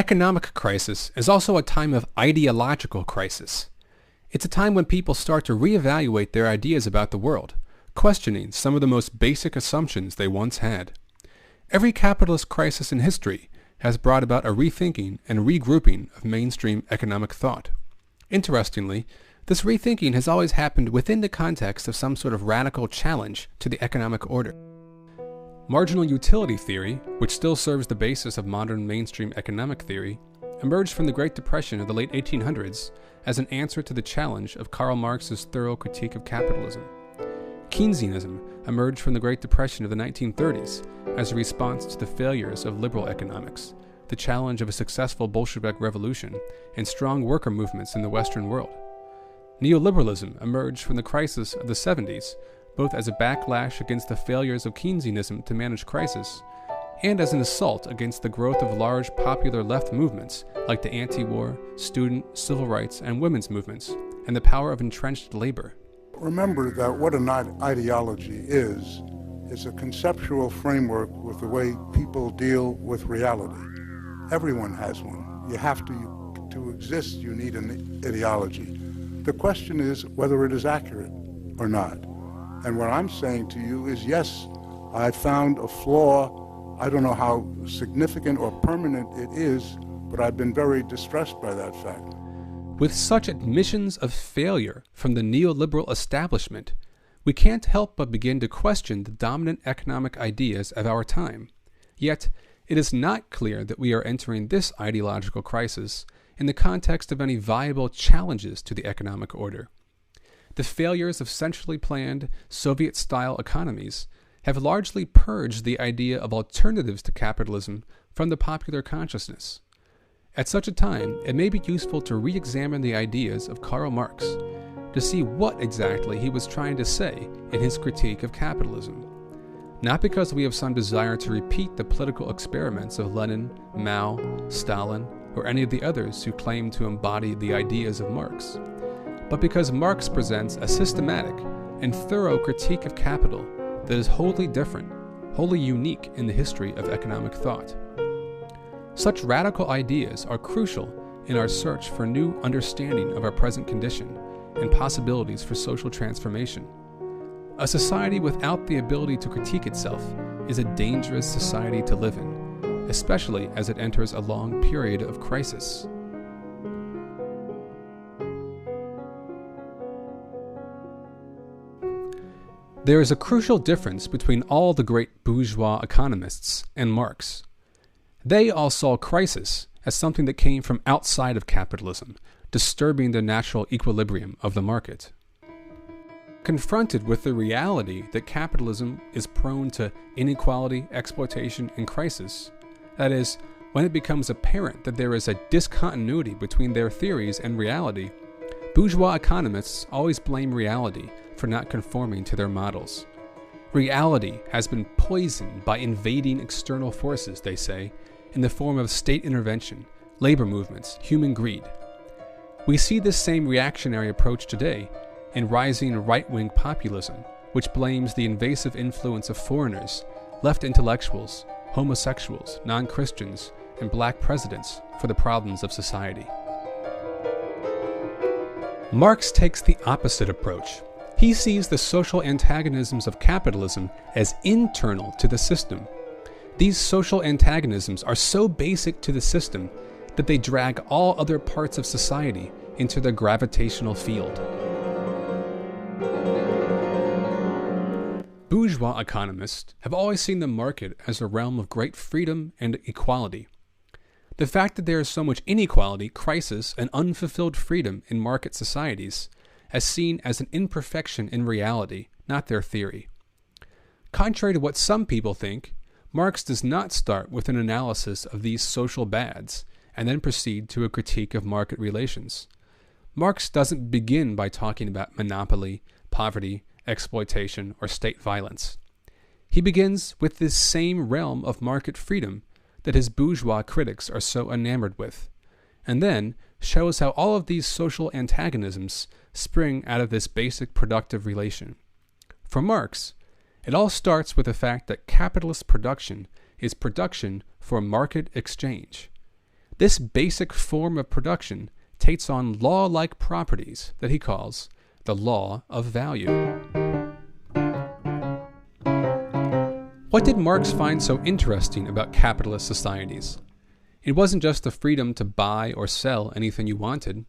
economic crisis is also a time of ideological crisis. It's a time when people start to reevaluate their ideas about the world, questioning some of the most basic assumptions they once had. Every capitalist crisis in history has brought about a rethinking and regrouping of mainstream economic thought. Interestingly, this rethinking has always happened within the context of some sort of radical challenge to the economic order. Marginal utility theory, which still serves the basis of modern mainstream economic theory, emerged from the Great Depression of the late 1800s as an answer to the challenge of Karl Marx's thorough critique of capitalism. Keynesianism emerged from the Great Depression of the 1930s as a response to the failures of liberal economics, the challenge of a successful Bolshevik revolution, and strong worker movements in the Western world. Neoliberalism emerged from the crisis of the 70s, both as a backlash against the failures of Keynesianism to manage crisis, and as an assault against the growth of large popular left movements like the anti-war, student, civil rights, and women's movements, and the power of entrenched labor. Remember that what an ideology is a conceptual framework with the way people deal with reality. Everyone has one. You have to exist, you need an ideology. The question is whether it is accurate or not. And what I'm saying to you is, yes, I found a flaw. I don't know how significant or permanent it is, but I've been very distressed by that fact. With such admissions of failure from the neoliberal establishment, we can't help but begin to question the dominant economic ideas of our time. Yet, it is not clear that we are entering this ideological crisis in the context of any viable challenges to the economic order. The failures of centrally planned Soviet-style economies have largely purged the idea of alternatives to capitalism from the popular consciousness. At such a time, it may be useful to re-examine the ideas of Karl Marx to see what exactly he was trying to say in his critique of capitalism. Not because we have some desire to repeat the political experiments of Lenin, Mao, Stalin, or any of the others who claim to embody the ideas of Marx, but because Marx presents a systematic and thorough critique of capital that is wholly different, wholly unique in the history of economic thought. Such radical ideas are crucial in our search for new understanding of our present condition and possibilities for social transformation. A society without the ability to critique itself is a dangerous society to live in, especially as it enters a long period of crisis. There is a crucial difference between all the great bourgeois economists and Marx. They all saw crisis as something that came from outside of capitalism, disturbing the natural equilibrium of the market. Confronted with the reality that capitalism is prone to inequality, exploitation, and crisis, that is, when it becomes apparent that there is a discontinuity between their theories and reality, bourgeois economists always blame reality for not conforming to their models. Reality has been poisoned by invading external forces, they say, in the form of state intervention, labor movements, human greed. We see this same reactionary approach today in rising right-wing populism, which blames the invasive influence of foreigners, left intellectuals, homosexuals, non-Christians, and black presidents for the problems of society. Marx takes the opposite approach. He sees the social antagonisms of capitalism as internal to the system. These social antagonisms are so basic to the system that they drag all other parts of society into their gravitational field. Bourgeois economists have always seen the market as a realm of great freedom and equality. The fact that there is so much inequality, crisis, and unfulfilled freedom in market societies as seen as an imperfection in reality, not their theory. Contrary to what some people think, Marx does not start with an analysis of these social bads and then proceed to a critique of market relations. Marx doesn't begin by talking about monopoly, poverty, exploitation, or state violence. He begins with this same realm of market freedom that his bourgeois critics are so enamored with, and then shows how all of these social antagonisms spring out of this basic productive relation. For Marx, it all starts with the fact that capitalist production is production for market exchange. This basic form of production takes on law-like properties that he calls the law of value. What did Marx find so interesting about capitalist societies? It wasn't just the freedom to buy or sell anything you wanted.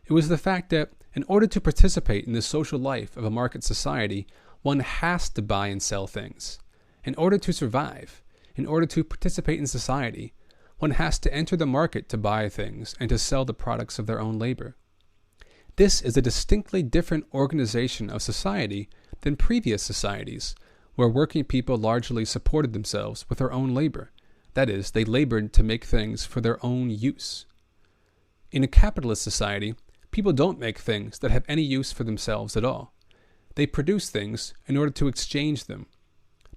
It was the fact that in order to participate in the social life of a market society, one has to buy and sell things. In order to survive, in order to participate in society, one has to enter the market to buy things and to sell the products of their own labor. This is a distinctly different organization of society than previous societies, where working people largely supported themselves with their own labor. That is, they labored to make things for their own use. In a capitalist society, people don't make things that have any use for themselves at all. They produce things in order to exchange them.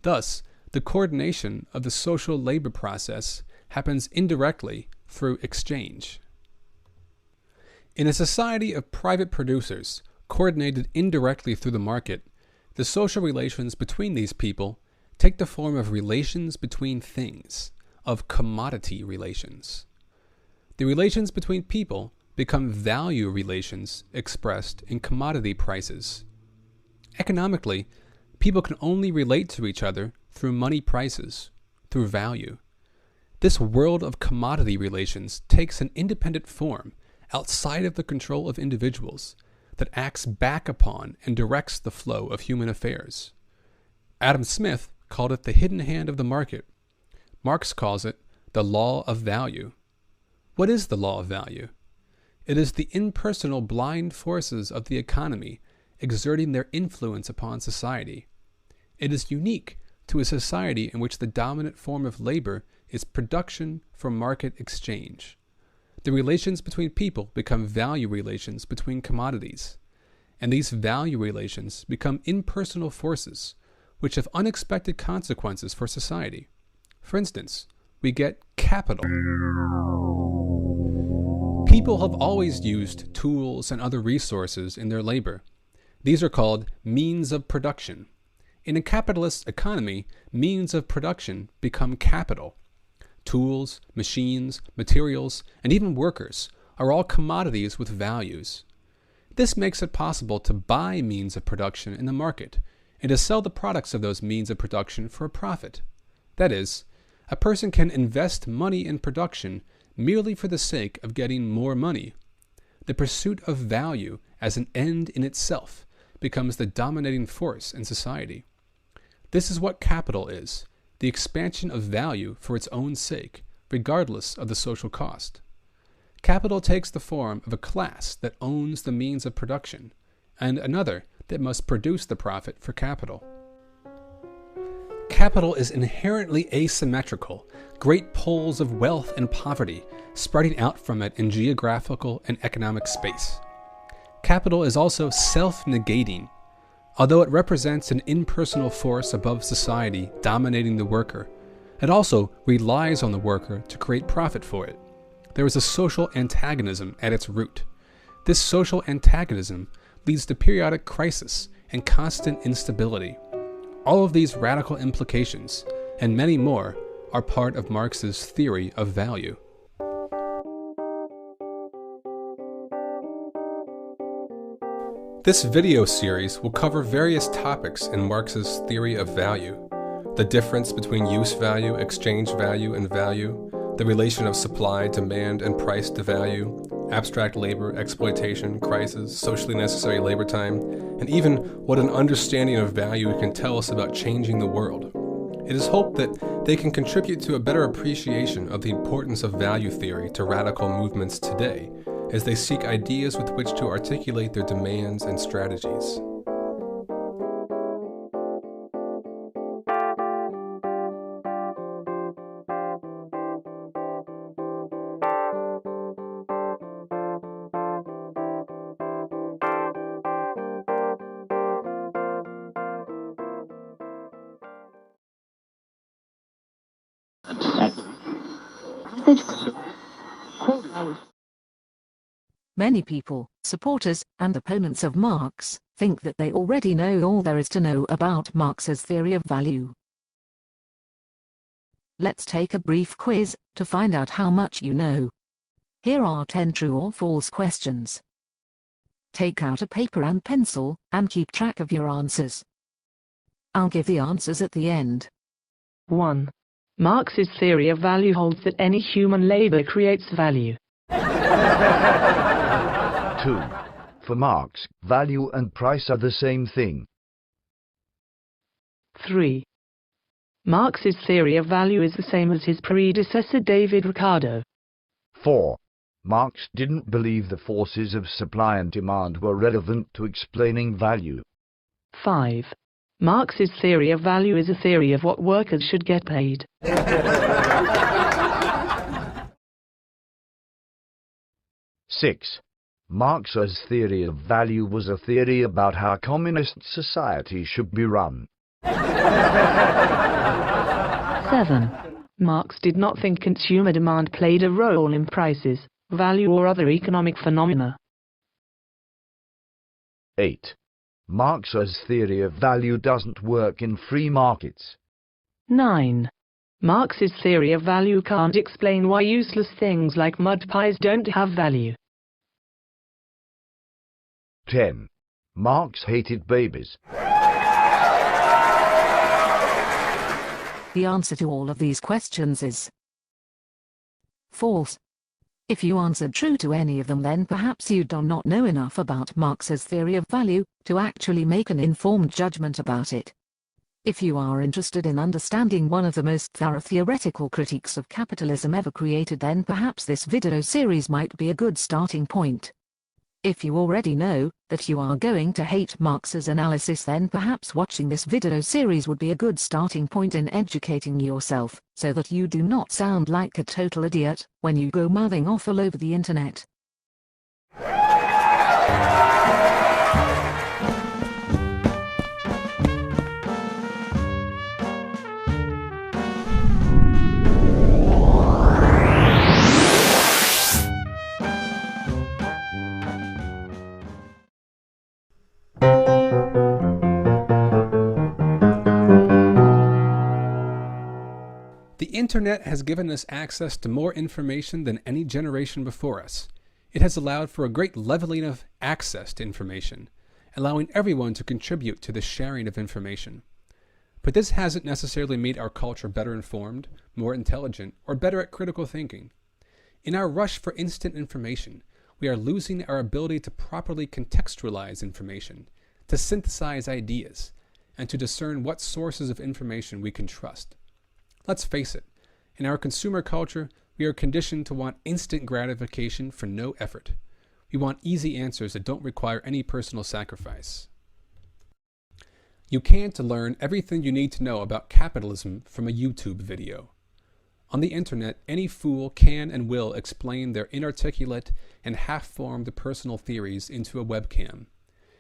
Thus, the coordination of the social labor process happens indirectly through exchange. In a society of private producers, coordinated indirectly through the market, the social relations between these people take the form of relations between things, of commodity relations. The relations between people become value relations expressed in commodity prices. Economically, people can only relate to each other through money prices, through value. This world of commodity relations takes an independent form outside of the control of individuals that acts back upon and directs the flow of human affairs. Adam Smith called it the hidden hand of the market. Marx calls it the law of value. What is the law of value? It is the impersonal blind forces of the economy exerting their influence upon society. It is unique to a society in which the dominant form of labor is production for market exchange. The relations between people become value relations between commodities, and these value relations become impersonal forces which have unexpected consequences for society. For instance, we get capital. People have always used tools and other resources in their labor. These are called means of production. In a capitalist economy, means of production become capital. Tools, machines, materials, and even workers are all commodities with values. This makes it possible to buy means of production in the market and to sell the products of those means of production for a profit. That is, a person can invest money in production merely for the sake of getting more money. The pursuit of value as an end in itself becomes the dominating force in society. This is what capital is, the expansion of value for its own sake, regardless of the social cost. Capital takes the form of a class that owns the means of production, and another that must produce the profit for capital. Capital is inherently asymmetrical, great poles of wealth and poverty spreading out from it in geographical and economic space. Capital is also self-negating. Although it represents an impersonal force above society dominating the worker, it also relies on the worker to create profit for it. There is a social antagonism at its root. This social antagonism leads to periodic crisis and constant instability. All of these radical implications, and many more, are part of Marx's theory of value. This video series will cover various topics in Marx's theory of value: the difference between use value, exchange value, and value, the relation of supply, demand, and price to value, abstract labor, exploitation, crisis, socially necessary labor time, and even what an understanding of value can tell us about changing the world. It is hoped that they can contribute to a better appreciation of the importance of value theory to radical movements today, as they seek ideas with which to articulate their demands and strategies. Many people, supporters, and opponents of Marx, think that they already know all there is to know about Marx's theory of value. Let's take a brief quiz to find out how much you know. Here are 10 true or false questions. Take out a paper and pencil, and keep track of your answers. I'll give the answers at the end. 1. Marx's theory of value holds that any human labor creates value. 2. For Marx, value and price are the same thing. 3. Marx's theory of value is the same as his predecessor David Ricardo. 4. Marx didn't believe the forces of supply and demand were relevant to explaining value. 5. Marx's theory of value is a theory of what workers should get paid. 6. Marx's theory of value was a theory about how communist society should be run. 7. Marx did not think consumer demand played a role in prices, value or other economic phenomena. 8. Marx's theory of value doesn't work in free markets. 9. Marx's theory of value can't explain why useless things like mud pies don't have value. 10. Marx hated babies. The answer to all of these questions is false. If you answered true to any of them, then perhaps you do not know enough about Marx's theory of value to actually make an informed judgment about it. If you are interested in understanding one of the most thorough theoretical critiques of capitalism ever created, then perhaps this video series might be a good starting point. If you already know that you are going to hate Marx's analysis, then perhaps watching this video series would be a good starting point in educating yourself, so that you do not sound like a total idiot when you go mouthing off all over the internet. The internet has given us access to more information than any generation before us. It has allowed for a great leveling of access to information, allowing everyone to contribute to the sharing of information. But this hasn't necessarily made our culture better informed, more intelligent, or better at critical thinking. In our rush for instant information, we are losing our ability to properly contextualize information, to synthesize ideas, and to discern what sources of information we can trust. Let's face it, in our consumer culture, we are conditioned to want instant gratification for no effort. We want easy answers that don't require any personal sacrifice. You can't learn everything you need to know about capitalism from a YouTube video. On the internet, any fool can and will explain their inarticulate and half-formed personal theories into a webcam.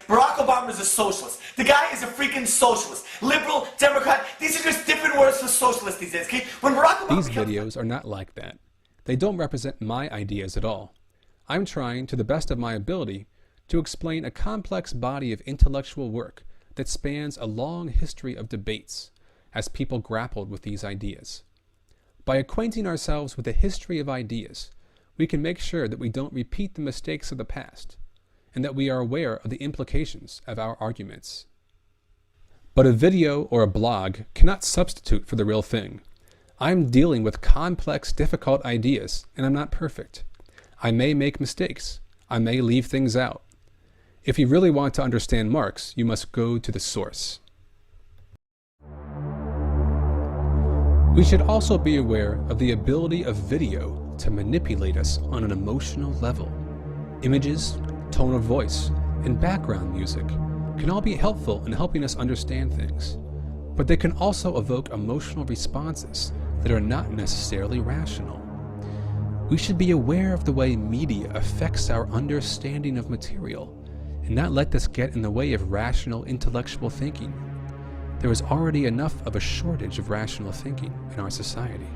Barack Obama is a socialist. The guy is a freaking socialist. Liberal, Democrat, these are just different words for socialist these days, okay? When Barack Obama These videos are not like that. They don't represent my ideas at all. I'm trying, to the best of my ability, to explain a complex body of intellectual work that spans a long history of debates as people grappled with these ideas. By acquainting ourselves with the history of ideas, we can make sure that we don't repeat the mistakes of the past, and that we are aware of the implications of our arguments. But a video or a blog cannot substitute for the real thing. I'm dealing with complex, difficult ideas, and I'm not perfect. I may make mistakes. I may leave things out. If you really want to understand Marx, you must go to the source. We should also be aware of the ability of video to manipulate us on an emotional level. Images, tone of voice, and background music can all be helpful in helping us understand things, but they can also evoke emotional responses that are not necessarily rational. We should be aware of the way media affects our understanding of material and not let this get in the way of rational intellectual thinking. There is already enough of a shortage of rational thinking in our society.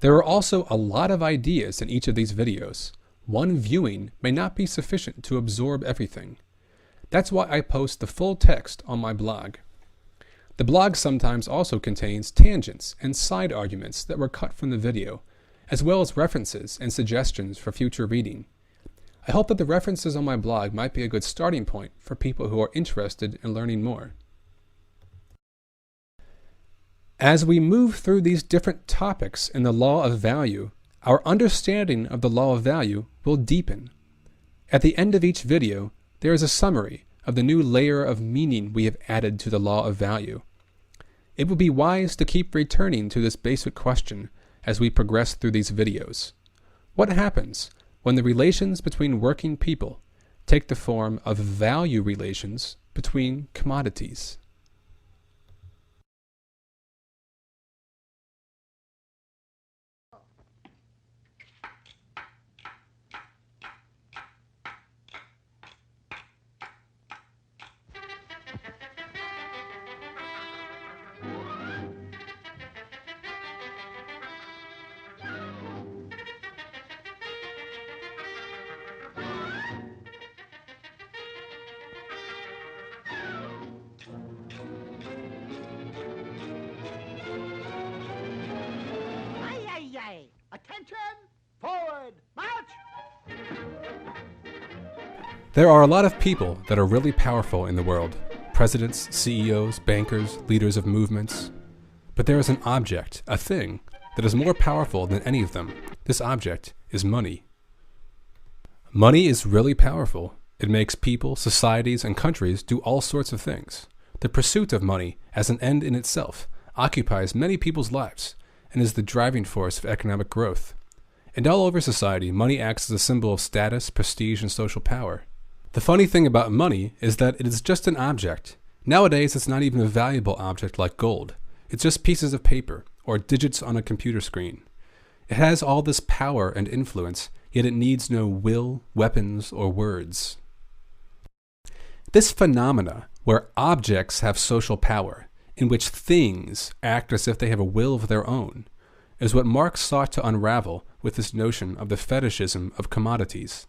There are also a lot of ideas in each of these videos. One viewing may not be sufficient to absorb everything. That's why I post the full text on my blog. The blog sometimes also contains tangents and side arguments that were cut from the video, as well as references and suggestions for future reading. I hope that the references on my blog might be a good starting point for people who are interested in learning more. As we move through these different topics in the law of value, our understanding of the law of value will deepen. At the end of each video, there is a summary of the new layer of meaning we have added to the law of value. It would be wise to keep returning to this basic question as we progress through these videos. What happens when the relations between working people take the form of value relations between commodities? Attention! Forward! March! There are a lot of people that are really powerful in the world. Presidents, CEOs, bankers, leaders of movements. But there is an object, a thing, that is more powerful than any of them. This object is money. Money is really powerful. It makes people, societies, and countries do all sorts of things. The pursuit of money as an end in itself occupies many people's lives and is the driving force of economic growth. And all over society, money acts as a symbol of status, prestige, and social power. The funny thing about money is that it is just an object. Nowadays, it's not even a valuable object like gold. It's just pieces of paper or digits on a computer screen. It has all this power and influence, yet it needs no will, weapons, or words. This phenomena, where objects have social power, in which things act as if they have a will of their own, is what Marx sought to unravel with this notion of the fetishism of commodities.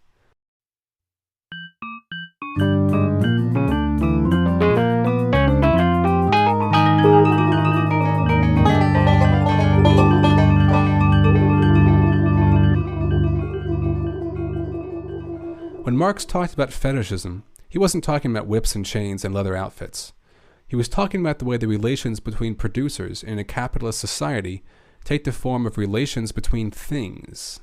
When Marx talked about fetishism, he wasn't talking about whips and chains and leather outfits. He was talking about the way the relations between producers in a capitalist society take the form of relations between things.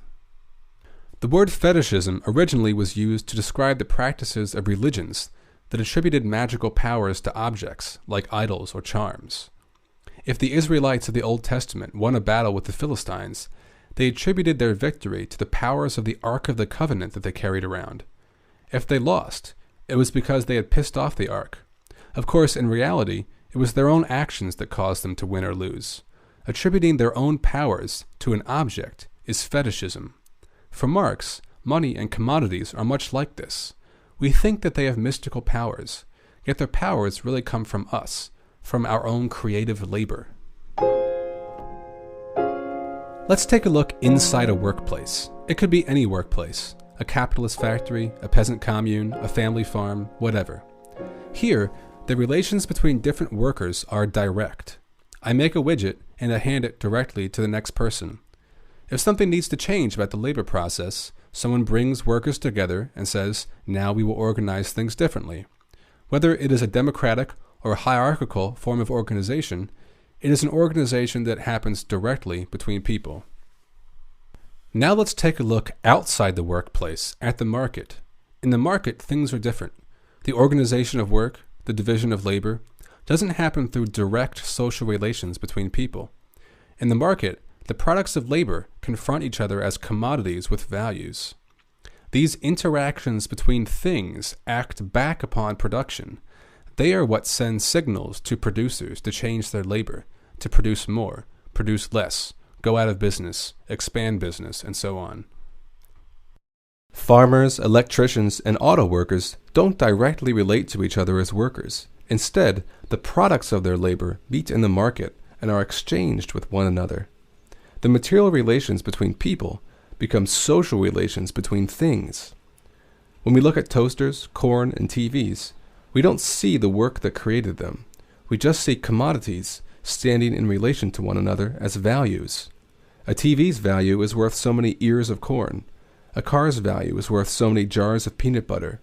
The word fetishism originally was used to describe the practices of religions that attributed magical powers to objects, like idols or charms. If the Israelites of the Old Testament won a battle with the Philistines, they attributed their victory to the powers of the Ark of the Covenant that they carried around. If they lost, it was because they had pissed off the Ark. Of course, in reality, it was their own actions that caused them to win or lose. Attributing their own powers to an object is fetishism. For Marx, money and commodities are much like this. We think that they have mystical powers, yet their powers really come from us, from our own creative labor. Let's take a look inside a workplace. It could be any workplace, a capitalist factory, a peasant commune, a family farm, whatever. Here, the relations between different workers are direct. I make a widget and I hand it directly to the next person. If something needs to change about the labor process, someone brings workers together and says, now we will organize things differently. Whether it is a democratic or a hierarchical form of organization, it is an organization that happens directly between people. Now let's take a look outside the workplace, at the market. In the market, things are different. The organization of work, the division of labor, doesn't happen through direct social relations between people. In the market, the products of labor confront each other as commodities with values. These interactions between things act back upon production. They are what send signals to producers to change their labor, to produce more, produce less, go out of business, expand business, and so on. Farmers, electricians, and auto workers don't directly relate to each other as workers. Instead, the products of their labor meet in the market and are exchanged with one another. The material relations between people become social relations between things. When we look at toasters, corn, and TVs, we don't see the work that created them. We just see commodities standing in relation to one another as values. A TV's value is worth so many ears of corn. A car's value is worth so many jars of peanut butter.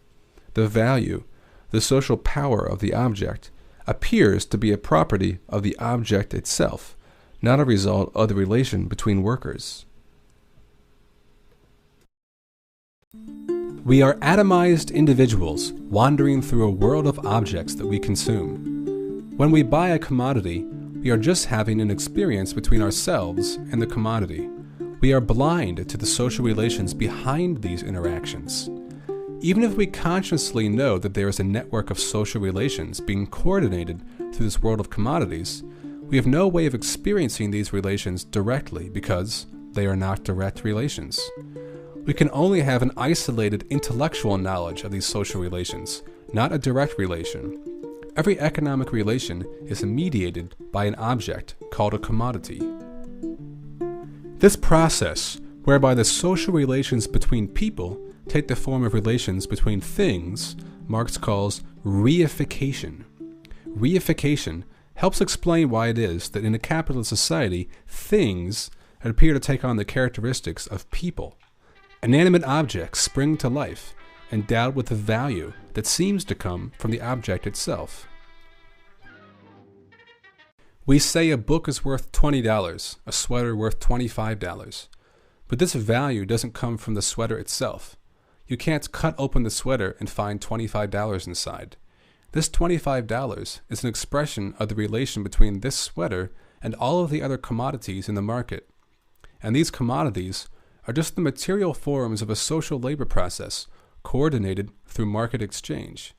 The value, the social power of the object, appears to be a property of the object itself, not a result of the relation between workers. We are atomized individuals wandering through a world of objects that we consume. When we buy a commodity, we are just having an experience between ourselves and the commodity. We are blind to the social relations behind these interactions. Even if we consciously know that there is a network of social relations being coordinated through this world of commodities, we have no way of experiencing these relations directly because they are not direct relations. We can only have an isolated intellectual knowledge of these social relations, not a direct relation. Every economic relation is mediated by an object called a commodity. This process, whereby the social relations between people take the form of relations between things, Marx calls reification. Reification helps explain why it is that in a capitalist society, things appear to take on the characteristics of people. Inanimate objects spring to life, endowed with a value that seems to come from the object itself. We say a book is worth $20, a sweater worth $25, but this value doesn't come from the sweater itself. You can't cut open the sweater and find $25 inside. This $25 is an expression of the relation between this sweater and all of the other commodities in the market. And these commodities are just the material forms of a social labor process coordinated through market exchange.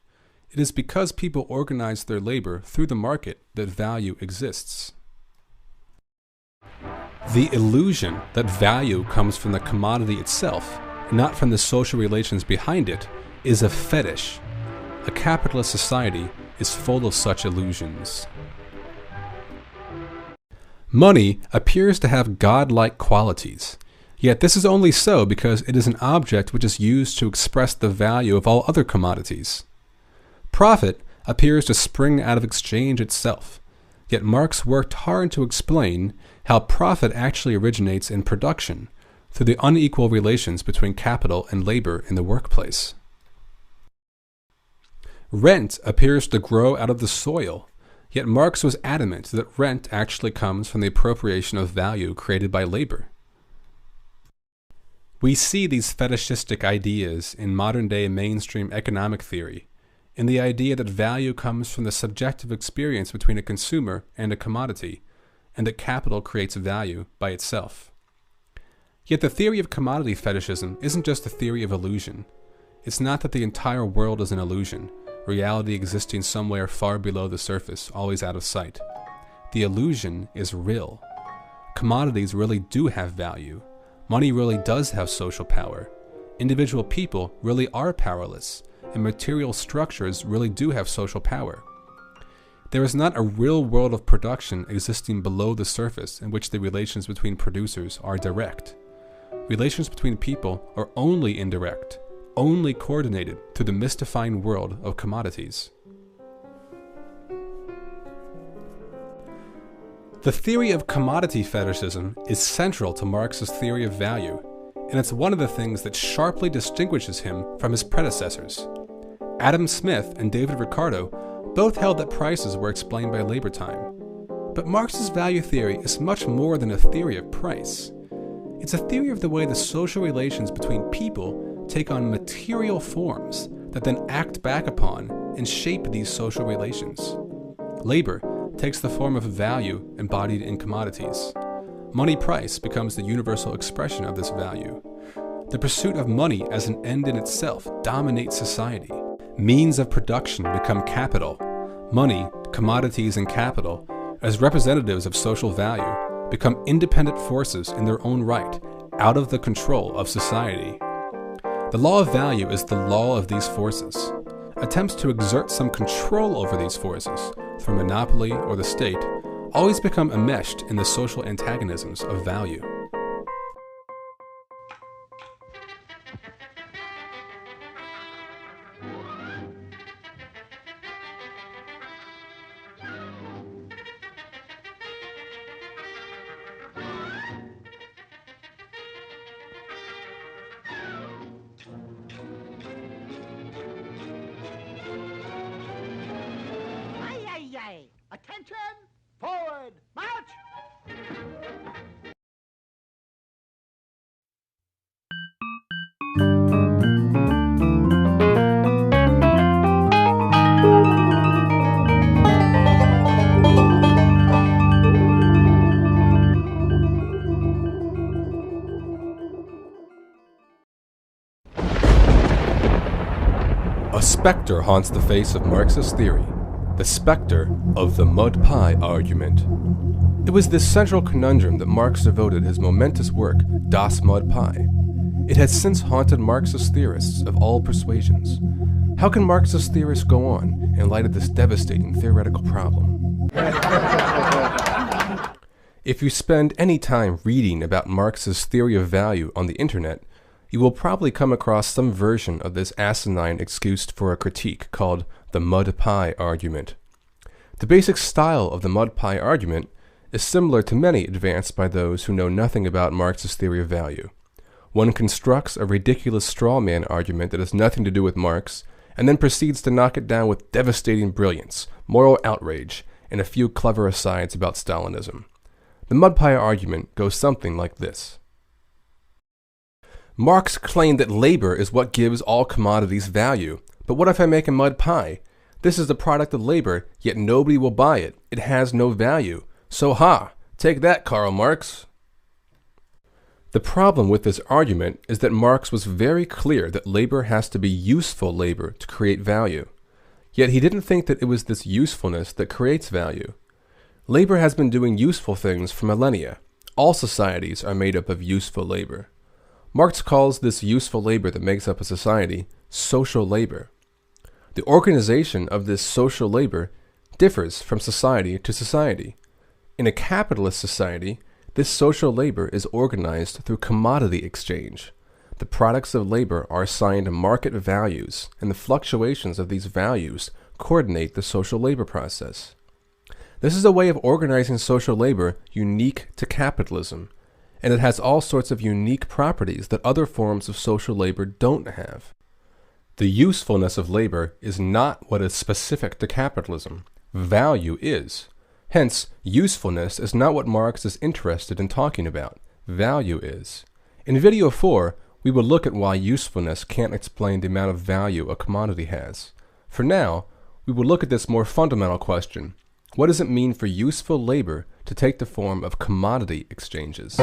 It is because people organize their labor through the market that value exists. The illusion that value comes from the commodity itself, not from the social relations behind it, is a fetish. A capitalist society is full of such illusions. Money appears to have godlike qualities, yet this is only so because it is an object which is used to express the value of all other commodities. Profit appears to spring out of exchange itself, yet Marx worked hard to explain how profit actually originates in production, through the unequal relations between capital and labor in the workplace. Rent appears to grow out of the soil, yet Marx was adamant that rent actually comes from the appropriation of value created by labor. We see these fetishistic ideas in modern-day mainstream economic theory, in the idea that value comes from the subjective experience between a consumer and a commodity, and that capital creates value by itself. Yet the theory of commodity fetishism isn't just a theory of illusion. It's not that the entire world is an illusion, reality existing somewhere far below the surface, always out of sight. The illusion is real. Commodities really do have value. Money really does have social power. Individual people really are powerless, and material structures really do have social power. There is not a real world of production existing below the surface in which the relations between producers are direct. Relations between people are only indirect, only coordinated through the mystifying world of commodities. The theory of commodity fetishism is central to Marx's theory of value, and it's one of the things that sharply distinguishes him from his predecessors. Adam Smith and David Ricardo both held that prices were explained by labor time. But Marx's value theory is much more than a theory of price. It's a theory of the way the social relations between people take on material forms that then act back upon and shape these social relations. Labor takes the form of value embodied in commodities. Money price becomes the universal expression of this value. The pursuit of money as an end in itself dominates society. Means of production become capital. Money, commodities, and capital, as representatives of social value, become independent forces in their own right, out of the control of society. The law of value is the law of these forces. Attempts to exert some control over these forces, through monopoly or the state, always become enmeshed in the social antagonisms of value. A specter haunts the face of Marxist theory, the specter of the mud pie argument. It was this central conundrum that Marx devoted his momentous work, Das Mud Pie. It has since haunted Marxist theorists of all persuasions. How can Marxist theorists go on in light of this devastating theoretical problem? If you spend any time reading about Marx's theory of value on the internet, you will probably come across some version of this asinine excuse for a critique called the mud pie argument. The basic style of the mud pie argument is similar to many advanced by those who know nothing about Marx's theory of value. One constructs a ridiculous straw man argument that has nothing to do with Marx, and then proceeds to knock it down with devastating brilliance, moral outrage, and a few clever asides about Stalinism. The mud pie argument goes something like this. Marx claimed that labor is what gives all commodities value. But what if I make a mud pie? This is the product of labor, yet nobody will buy it. It has no value. So take that, Karl Marx. The problem with this argument is that Marx was very clear that labor has to be useful labor to create value. Yet he didn't think that it was this usefulness that creates value. Labor has been doing useful things for millennia. All societies are made up of useful labor. Marx calls this useful labor that makes up a society social labor. The organization of this social labor differs from society to society. In a capitalist society, this social labor is organized through commodity exchange. The products of labor are assigned market values, and the fluctuations of these values coordinate the social labor process. This is a way of organizing social labor unique to capitalism, and it has all sorts of unique properties that other forms of social labor don't have. The usefulness of labor is not what is specific to capitalism. Value is. Hence, usefulness is not what Marx is interested in talking about. Value is. In video 4, we will look at why usefulness can't explain the amount of value a commodity has. For now, we will look at this more fundamental question. What does it mean for useful labor to take the form of commodity exchanges?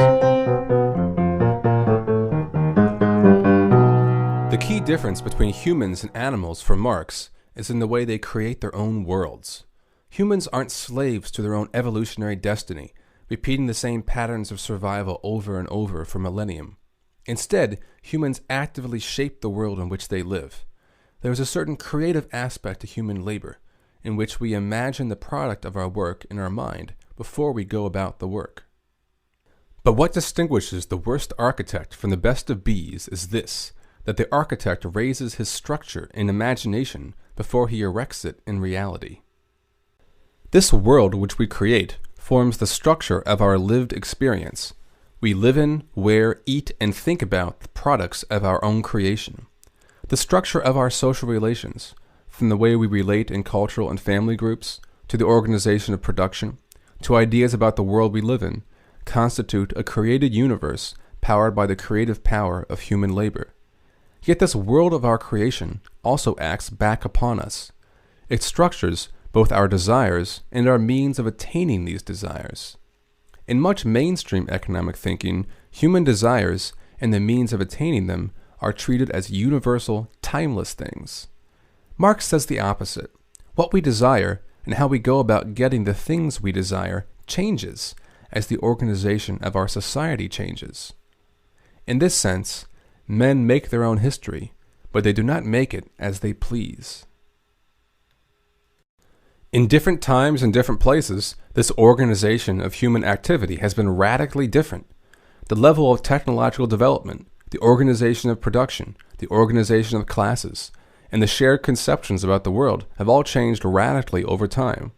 The key difference between humans and animals for Marx is in the way they create their own worlds. Humans aren't slaves to their own evolutionary destiny, repeating the same patterns of survival over and over for millennium. Instead, humans actively shape the world in which they live. There is a certain creative aspect to human labor, in which we imagine the product of our work in our mind before we go about the work. But what distinguishes the worst architect from the best of bees is this, that the architect raises his structure in imagination before he erects it in reality. This world which we create forms the structure of our lived experience. We live in, wear, eat, and think about the products of our own creation. The structure of our social relations, from the way we relate in cultural and family groups, to the organization of production, to ideas about the world we live in, constitute a created universe powered by the creative power of human labor. Yet this world of our creation also acts back upon us. It structures both our desires and our means of attaining these desires. In much mainstream economic thinking, human desires and the means of attaining them are treated as universal, timeless things. Marx says the opposite. What we desire and how we go about getting the things we desire changes as the organization of our society changes. In this sense, men make their own history, but they do not make it as they please. In different times and different places, this organization of human activity has been radically different. The level of technological development, the organization of production, the organization of classes, and the shared conceptions about the world have all changed radically over time.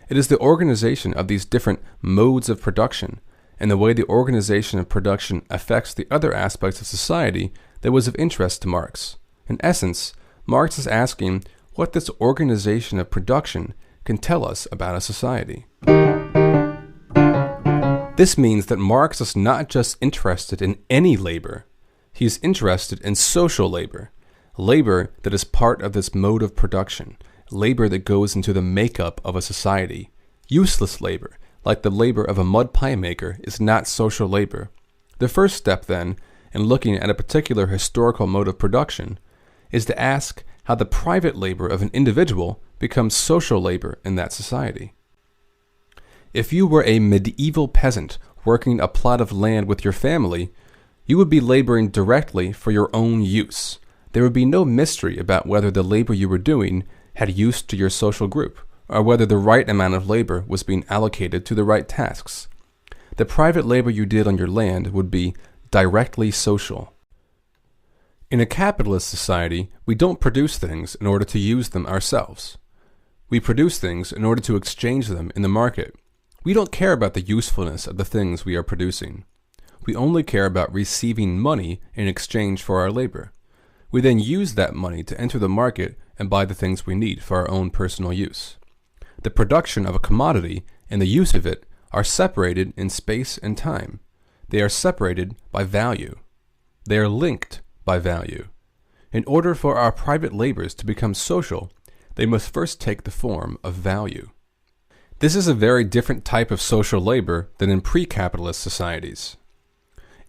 It is the organization of these different modes of production and the way the organization of production affects the other aspects of society that was of interest to Marx. In essence, Marx is asking what this organization of production can tell us about a society. This means that Marx is not just interested in any labor. He is interested in social labor, labor that is part of this mode of production, labor that goes into the makeup of a society. Useless labor, like the labor of a mud pie maker, is not social labor. The first step, then, in looking at a particular historical mode of production, is to ask how the private labor of an individual becomes social labor in that society. If you were a medieval peasant working a plot of land with your family, you would be laboring directly for your own use. There would be no mystery about whether the labor you were doing had use to your social group, or whether the right amount of labor was being allocated to the right tasks. The private labor you did on your land would be directly social. In a capitalist society, we don't produce things in order to use them ourselves. We produce things in order to exchange them in the market. We don't care about the usefulness of the things we are producing. We only care about receiving money in exchange for our labor. We then use that money to enter the market and buy the things we need for our own personal use. The production of a commodity and the use of it are separated in space and time. They are separated by value. They are linked by value. In order for our private labors to become social, they must first take the form of value. This is a very different type of social labor than in pre-capitalist societies.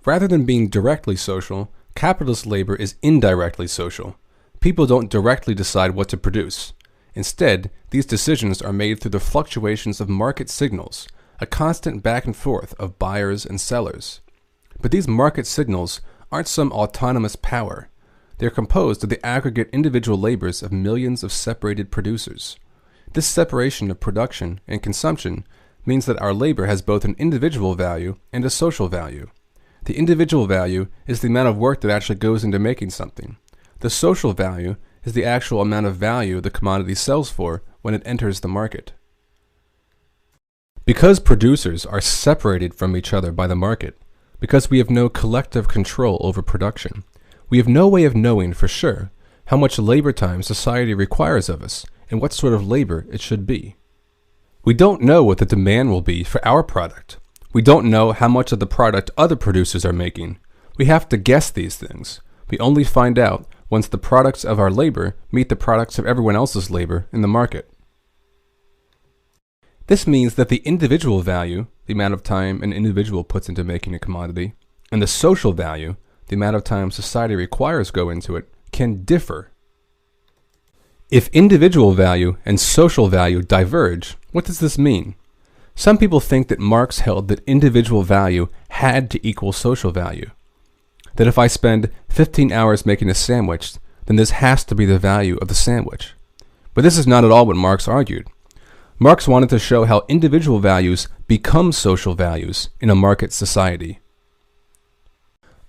Rather than being directly social, capitalist labor is indirectly social. People don't directly decide what to produce. Instead, these decisions are made through the fluctuations of market signals, a constant back and forth of buyers and sellers. But these market signals aren't some autonomous power. They are composed of the aggregate individual labors of millions of separated producers. This separation of production and consumption means that our labor has both an individual value and a social value. The individual value is the amount of work that actually goes into making something. The social value is the actual amount of value the commodity sells for when it enters the market. Because producers are separated from each other by the market, because we have no collective control over production, we have no way of knowing for sure how much labor time society requires of us and what sort of labor it should be. We don't know what the demand will be for our product. We don't know how much of the product other producers are making. We have to guess these things. We only find out once the products of our labor meet the products of everyone else's labor in the market. This means that the individual value, the amount of time an individual puts into making a commodity, and the social value, the amount of time society requires go into it, can differ. If individual value and social value diverge, what does this mean? Some people think that Marx held that individual value had to equal social value. That if I spend 15 hours making a sandwich, then this has to be the value of the sandwich. But this is not at all what Marx argued. Marx wanted to show how individual values become social values in a market society.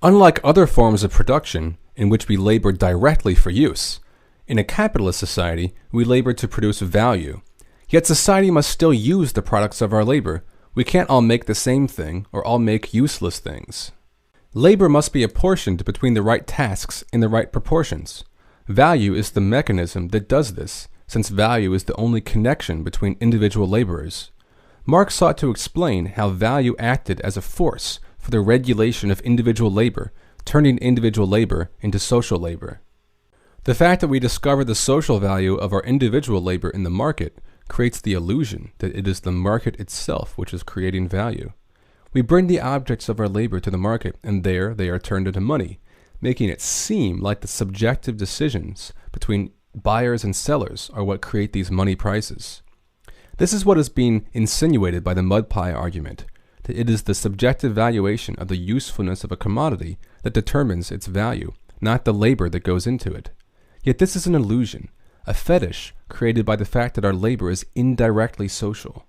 Unlike other forms of production in which we labor directly for use, in a capitalist society, we labor to produce value. Yet society must still use the products of our labor. We can't all make the same thing or all make useless things. Labor must be apportioned between the right tasks in the right proportions. Value is the mechanism that does this, since value is the only connection between individual laborers. Marx sought to explain how value acted as a force for the regulation of individual labor, turning individual labor into social labor. The fact that we discover the social value of our individual labor in the market creates the illusion that it is the market itself which is creating value. We bring the objects of our labor to the market, and there they are turned into money, making it seem like the subjective decisions between buyers and sellers are what create these money prices. This is what is being insinuated by the mud pie argument, that it is the subjective valuation of the usefulness of a commodity that determines its value, not the labor that goes into it. Yet this is an illusion, a fetish created by the fact that our labor is indirectly social.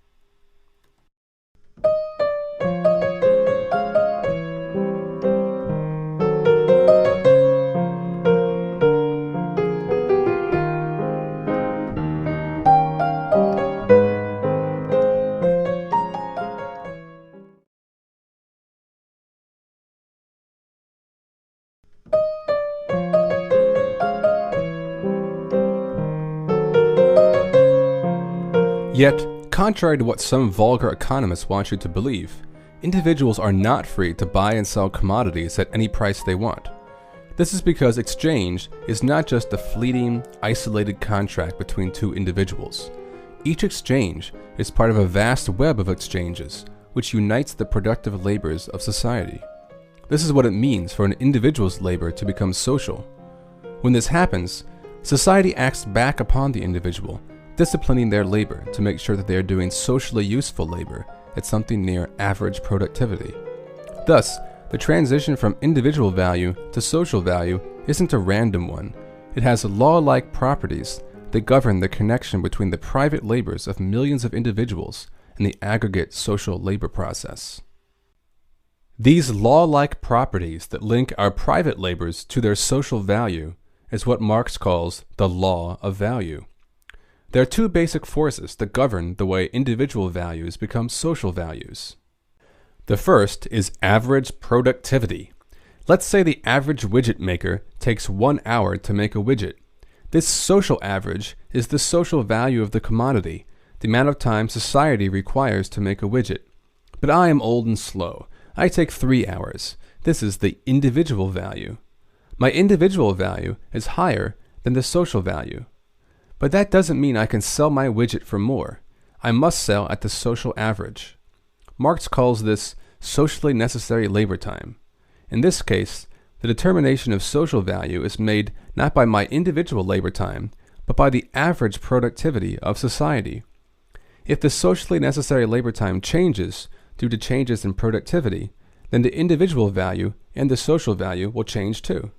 Yet, contrary to what some vulgar economists want you to believe, individuals are not free to buy and sell commodities at any price they want. This is because exchange is not just a fleeting, isolated contract between two individuals. Each exchange is part of a vast web of exchanges, which unites the productive labors of society. This is what it means for an individual's labor to become social. When this happens, Society acts back upon the individual, disciplining their labor to make sure that they are doing socially useful labor at something near average productivity. Thus, the transition from individual value to social value isn't a random one. It has law-like properties that govern the connection between the private labors of millions of individuals and the aggregate social labor process. These law-like properties that link our private labors to their social value is what Marx calls the law of value. There are two basic forces that govern the way individual values become social values. The first is average productivity. Let's say the average widget maker takes 1 hour to make a widget. This social average is the social value of the commodity, the amount of time society requires to make a widget. But I am old and slow. I take 3 hours. This is the individual value. My individual value is higher than the social value. But that doesn't mean I can sell my widget for more. I must sell at the social average. Marx calls this socially necessary labor time. In this case, the determination of social value is made not by my individual labor time, but by the average productivity of society. If the socially necessary labor time changes due to changes in productivity, then the individual value and the social value will change too.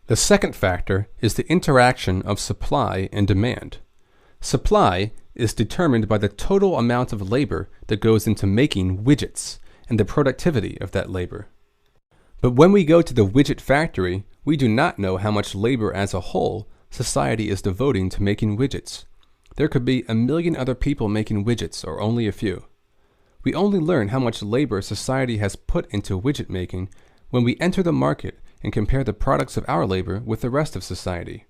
The second factor is the interaction of supply and demand. Supply is determined by the total amount of labor that goes into making widgets and the productivity of that labor. But when we go to the widget factory, we do not know how much labor as a whole society is devoting to making widgets. There could be 1 million other people making widgets, or only a few. We only learn how much labor society has put into widget making when we enter the market and compare the products of our labor with the rest of society.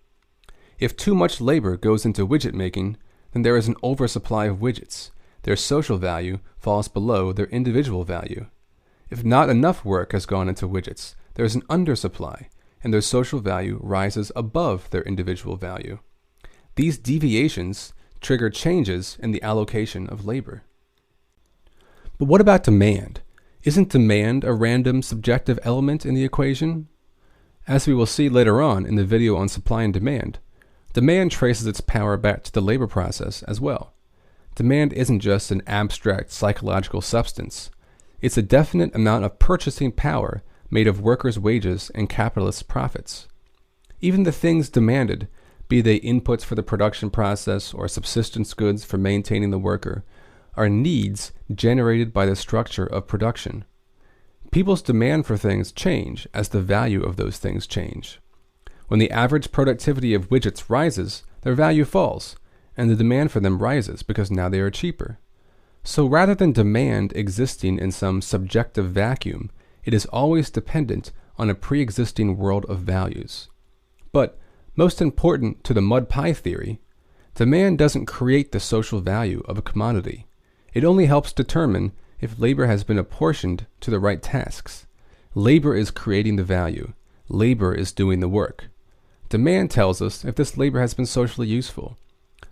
If too much labor goes into widget making, then there is an oversupply of widgets. Their social value falls below their individual value. If not enough work has gone into widgets, there is an undersupply, and their social value rises above their individual value. These deviations trigger changes in the allocation of labor. But what about demand? Isn't demand a random subjective element in the equation? As we will see later on in the video on supply and demand, demand traces its power back to the labor process as well. Demand isn't just an abstract psychological substance. It's a definite amount of purchasing power made of workers' wages and capitalists' profits. Even the things demanded, be they inputs for the production process or subsistence goods for maintaining the worker, are needs generated by the structure of production. People's demand for things change as the value of those things change. When the average productivity of widgets rises, their value falls, and the demand for them rises because now they are cheaper. So rather than demand existing in some subjective vacuum, it is always dependent on a pre-existing world of values. But, most important to the mud pie theory, demand doesn't create the social value of a commodity. It only helps determine if labor has been apportioned to the right tasks. Labor is creating the value. Labor is doing the work. Demand tells us if this labor has been socially useful.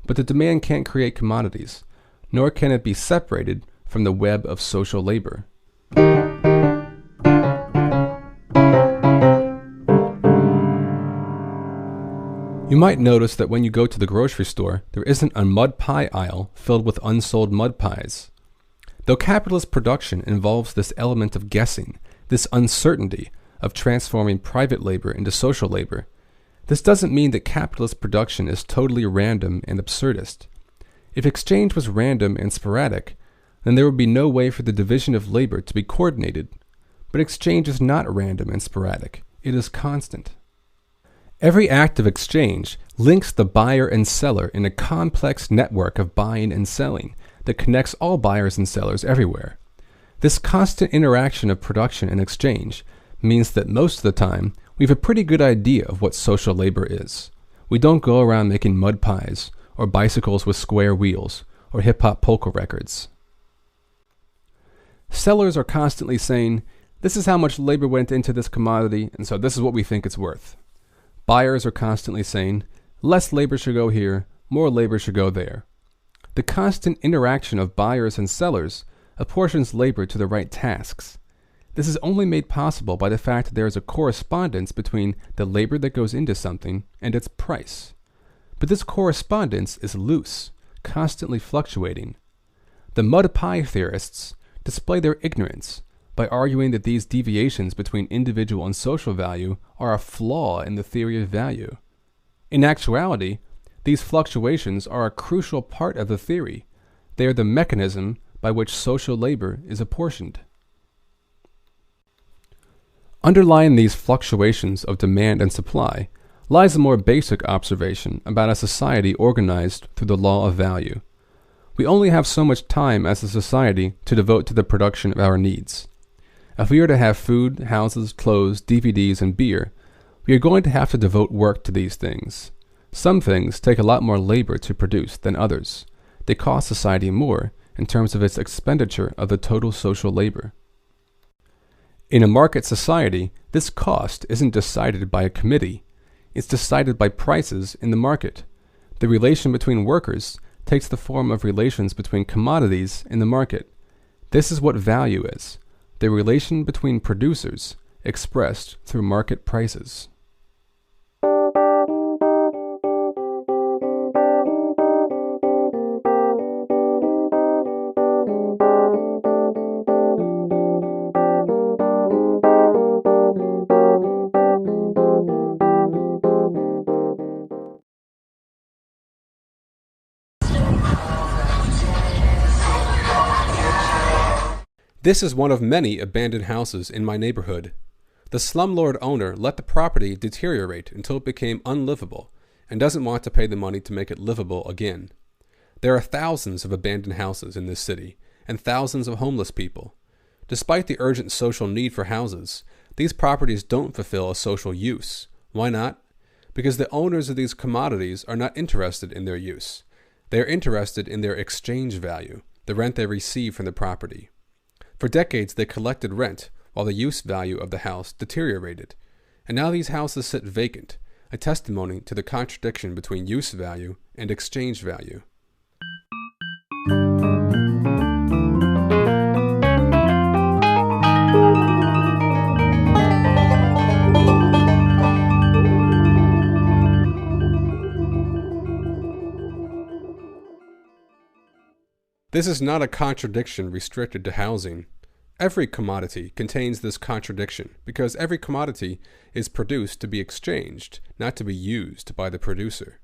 But the demand can't create commodities, nor can it be separated from the web of social labor. You might notice that when you go to the grocery store, there isn't a mud pie aisle filled with unsold mud pies. Though capitalist production involves this element of guessing, this uncertainty of transforming private labor into social labor, this doesn't mean that capitalist production is totally random and absurdist. If exchange was random and sporadic, then there would be no way for the division of labor to be coordinated. But exchange is not random and sporadic. It is constant. Every act of exchange links the buyer and seller in a complex network of buying and selling that connects all buyers and sellers everywhere. This constant interaction of production and exchange means that most of the time we have a pretty good idea of what social labor is. We don't go around making mud pies, or bicycles with square wheels, or hip-hop polka records. Sellers are constantly saying, this is how much labor went into this commodity, and so this is what we think it's worth. Buyers are constantly saying, less labor should go here, more labor should go there. The constant interaction of buyers and sellers apportions labor to the right tasks. This is only made possible by the fact that there is a correspondence between the labor that goes into something and its price. But this correspondence is loose, constantly fluctuating. The mud pie theorists display their ignorance by arguing that these deviations between individual and social value are a flaw in the theory of value. In actuality, these fluctuations are a crucial part of the theory. They are the mechanism by which social labor is apportioned. Underlying these fluctuations of demand and supply lies a more basic observation about a society organized through the law of value. We only have so much time as a society to devote to the production of our needs. If we are to have food, houses, clothes, DVDs, and beer, we are going to have to devote work to these things. Some things take a lot more labor to produce than others. They cost society more in terms of its expenditure of the total social labor. In a market society, this cost isn't decided by a committee. It's decided by prices in the market. The relation between workers takes the form of relations between commodities in the market. This is what value is, the relation between producers expressed through market prices. This is one of many abandoned houses in my neighborhood. The slumlord owner let the property deteriorate until it became unlivable and doesn't want to pay the money to make it livable again. There are thousands of abandoned houses in this city and thousands of homeless people. Despite the urgent social need for houses, these properties don't fulfill a social use. Why not? Because the owners of these commodities are not interested in their use. They are interested in their exchange value, the rent they receive from the property. For decades, they collected rent while the use value of the house deteriorated, and now these houses sit vacant, a testimony to the contradiction between use value and exchange value. This is not a contradiction restricted to housing. Every commodity contains this contradiction because every commodity is produced to be exchanged, not to be used by the producer.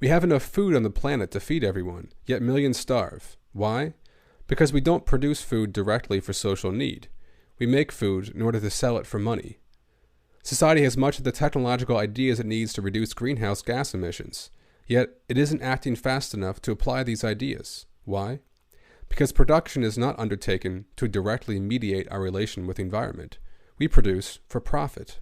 We have enough food on the planet to feed everyone, yet millions starve. Why? Because we don't produce food directly for social need. We make food in order to sell it for money. Society has much of the technological ideas it needs to reduce greenhouse gas emissions, yet it isn't acting fast enough to apply these ideas. Why? Because production is not undertaken to directly mediate our relation with the environment. We produce for profit.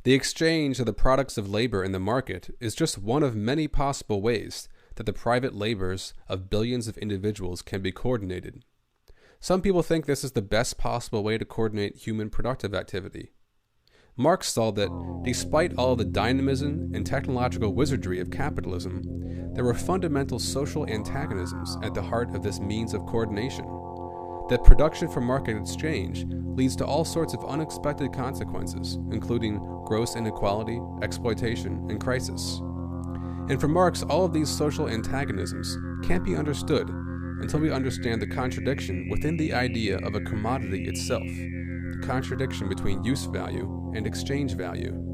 The exchange of the products of labor in the market is just one of many possible ways that the private labors of billions of individuals can be coordinated. Some people think this is the best possible way to coordinate human productive activity. Marx saw that, despite all the dynamism and technological wizardry of capitalism, there were fundamental social antagonisms at the heart of this means of coordination. That production for market exchange leads to all sorts of unexpected consequences, including gross inequality, exploitation, and crisis. And for Marx, all of these social antagonisms can't be understood until we understand the contradiction within the idea of a commodity itself, the contradiction between use value and exchange value.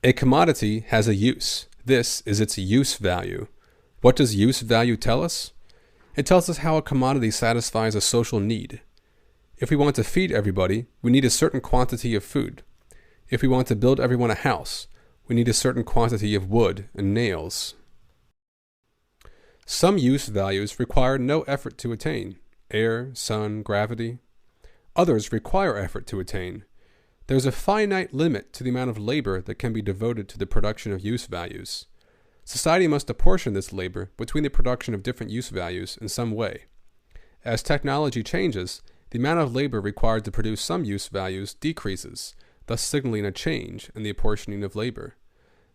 A commodity has a use. This is its use value. What does use value tell us? It tells us how a commodity satisfies a social need. If we want to feed everybody, we need a certain quantity of food. If we want to build everyone a house, we need a certain quantity of wood and nails. Some use values require no effort to attain: air, sun, gravity. Others require effort to attain. There's a finite limit to the amount of labor that can be devoted to the production of use values. Society must apportion this labor between the production of different use values in some way. As technology changes, the amount of labor required to produce some use values decreases, thus signaling a change in the apportioning of labor.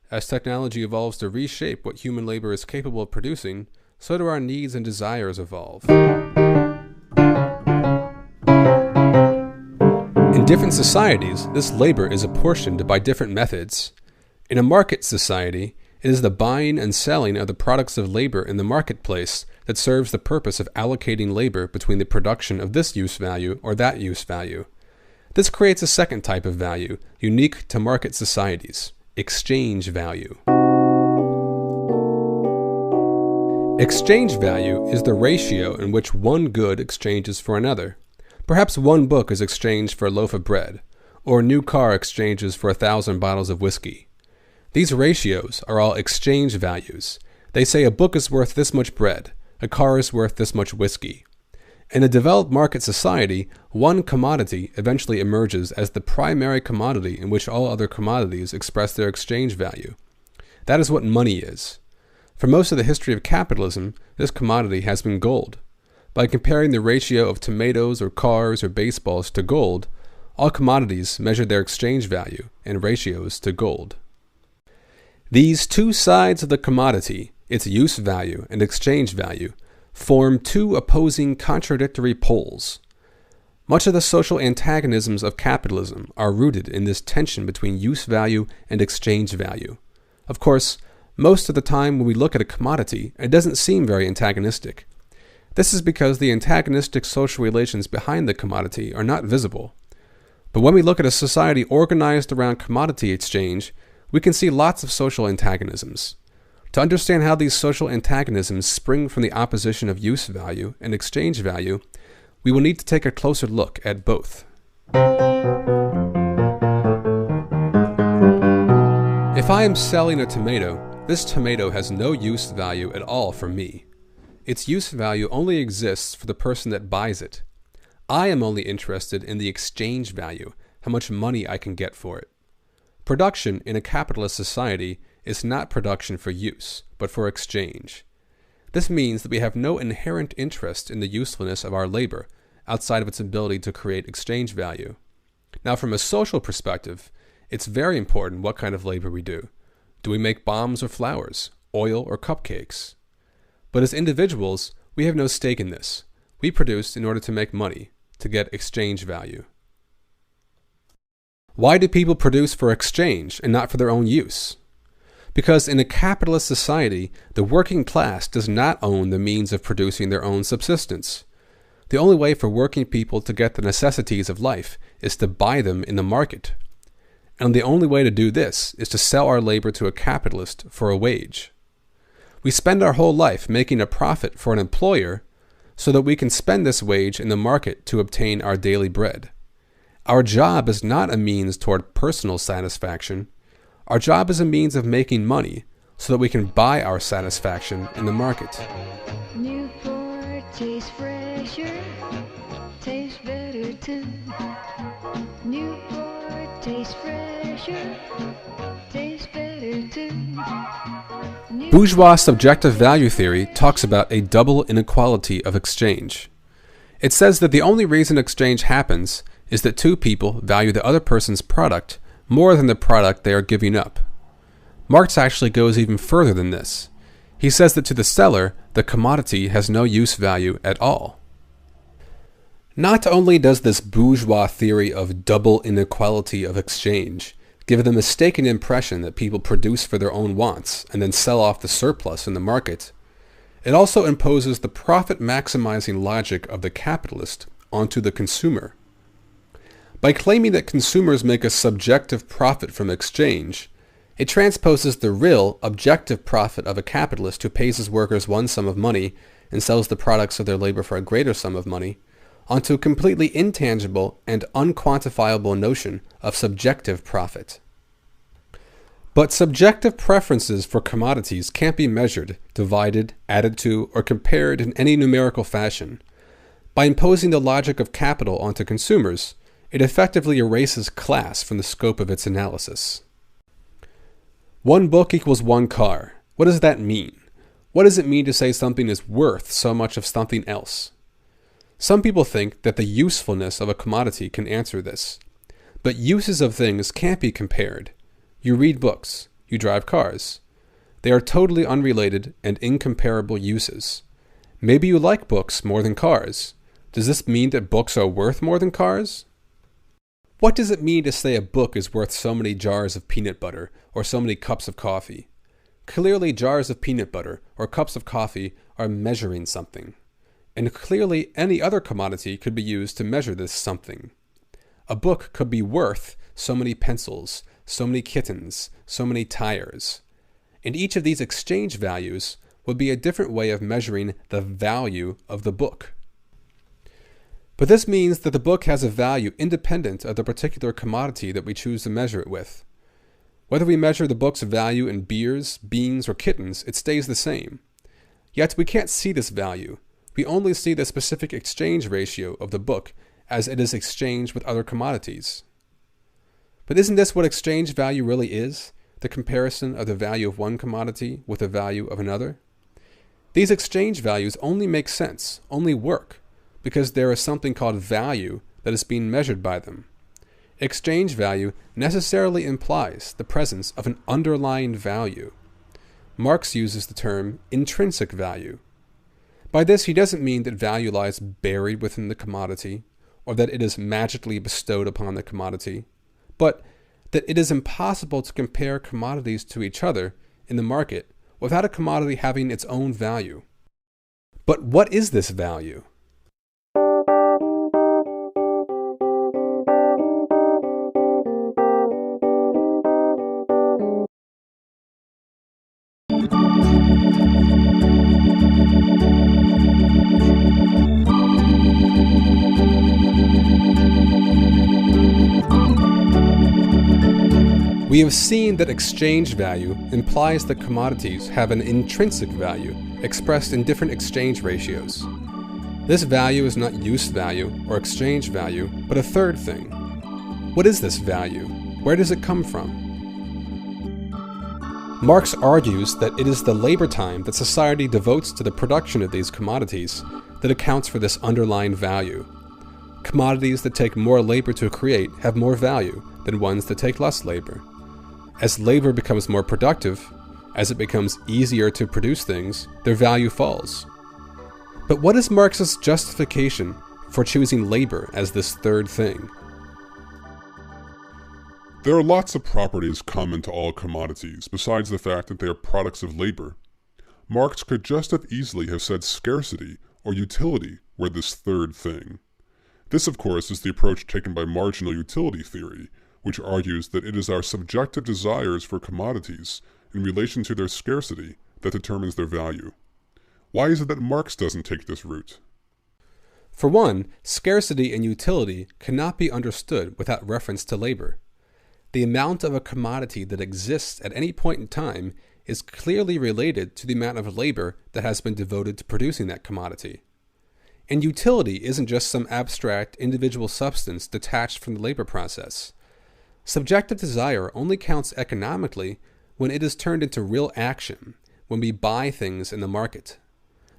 As technology evolves to reshape what human labor is capable of producing, so do our needs and desires evolve. In different societies, this labor is apportioned by different methods. In a market society, it is the buying and selling of the products of labor in the marketplace that serves the purpose of allocating labor between the production of this use value or that use value. This creates a second type of value, unique to market societies: exchange value. Exchange value is the ratio in which one good exchanges for another. Perhaps one book is exchanged for a loaf of bread, or a new car exchanges for 1,000 bottles of whiskey. These ratios are all exchange values. They say a book is worth this much bread, a car is worth this much whiskey. In a developed market society, one commodity eventually emerges as the primary commodity in which all other commodities express their exchange value. That is what money is. For most of the history of capitalism, this commodity has been gold. By comparing the ratio of tomatoes or cars or baseballs to gold, all commodities measure their exchange value in ratios to gold. These two sides of the commodity, its use value and exchange value, form two opposing contradictory poles. Much of the social antagonisms of capitalism are rooted in this tension between use value and exchange value. Of course, most of the time when we look at a commodity, it doesn't seem very antagonistic. This is because the antagonistic social relations behind the commodity are not visible. But when we look at a society organized around commodity exchange, we can see lots of social antagonisms. To understand how these social antagonisms spring from the opposition of use value and exchange value, we will need to take a closer look at both. If I am selling a tomato, this tomato has no use value at all for me. Its use value only exists for the person that buys it. I am only interested in the exchange value, how much money I can get for it. Production in a capitalist society is not production for use, but for exchange. This means that we have no inherent interest in the usefulness of our labor, outside of its ability to create exchange value. Now, from a social perspective, it's very important what kind of labor we do. Do we make bombs or flowers, oil or cupcakes? But as individuals, we have no stake in this. We produce in order to make money, to get exchange value. Why do people produce for exchange and not for their own use? Because in a capitalist society, the working class does not own the means of producing their own subsistence. The only way for working people to get the necessities of life is to buy them in the market. And the only way to do this is to sell our labor to a capitalist for a wage. We spend our whole life making a profit for an employer so that we can spend this wage in the market to obtain our daily bread. Our job is not a means toward personal satisfaction. Our job is a means of making money so that we can buy our satisfaction in the market. Newport tastes fresher, tastes better too. Newport tastes fresher, tastes better too. Bourgeois subjective value theory talks about a double inequality of exchange. It says that the only reason exchange happens is that two people value the other person's product more than the product they are giving up. Marx actually goes even further than this. He says that to the seller, the commodity has no use value at all. Not only does this bourgeois theory of double inequality of exchange give the mistaken impression that people produce for their own wants and then sell off the surplus in the market, it also imposes the profit-maximizing logic of the capitalist onto the consumer. By claiming that consumers make a subjective profit from exchange, it transposes the real, objective profit of a capitalist who pays his workers one sum of money and sells the products of their labor for a greater sum of money onto a completely intangible and unquantifiable notion of subjective profit. But subjective preferences for commodities can't be measured, divided, added to, or compared in any numerical fashion. By imposing the logic of capital onto consumers, it effectively erases class from the scope of its analysis. One book equals one car. What does that mean? What does it mean to say something is worth so much of something else? Some people think that the usefulness of a commodity can answer this. But uses of things can't be compared. You read books. You drive cars. They are totally unrelated and incomparable uses. Maybe you like books more than cars. Does this mean that books are worth more than cars? What does it mean to say a book is worth so many jars of peanut butter or so many cups of coffee? Clearly, jars of peanut butter or cups of coffee are measuring something. And clearly, any other commodity could be used to measure this something. A book could be worth so many pencils, so many kittens, so many tires. And each of these exchange values would be a different way of measuring the value of the book. But this means that the book has a value independent of the particular commodity that we choose to measure it with. Whether we measure the book's value in beers, beans, or kittens, it stays the same. Yet we can't see this value. We only see the specific exchange ratio of the book as it is exchanged with other commodities. But isn't this what exchange value really is? The comparison of the value of one commodity with the value of another? These exchange values only make sense, only work, because there is something called value that is being measured by them. Exchange value necessarily implies the presence of an underlying value. Marx uses the term intrinsic value. By this, he doesn't mean that value lies buried within the commodity, or that it is magically bestowed upon the commodity, but that it is impossible to compare commodities to each other in the market without a commodity having its own value. But what is this value? We have seen that exchange value implies that commodities have an intrinsic value expressed in different exchange ratios. This value is not use value or exchange value, but a third thing. What is this value? Where does it come from? Marx argues that it is the labor time that society devotes to the production of these commodities that accounts for this underlying value. Commodities that take more labor to create have more value than ones that take less labor. As labor becomes more productive, as it becomes easier to produce things, their value falls. But what is Marx's justification for choosing labor as this third thing? There are lots of properties common to all commodities, besides the fact that they are products of labor. Marx could just as easily have said scarcity or utility were this third thing. This, of course, is the approach taken by marginal utility theory, which argues that it is our subjective desires for commodities in relation to their scarcity that determines their value. Why is it that Marx doesn't take this route? For one, scarcity and utility cannot be understood without reference to labor. The amount of a commodity that exists at any point in time is clearly related to the amount of labor that has been devoted to producing that commodity. And utility isn't just some abstract individual substance detached from the labor process. Subjective desire only counts economically when it is turned into real action, when we buy things in the market.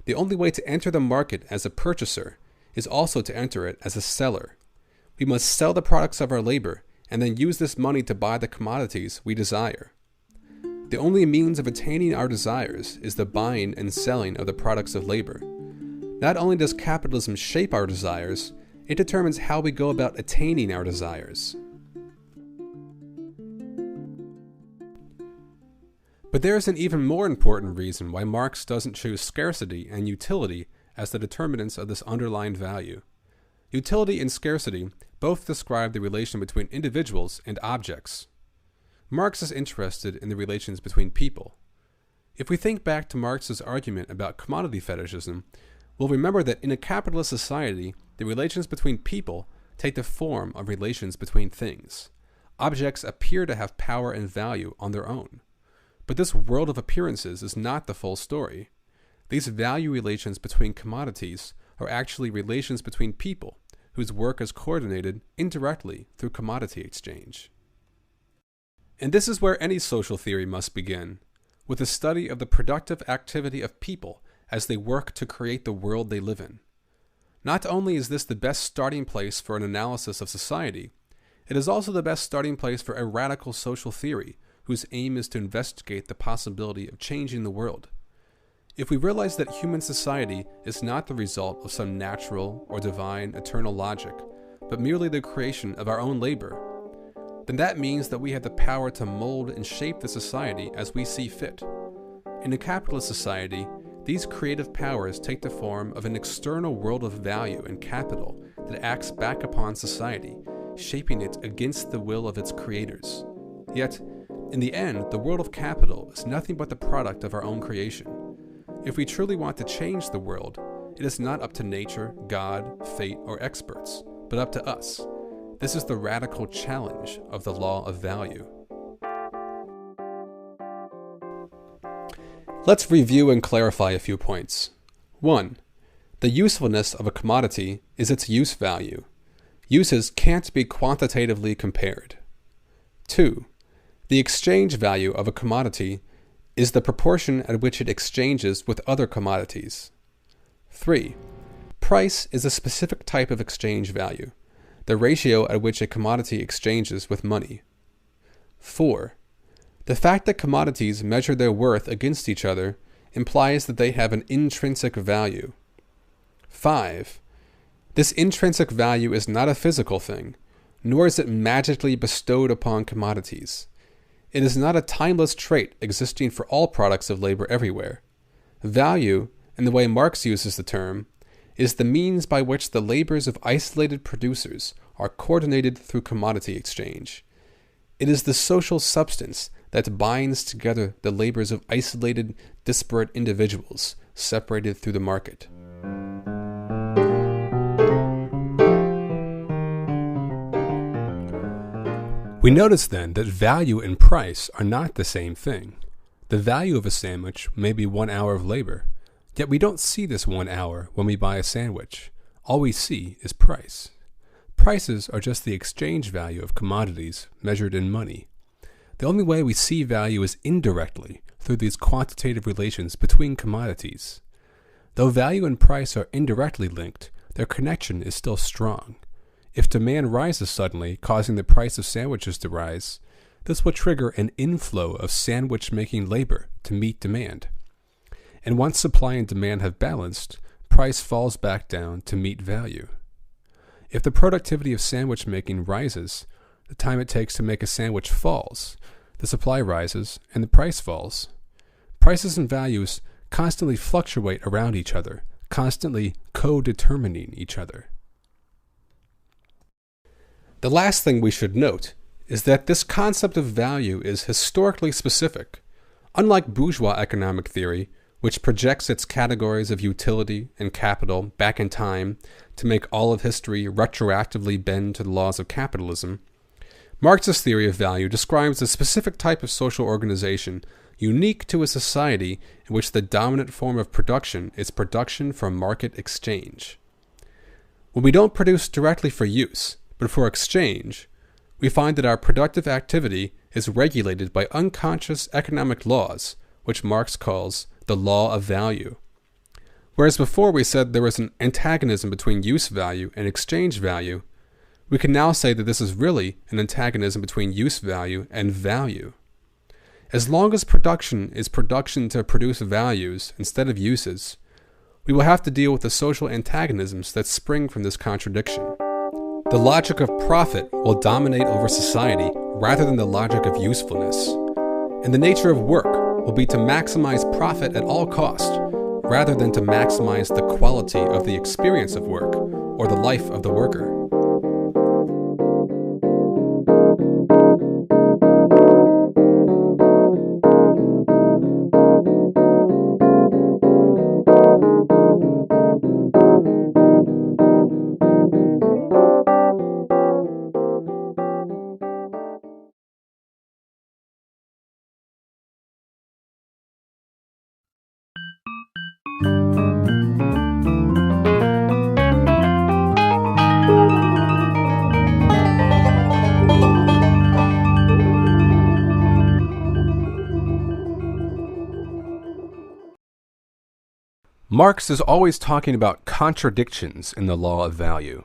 The only way to enter the market as a purchaser is also to enter it as a seller. We must sell the products of our labor and then use this money to buy the commodities we desire. The only means of attaining our desires is the buying and selling of the products of labor. Not only does capitalism shape our desires, it determines how we go about attaining our desires. But there is an even more important reason why Marx doesn't choose scarcity and utility as the determinants of this underlying value. Utility and scarcity both describe the relation between individuals and objects. Marx is interested in the relations between people. If we think back to Marx's argument about commodity fetishism, we'll remember that in a capitalist society, the relations between people take the form of relations between things. Objects appear to have power and value on their own. But this world of appearances is not the full story. These value relations between commodities are actually relations between people whose work is coordinated indirectly through commodity exchange. And this is where any social theory must begin, with a study of the productive activity of people as they work to create the world they live in. Not only is this the best starting place for an analysis of society, it is also the best starting place for a radical social theory whose aim is to investigate the possibility of changing the world. If we realize that human society is not the result of some natural or divine eternal logic, but merely the creation of our own labor, then that means that we have the power to mold and shape the society as we see fit. In a capitalist society, these creative powers take the form of an external world of value and capital that acts back upon society, shaping it against the will of its creators. Yet, in the end, the world of capital is nothing but the product of our own creation. If we truly want to change the world, it is not up to nature, God, fate, or experts, but up to us. This is the radical challenge of the law of value. Let's review and clarify a few points. 1. The usefulness of a commodity is its use value. Uses can't be quantitatively compared. 2. The exchange value of a commodity is the proportion at which it exchanges with other commodities. 3. Price is a specific type of exchange value, the ratio at which a commodity exchanges with money. 4. The fact that commodities measure their worth against each other implies that they have an intrinsic value. 5. This intrinsic value is not a physical thing, nor is it magically bestowed upon commodities. It is not a timeless trait existing for all products of labor everywhere. Value, in the way Marx uses the term, is the means by which the labors of isolated producers are coordinated through commodity exchange. It is the social substance that binds together the labors of isolated, disparate individuals separated through the market. We notice then that value and price are not the same thing. The value of a sandwich may be 1 hour of labor, yet we don't see this 1 hour when we buy a sandwich. All we see is price. Prices are just the exchange value of commodities measured in money. The only way we see value is indirectly through these quantitative relations between commodities. Though value and price are indirectly linked, their connection is still strong. If demand rises suddenly, causing the price of sandwiches to rise, this will trigger an inflow of sandwich-making labor to meet demand. And once supply and demand have balanced, price falls back down to meet value. If the productivity of sandwich making rises, the time it takes to make a sandwich falls, the supply rises, and the price falls. Prices and values constantly fluctuate around each other, constantly co-determining each other. The last thing we should note is that this concept of value is historically specific. Unlike bourgeois economic theory, which projects its categories of utility and capital back in time to make all of history retroactively bend to the laws of capitalism, Marx's theory of value describes a specific type of social organization unique to a society in which the dominant form of production is production from market exchange. When we don't produce directly for use, but for exchange, we find that our productive activity is regulated by unconscious economic laws, which Marx calls the law of value. Whereas before we said there was an antagonism between use value and exchange value, we can now say that this is really an antagonism between use value and value. As long as production is production to produce values instead of uses, we will have to deal with the social antagonisms that spring from this contradiction. The logic of profit will dominate over society rather than the logic of usefulness. And the nature of work will be to maximize profit at all cost, rather than to maximize the quality of the experience of work or the life of the worker. Marx is always talking about contradictions in the law of value.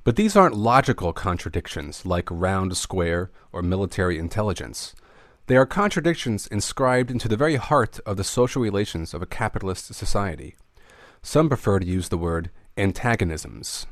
But these aren't logical contradictions like round, square, or military intelligence. They are contradictions inscribed into the very heart of the social relations of a capitalist society. Some prefer to use the word antagonisms.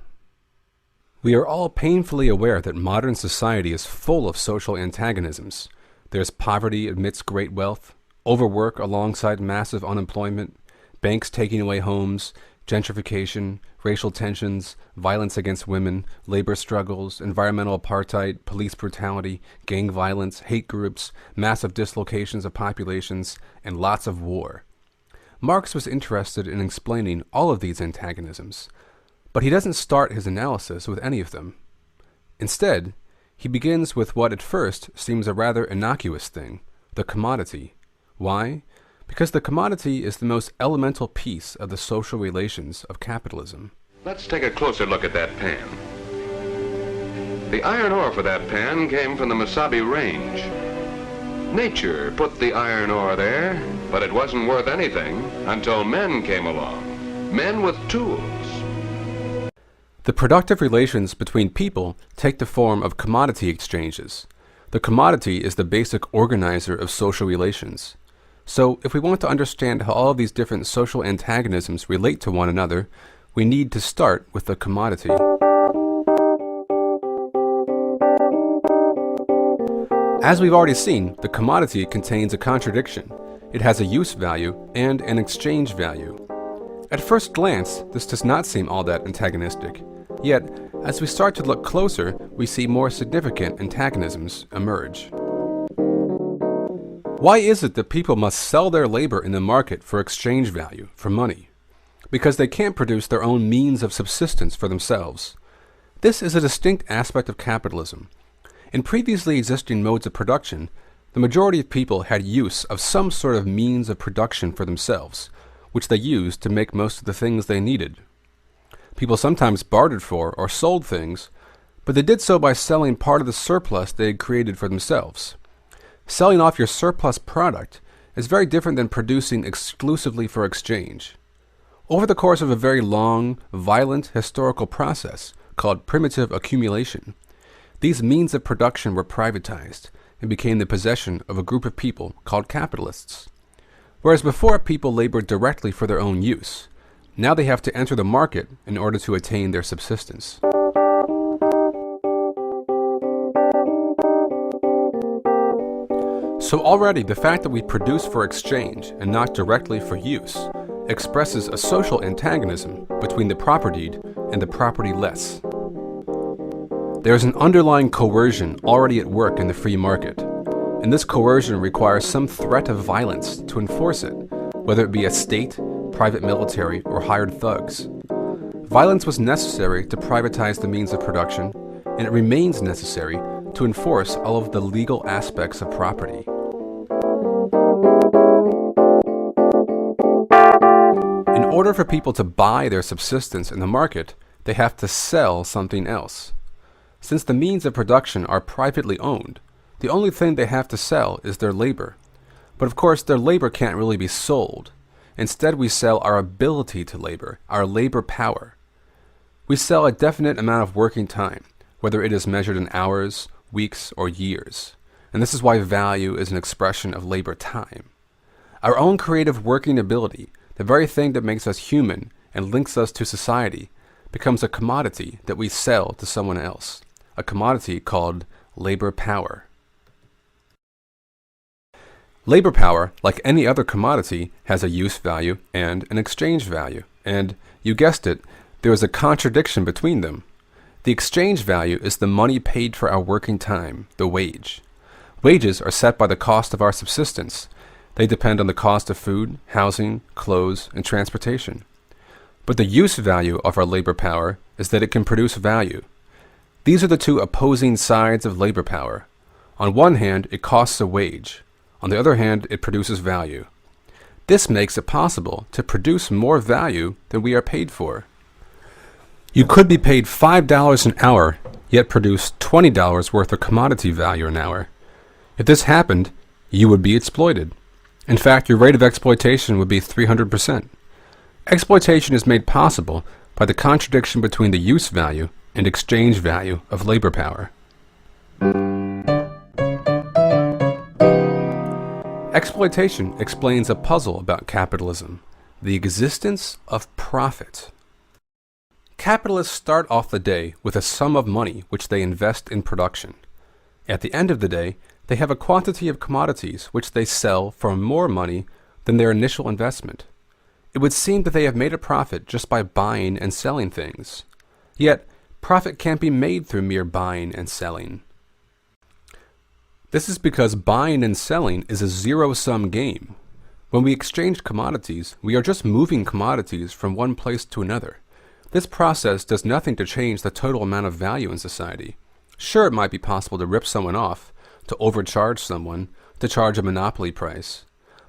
We are all painfully aware that modern society is full of social antagonisms. There's poverty amidst great wealth, overwork alongside massive unemployment, banks taking away homes, gentrification, racial tensions, violence against women, labor struggles, environmental apartheid, police brutality, gang violence, hate groups, massive dislocations of populations, and lots of war. Marx was interested in explaining all of these antagonisms, but he doesn't start his analysis with any of them. Instead, he begins with what at first seems a rather innocuous thing, the commodity. Why? Because the commodity is the most elemental piece of the social relations of capitalism. Let's take a closer look at that pan. The iron ore for that pan came from the Mesabi Range. Nature put the iron ore there, but it wasn't worth anything until men came along. Men with tools. The productive relations between people take the form of commodity exchanges. The commodity is the basic organizer of social relations. So, if we want to understand how all of these different social antagonisms relate to one another, we need to start with the commodity. As we've already seen, the commodity contains a contradiction. It has a use value and an exchange value. At first glance, this does not seem all that antagonistic. Yet, as we start to look closer, we see more significant antagonisms emerge. Why is it that people must sell their labor in the market for exchange value, for money? Because they can't produce their own means of subsistence for themselves. This is a distinct aspect of capitalism. In previously existing modes of production, the majority of people had use of some sort of means of production for themselves, which they used to make most of the things they needed. People sometimes bartered for or sold things, but they did so by selling part of the surplus they had created for themselves. Selling off your surplus product is very different than producing exclusively for exchange. Over the course of a very long, violent historical process called primitive accumulation, these means of production were privatized and became the possession of a group of people called capitalists. Whereas before people labored directly for their own use, now they have to enter the market in order to attain their subsistence. So already the fact that we produce for exchange and not directly for use expresses a social antagonism between the propertied and the propertyless. There is an underlying coercion already at work in the free market, and this coercion requires some threat of violence to enforce it, whether it be a state, private military, or hired thugs. Violence was necessary to privatize the means of production, and it remains necessary to enforce all of the legal aspects of property. In order for people to buy their subsistence in the market, they have to sell something else. Since the means of production are privately owned, the only thing they have to sell is their labor. But of course, their labor can't really be sold. Instead, we sell our ability to labor, our labor power. We sell a definite amount of working time, whether it is measured in hours, weeks, or years. And this is why value is an expression of labor time. Our own creative working ability, the very thing that makes us human and links us to society, becomes a commodity that we sell to someone else, a commodity called labor power. Labor power, like any other commodity, has a use value and an exchange value, and, you guessed it, there is a contradiction between them. The exchange value is the money paid for our working time, the wage. Wages are set by the cost of our subsistence. They depend on the cost of food, housing, clothes, and transportation. But the use value of our labor power is that it can produce value. These are the two opposing sides of labor power. On one hand, it costs a wage. On the other hand, it produces value. This makes it possible to produce more value than we are paid for. You could be paid $5 an hour, yet produce $20 worth of commodity value an hour. If this happened, you would be exploited. In fact, your rate of exploitation would be 300%. Exploitation is made possible by the contradiction between the use value and exchange value of labor power. Exploitation explains a puzzle about capitalism, the existence of profit. Capitalists start off the day with a sum of money which they invest in production. At the end of the day, they have a quantity of commodities which they sell for more money than their initial investment. It would seem that they have made a profit just by buying and selling things. Yet, profit can't be made through mere buying and selling. This is because buying and selling is a zero-sum game. When we exchange commodities, we are just moving commodities from one place to another. This process does nothing to change the total amount of value in society. Sure, it might be possible to rip someone off, to overcharge someone, to charge a monopoly price.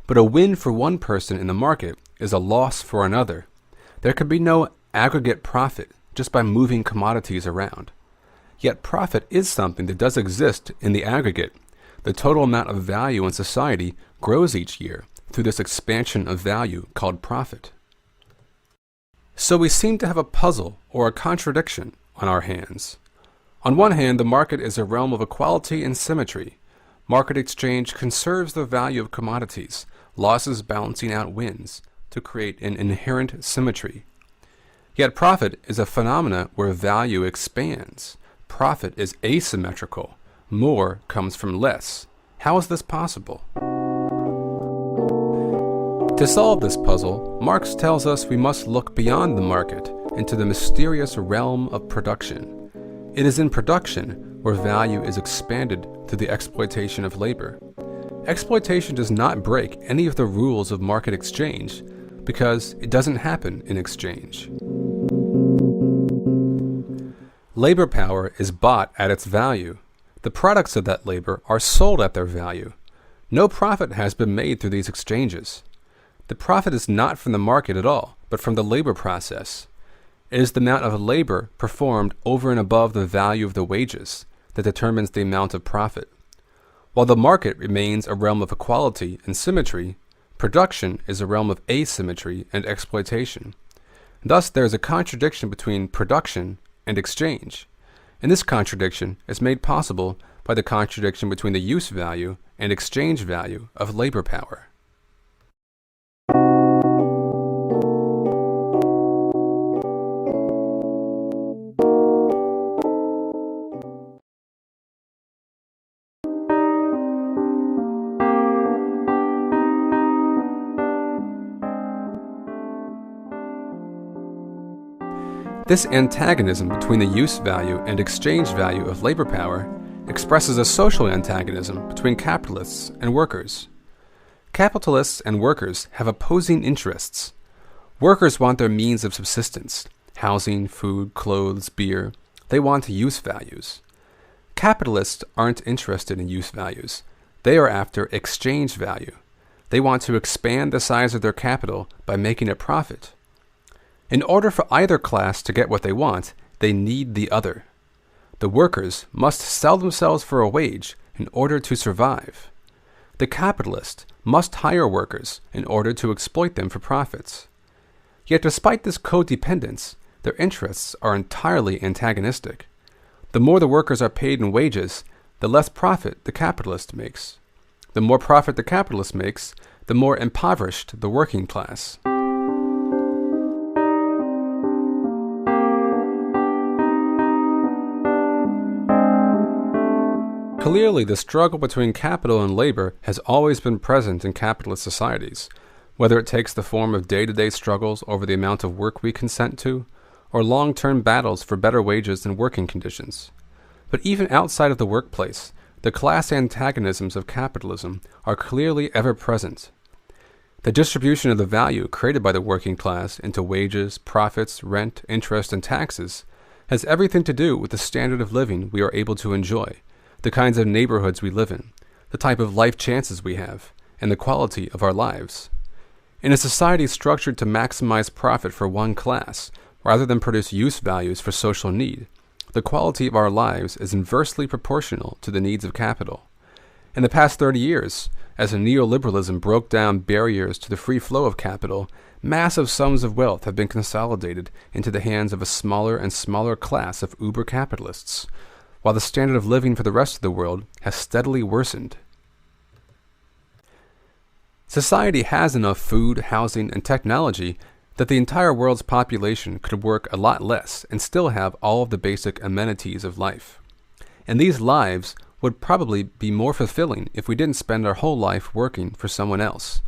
But a win for one person in the market is a loss for another. There can be no aggregate profit just by moving commodities around. Yet profit is something that does exist in the aggregate. The total amount of value in society grows each year through this expansion of value called profit. So we seem to have a puzzle or a contradiction on our hands. On one hand, the market is a realm of equality and symmetry. Market exchange conserves the value of commodities, losses balancing out wins, to create an inherent symmetry. Yet profit is a phenomena where value expands. Profit is asymmetrical. More comes from less. How is this possible? To solve this puzzle, Marx tells us we must look beyond the market into the mysterious realm of production. It is in production where value is expanded through the exploitation of labor. Exploitation does not break any of the rules of market exchange because it doesn't happen in exchange. Labor power is bought at its value. The products of that labor are sold at their value. No profit has been made through these exchanges. The profit is not from the market at all, but from the labor process. It is the amount of labor performed over and above the value of the wages that determines the amount of profit. While the market remains a realm of equality and symmetry, production is a realm of asymmetry and exploitation. Thus, there is a contradiction between production and exchange, and this contradiction is made possible by the contradiction between the use value and exchange value of labor power. This antagonism between the use value and exchange value of labor power expresses a social antagonism between capitalists and workers. Capitalists and workers have opposing interests. Workers want their means of subsistence, housing, food, clothes, beer. They want use values. Capitalists aren't interested in use values. They are after exchange value. They want to expand the size of their capital by making a profit. In order for either class to get what they want, they need the other. The workers must sell themselves for a wage in order to survive. The capitalist must hire workers in order to exploit them for profits. Yet despite this codependence, their interests are entirely antagonistic. The more the workers are paid in wages, the less profit the capitalist makes. The more profit the capitalist makes, the more impoverished the working class. Clearly, the struggle between capital and labor has always been present in capitalist societies, whether it takes the form of day-to-day struggles over the amount of work we consent to, or long-term battles for better wages and working conditions. But even outside of the workplace, the class antagonisms of capitalism are clearly ever present. The distribution of the value created by the working class into wages, profits, rent, interest, and taxes has everything to do with the standard of living we are able to enjoy, the kinds of neighborhoods we live in, the type of life chances we have, and the quality of our lives. In a society structured to maximize profit for one class, rather than produce use values for social need, the quality of our lives is inversely proportional to the needs of capital. In the past 30 years, as neoliberalism broke down barriers to the free flow of capital, massive sums of wealth have been consolidated into the hands of a smaller and smaller class of uber-capitalists, while the standard of living for the rest of the world has steadily worsened. Society has enough food, housing, and technology that the entire world's population could work a lot less and still have all of the basic amenities of life. And these lives would probably be more fulfilling if we didn't spend our whole life working for someone else.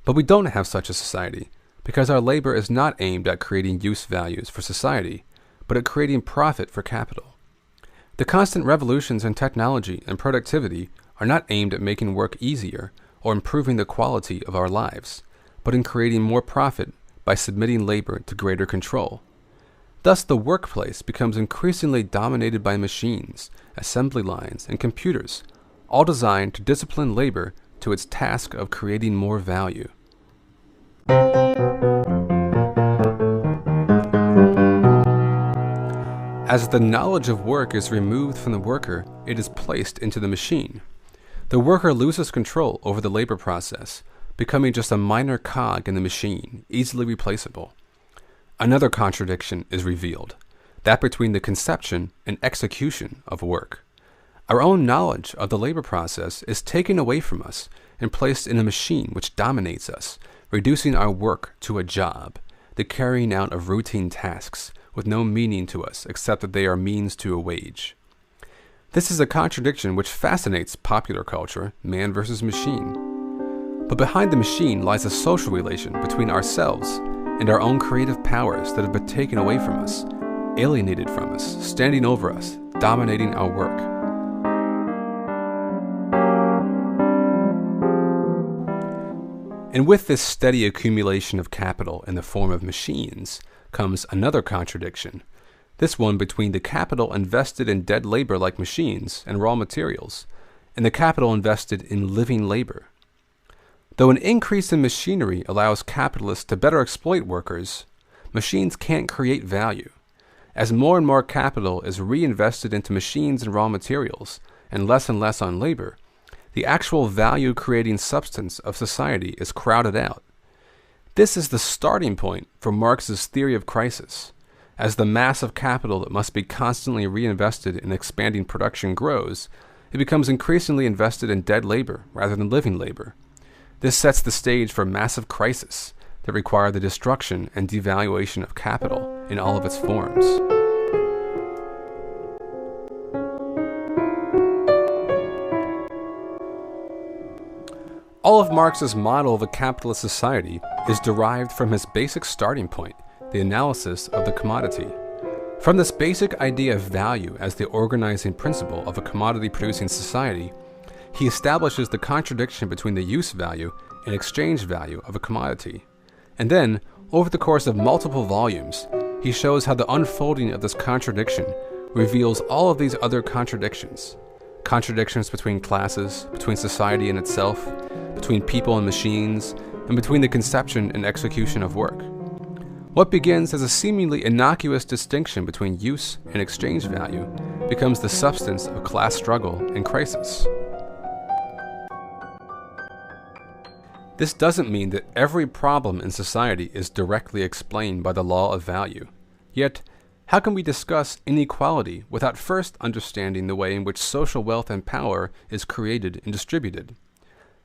But we don't have such a society because our labor is not aimed at creating use values for society, but at creating profit for capital. The constant revolutions in technology and productivity are not aimed at making work easier or improving the quality of our lives, but in creating more profit by submitting labor to greater control. Thus, the workplace becomes increasingly dominated by machines, assembly lines, and computers, all designed to discipline labor to its task of creating more value. As the knowledge of work is removed from the worker, it is placed into the machine. The worker loses control over the labor process, becoming just a minor cog in the machine, easily replaceable. Another contradiction is revealed, that between the conception and execution of work. Our own knowledge of the labor process is taken away from us and placed in a machine which dominates us, reducing our work to a job, the carrying out of routine tasks with no meaning to us except that they are means to a wage. This is a contradiction which fascinates popular culture, man versus machine. But behind the machine lies a social relation between ourselves and our own creative powers that have been taken away from us, alienated from us, standing over us, dominating our work. And with this steady accumulation of capital in the form of machines comes another contradiction, this one between the capital invested in dead labor like machines and raw materials, and the capital invested in living labor. Though an increase in machinery allows capitalists to better exploit workers, machines can't create value. As more and more capital is reinvested into machines and raw materials, and less on labor, the actual value-creating substance of society is crowded out. This is the starting point for Marx's theory of crisis. As the mass of capital that must be constantly reinvested in expanding production grows, it becomes increasingly invested in dead labor rather than living labor. This sets the stage for massive crises that require the destruction and devaluation of capital in all of its forms. All of Marx's model of a capitalist society is derived from his basic starting point, the analysis of the commodity. From this basic idea of value as the organizing principle of a commodity-producing society, he establishes the contradiction between the use value and exchange value of a commodity. And then, over the course of multiple volumes, he shows how the unfolding of this contradiction reveals all of these other contradictions. Contradictions between classes, between society and itself, between people and machines, and between the conception and execution of work. What begins as a seemingly innocuous distinction between use and exchange value becomes the substance of class struggle and crisis. This doesn't mean that every problem in society is directly explained by the law of value. Yet, how can we discuss inequality without first understanding the way in which social wealth and power is created and distributed?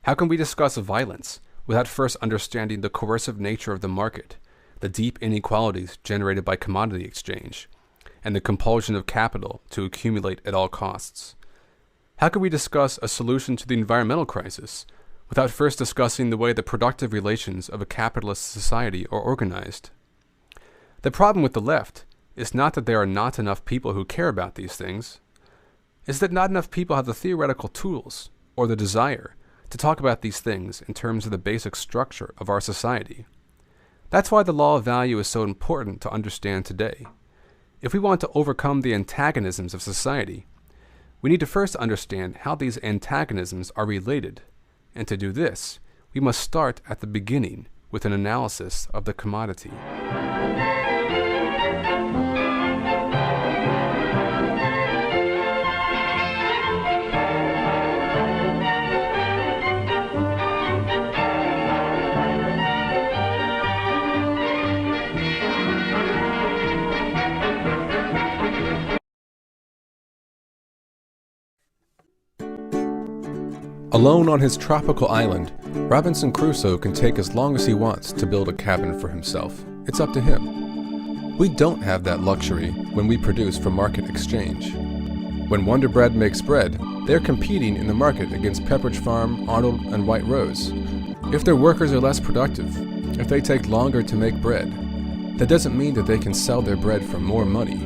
How can we discuss violence without first understanding the coercive nature of the market, the deep inequalities generated by commodity exchange, and the compulsion of capital to accumulate at all costs? How can we discuss a solution to the environmental crisis without first discussing the way the productive relations of a capitalist society are organized? The problem with the left is not that there are not enough people who care about these things. It's that not enough people have the theoretical tools or the desire to talk about these things in terms of the basic structure of our society. That's why the law of value is so important to understand today. If we want to overcome the antagonisms of society, we need to first understand how these antagonisms are related, and to do this, we must start at the beginning with an analysis of the commodity. Alone on his tropical island, Robinson Crusoe can take as long as he wants to build a cabin for himself. It's up to him. We don't have that luxury when we produce for market exchange. When Wonder Bread makes bread, they're competing in the market against Pepperidge Farm, Arnold, and White Rose. If their workers are less productive, if they take longer to make bread, that doesn't mean that they can sell their bread for more money.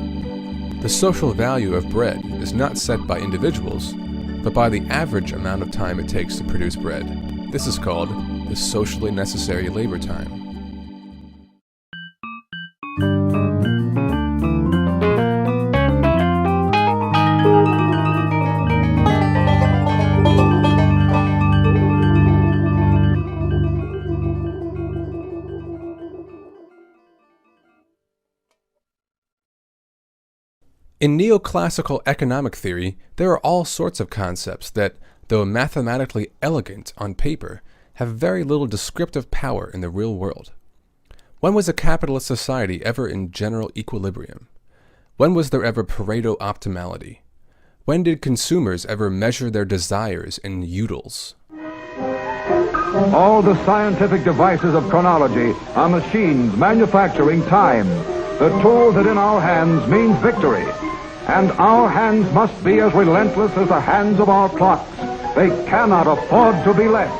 The social value of bread is not set by individuals, but by the average amount of time it takes to produce bread. This is called the socially necessary labor time. In neoclassical economic theory, there are all sorts of concepts that, though mathematically elegant on paper, have very little descriptive power in the real world. When was a capitalist society ever in general equilibrium? When was there ever Pareto optimality? When did consumers ever measure their desires in utils? All the scientific devices of chronology are machines manufacturing time. The tool that in our hands means victory. And our hands must be as relentless as the hands of our clocks. They cannot afford to be less.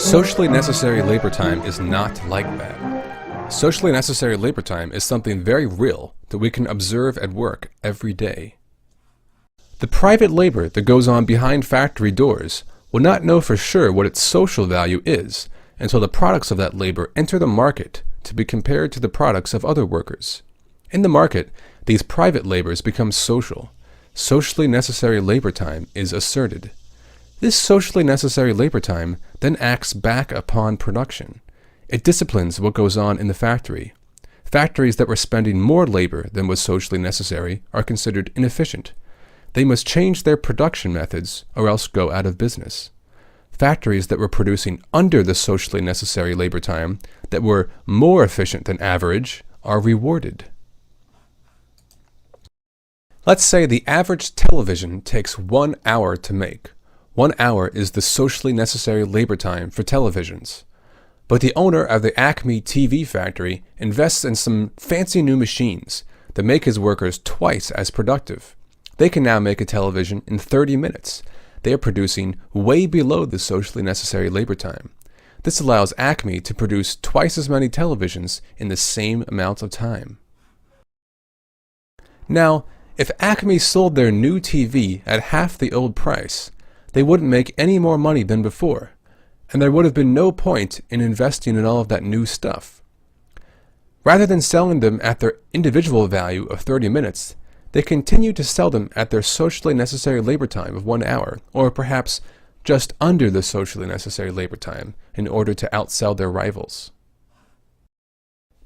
Socially necessary labor time is not like that. Socially necessary labor time is something very real that we can observe at work every day. The private labor that goes on behind factory doors will not know for sure what its social value is until the products of that labor enter the market to be compared to the products of other workers. In the market, these private labors become social. Socially necessary labor time is asserted. This socially necessary labor time then acts back upon production. It disciplines what goes on in the factory. Factories that were spending more labor than was socially necessary are considered inefficient. They must change their production methods or else go out of business. Factories that were producing under the socially necessary labor time, that were more efficient than average, are rewarded. Let's say the average television takes 1 hour to make. 1 hour is the socially necessary labor time for televisions. But the owner of the Acme TV factory invests in some fancy new machines that make his workers twice as productive. They can now make a television in 30 minutes. They are producing way below the socially necessary labor time. This allows Acme to produce twice as many televisions in the same amount of time. Now, if Acme sold their new TV at half the old price, they wouldn't make any more money than before, and there would have been no point in investing in all of that new stuff. Rather than selling them at their individual value of 30 minutes, they continue to sell them at their socially necessary labor time of 1 hour, or perhaps just under the socially necessary labor time, in order to outsell their rivals.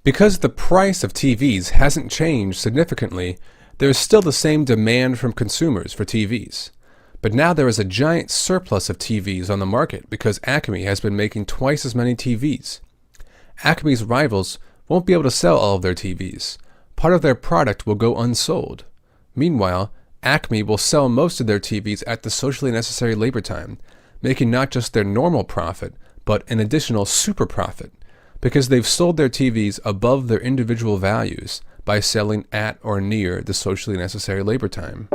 Because the price of TVs hasn't changed significantly, there is still the same demand from consumers for TVs. But now there is a giant surplus of TVs on the market because Acme has been making twice as many TVs. Acme's rivals won't be able to sell all of their TVs. Part of their product will go unsold. Meanwhile, Acme will sell most of their TVs at the socially necessary labor time, making not just their normal profit, but an additional super profit, because they've sold their TVs above their individual values by selling at or near the socially necessary labor time.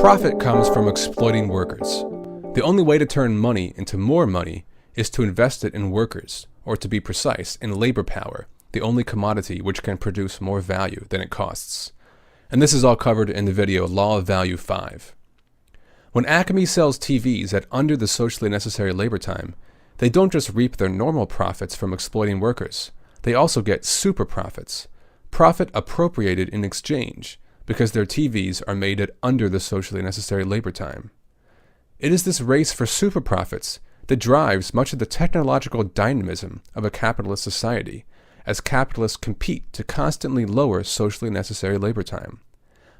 Profit comes from exploiting workers. The only way to turn money into more money is to invest it in workers, or to be precise, in labor power, the only commodity which can produce more value than it costs. And this is all covered in the video Law of Value 5. When Acme sells TVs at under the socially necessary labor time, they don't just reap their normal profits from exploiting workers. They also get super profits, profit appropriated in exchange, because their TVs are made at under the socially necessary labor time. It is this race for super profits that drives much of the technological dynamism of a capitalist society, as capitalists compete to constantly lower socially necessary labor time.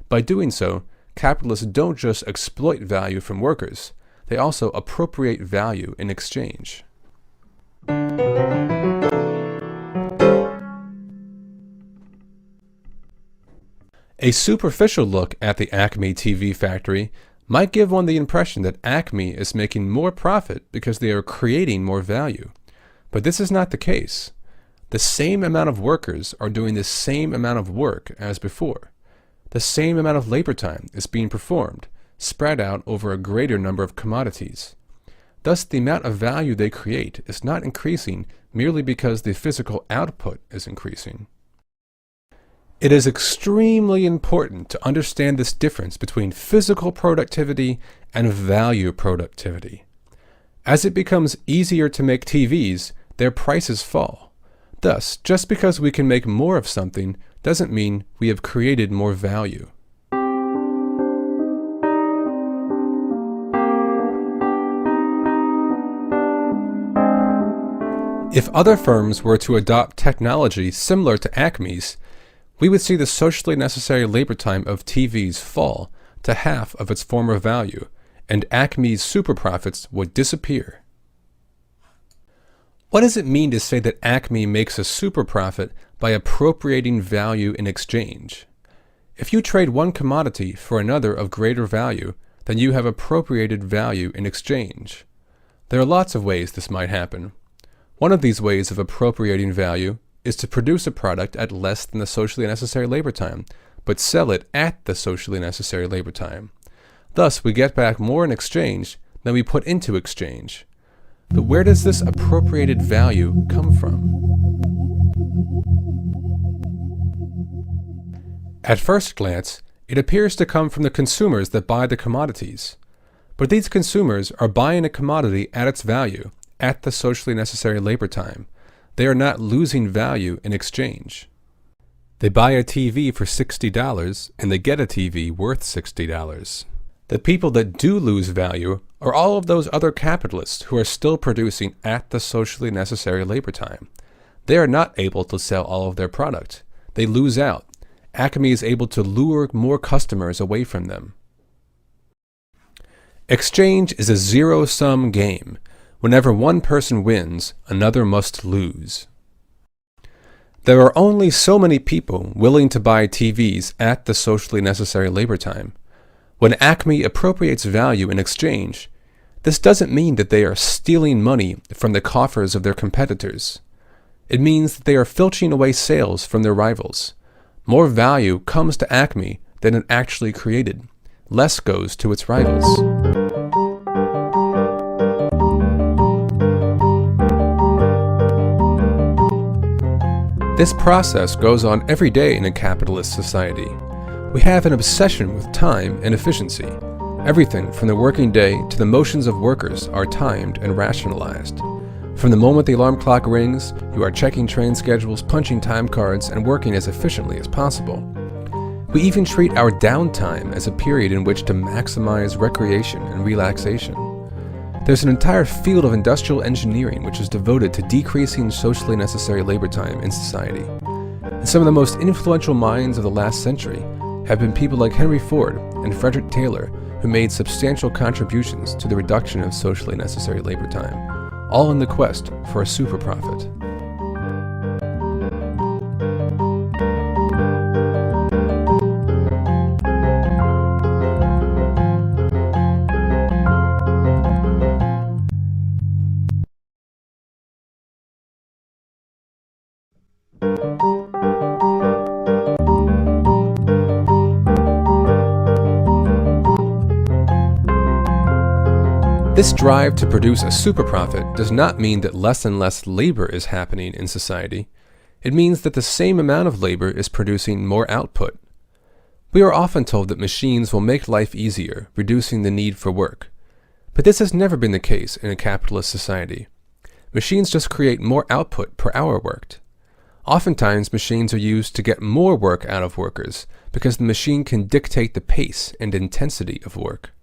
By doing so, capitalists don't just exploit value from workers, they also appropriate value in exchange. A superficial look at the Acme TV factory might give one the impression that Acme is making more profit because they are creating more value. But this is not the case. The same amount of workers are doing the same amount of work as before. The same amount of labor time is being performed, spread out over a greater number of commodities. Thus, the amount of value they create is not increasing merely because the physical output is increasing. It is extremely important to understand this difference between physical productivity and value productivity. As it becomes easier to make TVs, their prices fall. Thus, just because we can make more of something doesn't mean we have created more value. If other firms were to adopt technology similar to Acme's, we would see the socially necessary labor time of TVs fall to half of its former value, and Acme's super profits would disappear. What does it mean to say that Acme makes a super profit by appropriating value in exchange? If you trade one commodity for another of greater value, then you have appropriated value in exchange. There are lots of ways this might happen. One of these ways of appropriating value is to produce a product at less than the socially necessary labor time, but sell it at the socially necessary labor time. Thus, we get back more in exchange than we put into exchange. But where does this appropriated value come from? At first glance, it appears to come from the consumers that buy the commodities. But these consumers are buying a commodity at its value, at the socially necessary labor time. They are not losing value in exchange. They buy a TV for $60 and they get a TV worth $60. The people that do lose value are all of those other capitalists who are still producing at the socially necessary labor time. They are not able to sell all of their product. They lose out. Acme is able to lure more customers away from them. Exchange is a zero-sum game. Whenever one person wins, another must lose. There are only so many people willing to buy TVs at the socially necessary labor time. When Acme appropriates value in exchange, this doesn't mean that they are stealing money from the coffers of their competitors. It means that they are filching away sales from their rivals. More value comes to Acme than it actually created. Less goes to its rivals. This process goes on every day in a capitalist society. We have an obsession with time and efficiency. Everything from the working day to the motions of workers are timed and rationalized. From the moment the alarm clock rings, you are checking train schedules, punching time cards, and working as efficiently as possible. We even treat our downtime as a period in which to maximize recreation and relaxation. There's an entire field of industrial engineering which is devoted to decreasing socially necessary labor time in society. And some of the most influential minds of the last century have been people like Henry Ford and Frederick Taylor, who made substantial contributions to the reduction of socially necessary labor time, all in the quest for a super profit. This drive to produce a super profit does not mean that less and less labor is happening in society. It means that the same amount of labor is producing more output. We are often told that machines will make life easier, reducing the need for work. But this has never been the case in a capitalist society. Machines just create more output per hour worked. Oftentimes, machines are used to get more work out of workers because the machine can dictate the pace and intensity of work.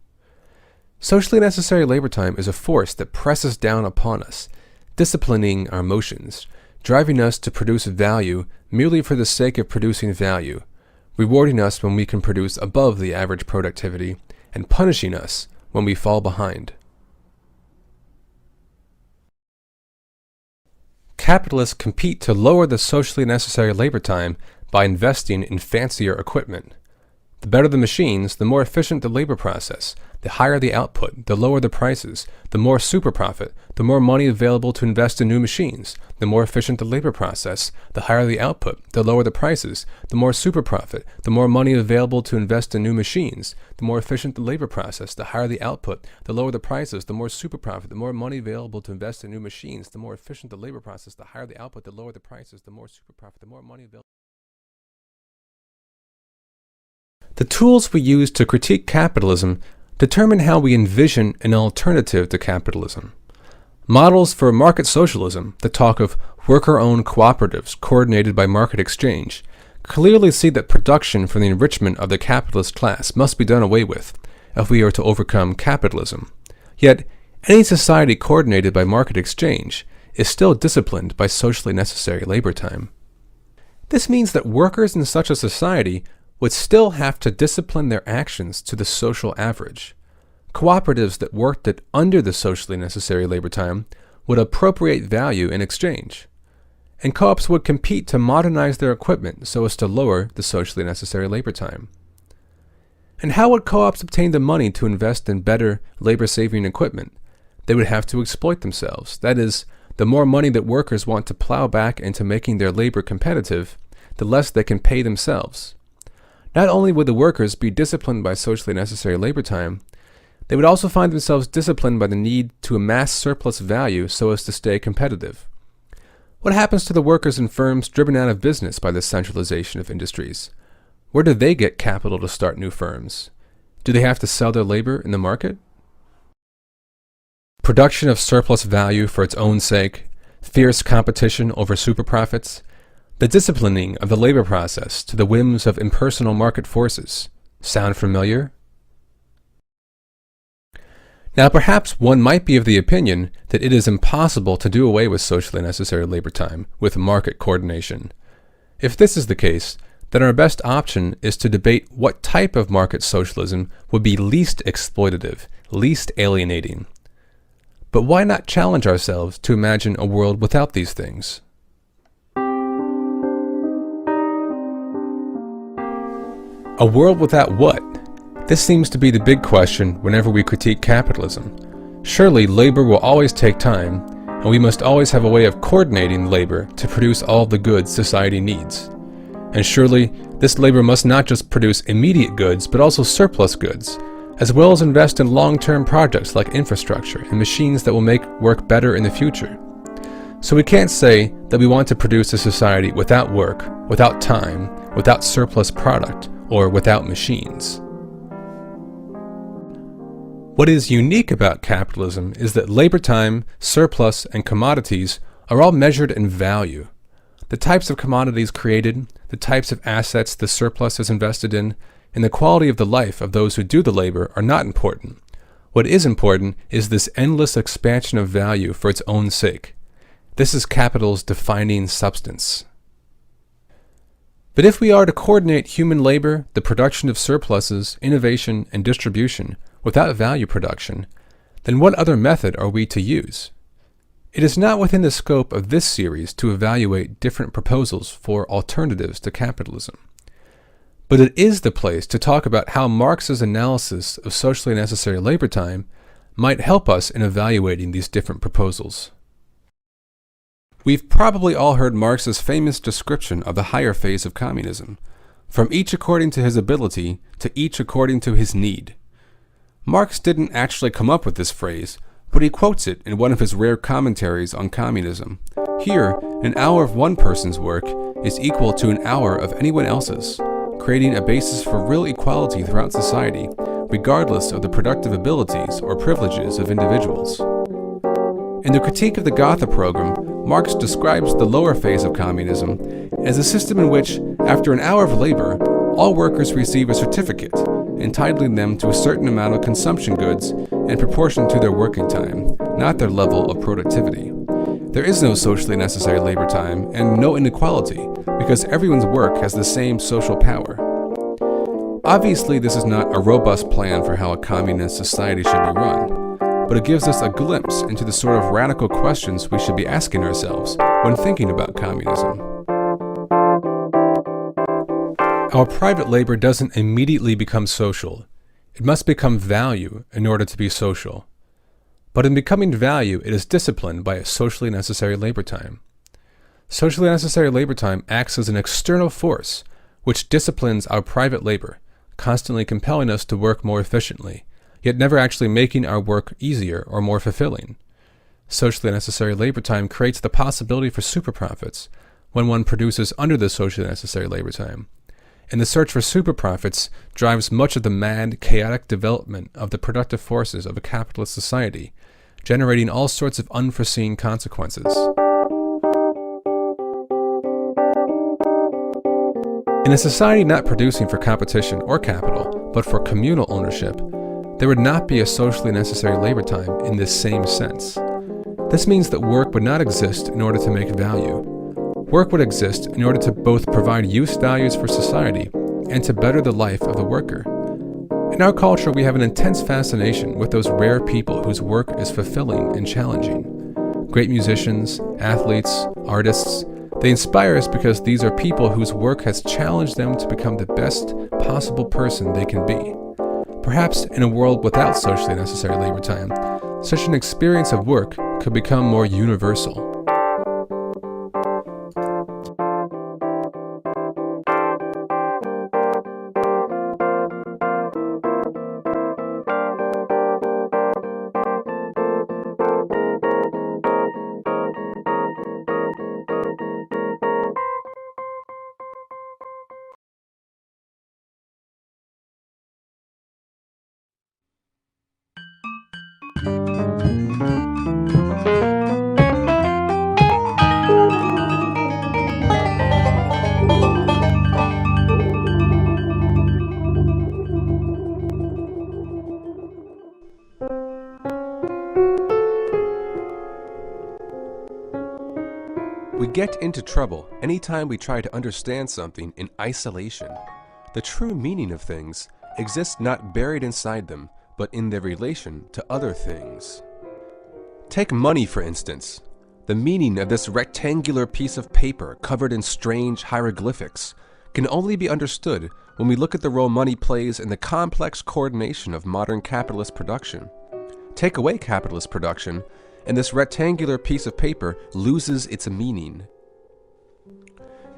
Socially necessary labor time is a force that presses down upon us, disciplining our motions, driving us to produce value merely for the sake of producing value, rewarding us when we can produce above the average productivity, and punishing us when we fall behind. Capitalists compete to lower the socially necessary labor time by investing in fancier equipment. The better the machines, the more efficient the labor process. The higher the output, the lower the prices, the more super profit, the more money available to invest in new machines. The more efficient the labor process, the higher the output, the lower the prices, the more super profit, the more money available to invest in new machines. The more efficient the labor process, the higher the output, the lower the prices, the more super profit, the more money available to invest in new machines. The more efficient the labor process, the higher the output, the lower the prices, the more super profit, the more money available. The tools we use to critique capitalism determine how we envision an alternative to capitalism. Models for market socialism that talk of worker-owned cooperatives coordinated by market exchange clearly see that production for the enrichment of the capitalist class must be done away with if we are to overcome capitalism. Yet, any society coordinated by market exchange is still disciplined by socially necessary labor time. This means that workers in such a society would still have to discipline their actions to the social average. Cooperatives that worked at under the socially necessary labor time would appropriate value in exchange. And co-ops would compete to modernize their equipment so as to lower the socially necessary labor time. And how would co-ops obtain the money to invest in better labor-saving equipment? They would have to exploit themselves. That is, the more money that workers want to plow back into making their labor competitive, the less they can pay themselves. Not only would the workers be disciplined by socially necessary labor time, they would also find themselves disciplined by the need to amass surplus value so as to stay competitive. What happens to the workers in firms driven out of business by the centralization of industries? Where do they get capital to start new firms? Do they have to sell their labor in the market? Production of surplus value for its own sake, fierce competition over super profits, the disciplining of the labor process to the whims of impersonal market forces. Sound familiar? Now perhaps one might be of the opinion that it is impossible to do away with socially necessary labor time with market coordination. If this is the case, then our best option is to debate what type of market socialism would be least exploitative, least alienating. But why not challenge ourselves to imagine a world without these things? A world without what? This seems to be the big question whenever we critique capitalism. Surely labor will always take time, and we must always have a way of coordinating labor to produce all the goods society needs. And surely this labor must not just produce immediate goods, but also surplus goods, as well as invest in long-term projects like infrastructure and machines that will make work better in the future. So we can't say that we want to produce a society without work, without time, without surplus product, or without machines. What is unique about capitalism is that labor time, surplus, and commodities are all measured in value. The types of commodities created, the types of assets the surplus is invested in, and the quality of the life of those who do the labor are not important. What is important is this endless expansion of value for its own sake. This is capital's defining substance. But if we are to coordinate human labor, the production of surpluses, innovation, and distribution without value production, then what other method are we to use? It is not within the scope of this series to evaluate different proposals for alternatives to capitalism. But it is the place to talk about how Marx's analysis of socially necessary labor time might help us in evaluating these different proposals. We've probably all heard Marx's famous description of the higher phase of communism, from each according to his ability to each according to his need. Marx didn't actually come up with this phrase, but he quotes it in one of his rare commentaries on communism. Here, an hour of one person's work is equal to an hour of anyone else's, creating a basis for real equality throughout society, regardless of the productive abilities or privileges of individuals. In the Critique of the Gotha program, Marx describes the lower phase of communism as a system in which, after an hour of labor, all workers receive a certificate, entitling them to a certain amount of consumption goods in proportion to their working time, not their level of productivity. There is no socially necessary labor time and no inequality, because everyone's work has the same social power. Obviously, this is not a robust plan for how a communist society should be run, but it gives us a glimpse into the sort of radical questions we should be asking ourselves when thinking about communism. Our private labor doesn't immediately become social. It must become value in order to be social. But in becoming value, it is disciplined by a socially necessary labor time. Socially necessary labor time acts as an external force which disciplines our private labor, constantly compelling us to work more efficiently, yet never actually making our work easier or more fulfilling. Socially necessary labor time creates the possibility for super profits when one produces under the socially necessary labor time. And the search for super profits drives much of the mad, chaotic development of the productive forces of a capitalist society, generating all sorts of unforeseen consequences. In a society not producing for competition or capital, but for communal ownership, there would not be a socially necessary labor time in this same sense. This means that work would not exist in order to make value. Work would exist in order to both provide use values for society and to better the life of the worker. In our culture, we have an intense fascination with those rare people whose work is fulfilling and challenging. Great musicians, athletes, artists, they inspire us because these are people whose work has challenged them to become the best possible person they can be. Perhaps in a world without socially necessary labor time, such an experience of work could become more universal. We get into trouble anytime we try to understand something in isolation. The true meaning of things exists not buried inside them, but in their relation to other things. Take money, for instance. The meaning of this rectangular piece of paper covered in strange hieroglyphics can only be understood when we look at the role money plays in the complex coordination of modern capitalist production. Take away capitalist production, and this rectangular piece of paper loses its meaning.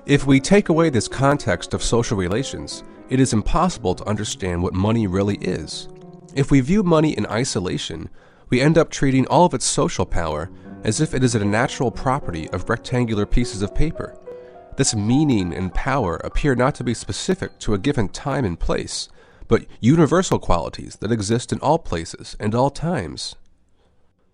If we take away this context of social relations, it is impossible to understand what money really is. If we view money in isolation, we end up treating all of its social power as if it is a natural property of rectangular pieces of paper. This meaning and power appear not to be specific to a given time and place, but universal qualities that exist in all places and all times.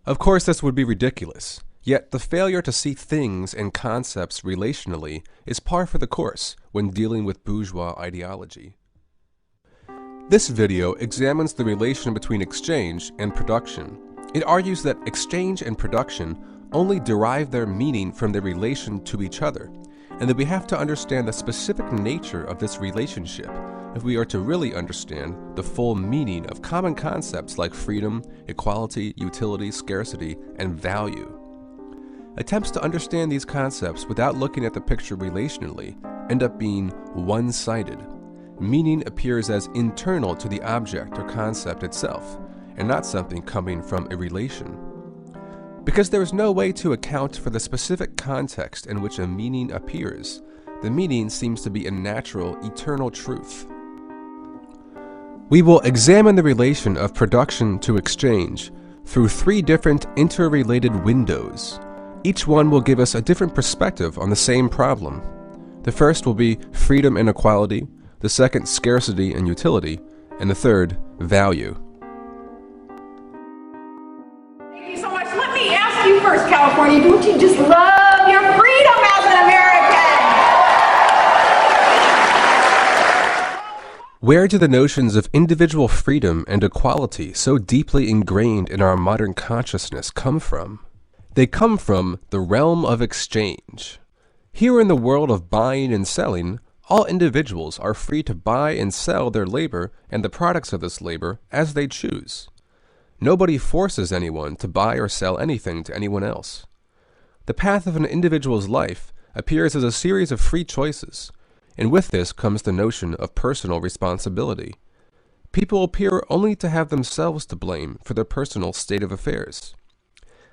Of course, this would be ridiculous, yet the failure to see things and concepts relationally is par for the course when dealing with bourgeois ideology. This video examines the relation between exchange and production. It argues that exchange and production only derive their meaning from their relation to each other, and that we have to understand the specific nature of this relationship if we are to really understand the full meaning of common concepts like freedom, equality, utility, scarcity, and value. Attempts to understand these concepts without looking at the picture relationally end up being one-sided. Meaning appears as internal to the object or concept itself, and not something coming from a relation. Because there is no way to account for the specific context in which a meaning appears, the meaning seems to be a natural, eternal truth. We will examine the relation of production to exchange through 3 different interrelated windows. Each one will give us a different perspective on the same problem. The first will be freedom and equality, the second scarcity and utility, and the third value. Thank you so much. Let me ask you first, California, don't you just love your freedom as an American? Where do the notions of individual freedom and equality so deeply ingrained in our modern consciousness come from? They come from the realm of exchange. Here in the world of buying and selling, all individuals are free to buy and sell their labor and the products of this labor as they choose. Nobody forces anyone to buy or sell anything to anyone else. The path of an individual's life appears as a series of free choices, and with this comes the notion of personal responsibility. People appear only to have themselves to blame for their personal state of affairs.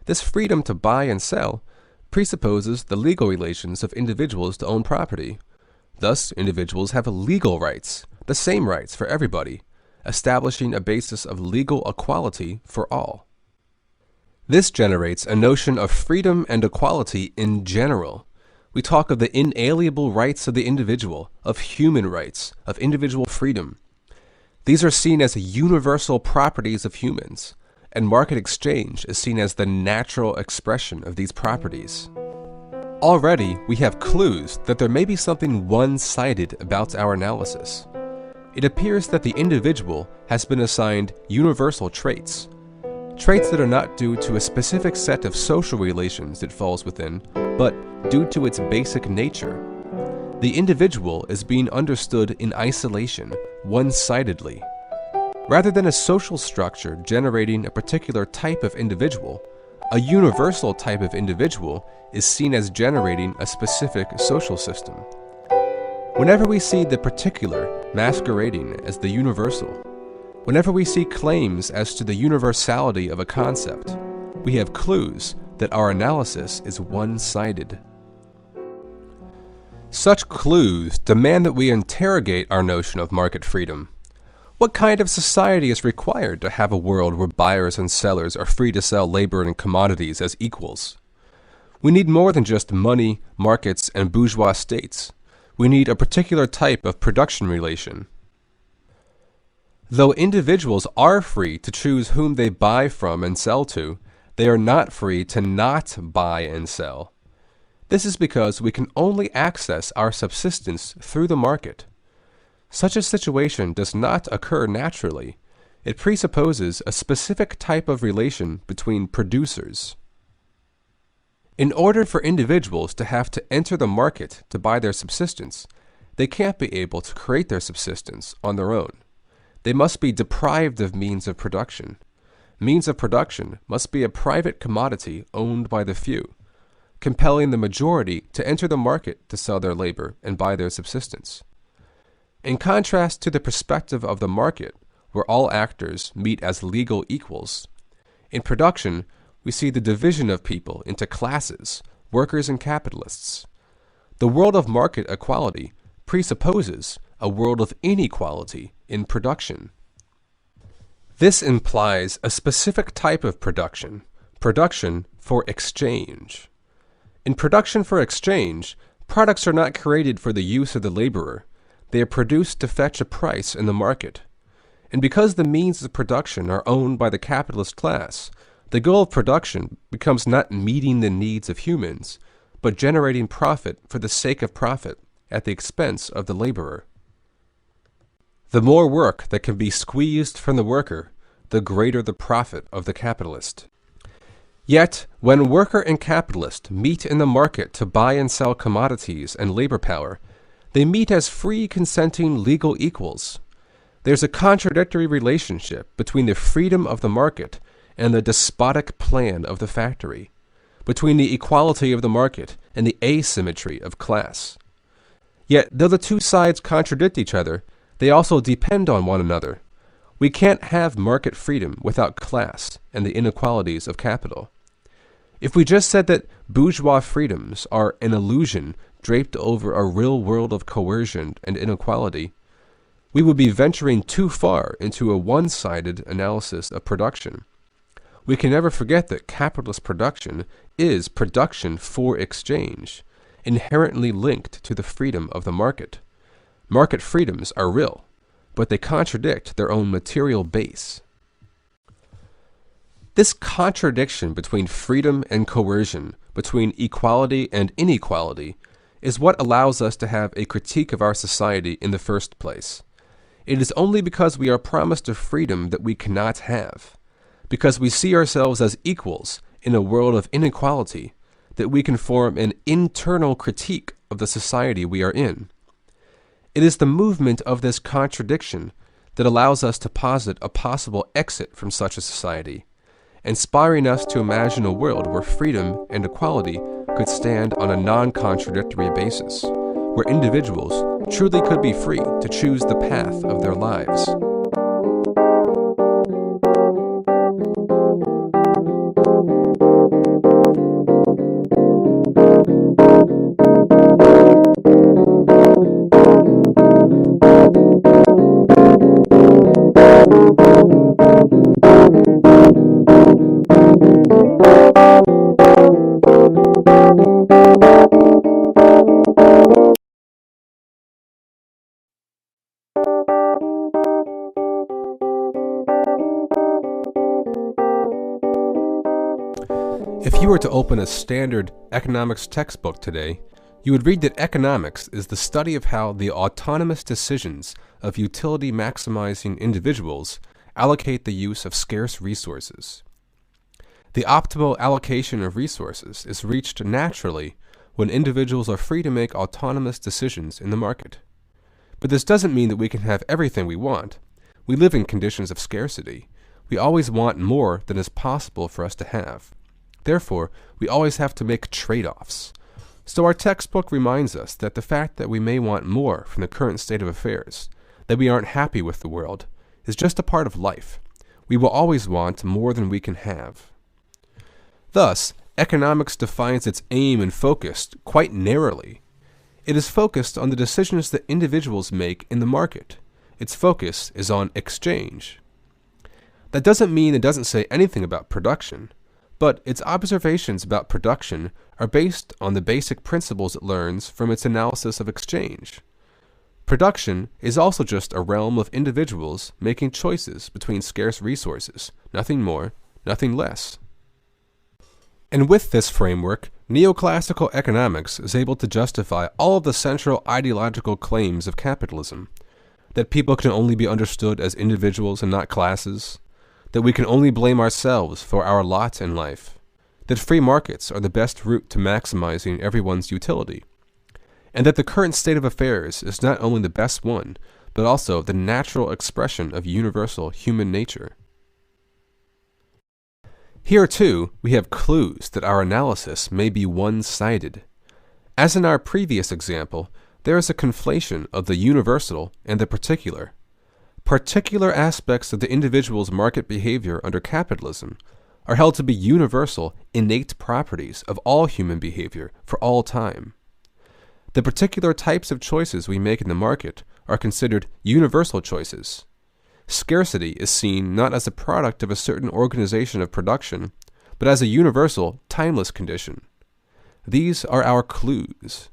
This freedom to buy and sell presupposes the legal relations of individuals to own property. Thus, individuals have legal rights, the same rights for everybody, establishing a basis of legal equality for all. This generates a notion of freedom and equality in general. We talk of the inalienable rights of the individual, of human rights, of individual freedom. These are seen as universal properties of humans, and market exchange is seen as the natural expression of these properties. Already, we have clues that there may be something one-sided about our analysis. It appears that the individual has been assigned universal traits, traits that are not due to a specific set of social relations it falls within, but due to its basic nature. The individual is being understood in isolation, one-sidedly. Rather than a social structure generating a particular type of individual, a universal type of individual is seen as generating a specific social system. Whenever we see the particular masquerading as the universal, whenever we see claims as to the universality of a concept, we have clues that our analysis is one-sided. Such clues demand that we interrogate our notion of market freedom. What kind of society is required to have a world where buyers and sellers are free to sell labor and commodities as equals? We need more than just money, markets, and bourgeois states. We need a particular type of production relation. Though individuals are free to choose whom they buy from and sell to, they are not free to not buy and sell. This is because we can only access our subsistence through the market. Such a situation does not occur naturally. It presupposes a specific type of relation between producers. In order for individuals to have to enter the market to buy their subsistence, they can't be able to create their subsistence on their own. They must be deprived of means of production. Means of production must be a private commodity owned by the few, compelling the majority to enter the market to sell their labor and buy their subsistence. In contrast to the perspective of the market, where all actors meet as legal equals, in production, we see the division of people into classes, workers and capitalists. The world of market equality presupposes a world of inequality in production. This implies a specific type of production, production for exchange. In production for exchange, products are not created for the use of the laborer. They are produced to fetch a price in the market. And because the means of production are owned by the capitalist class, the goal of production becomes not meeting the needs of humans, but generating profit for the sake of profit at the expense of the laborer. The more work that can be squeezed from the worker, the greater the profit of the capitalist. Yet, when worker and capitalist meet in the market to buy and sell commodities and labor power, they meet as free consenting legal equals. There's a contradictory relationship between the freedom of the market and the despotic plan of the factory, between the equality of the market and the asymmetry of class. Yet, though the two sides contradict each other, they also depend on one another. We can't have market freedom without class and the inequalities of capital. If we just said that bourgeois freedoms are an illusion draped over a real world of coercion and inequality, we would be venturing too far into a one-sided analysis of production. We can never forget that capitalist production is production for exchange, inherently linked to the freedom of the market. Market freedoms are real, but they contradict their own material base. This contradiction between freedom and coercion, between equality and inequality, is what allows us to have a critique of our society in the first place. It is only because we are promised a freedom that we cannot have, because we see ourselves as equals in a world of inequality, that we can form an internal critique of the society we are in. It is the movement of this contradiction that allows us to posit a possible exit from such a society, inspiring us to imagine a world where freedom and equality could stand on a non-contradictory basis, where individuals truly could be free to choose the path of their lives. If you were to open a standard economics textbook today, you would read that economics is the study of how the autonomous decisions of utility-maximizing individuals allocate the use of scarce resources. The optimal allocation of resources is reached naturally when individuals are free to make autonomous decisions in the market. But this doesn't mean that we can have everything we want. We live in conditions of scarcity. We always want more than is possible for us to have. Therefore, we always have to make trade-offs. So our textbook reminds us that the fact that we may want more from the current state of affairs, that we aren't happy with the world, is just a part of life. We will always want more than we can have. Thus, economics defines its aim and focus quite narrowly. It is focused on the decisions that individuals make in the market. Its focus is on exchange. That doesn't mean it doesn't say anything about production, but its observations about production are based on the basic principles it learns from its analysis of exchange. Production is also just a realm of individuals making choices between scarce resources, nothing more, nothing less. And with this framework, neoclassical economics is able to justify all of the central ideological claims of capitalism, that people can only be understood as individuals and not classes, that we can only blame ourselves for our lot in life, that free markets are the best route to maximizing everyone's utility, and that the current state of affairs is not only the best one, but also the natural expression of universal human nature. Here, too, we have clues that our analysis may be one-sided. As in our previous example, there is a conflation of the universal and the particular. Particular aspects of the individual's market behavior under capitalism are held to be universal, innate properties of all human behavior for all time. The particular types of choices we make in the market are considered universal choices. Scarcity is seen not as a product of a certain organization of production, but as a universal, timeless condition. These are our clues.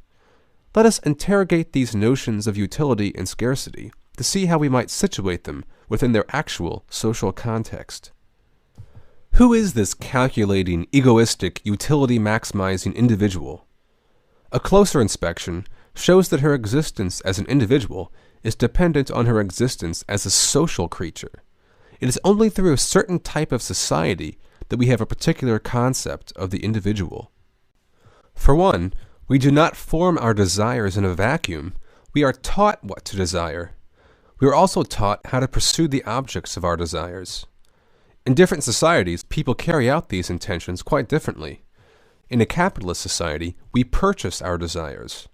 Let us interrogate these notions of utility and scarcity to see how we might situate them within their actual social context. Who is this calculating, egoistic, utility-maximizing individual? A closer inspection shows that her existence as an individual is dependent on her existence as a social creature. It is only through a certain type of society that we have a particular concept of the individual. For one, we do not form our desires in a vacuum. We are taught what to desire. We are also taught how to pursue the objects of our desires. In different societies, people carry out these intentions quite differently. In a capitalist society, we purchase our desires.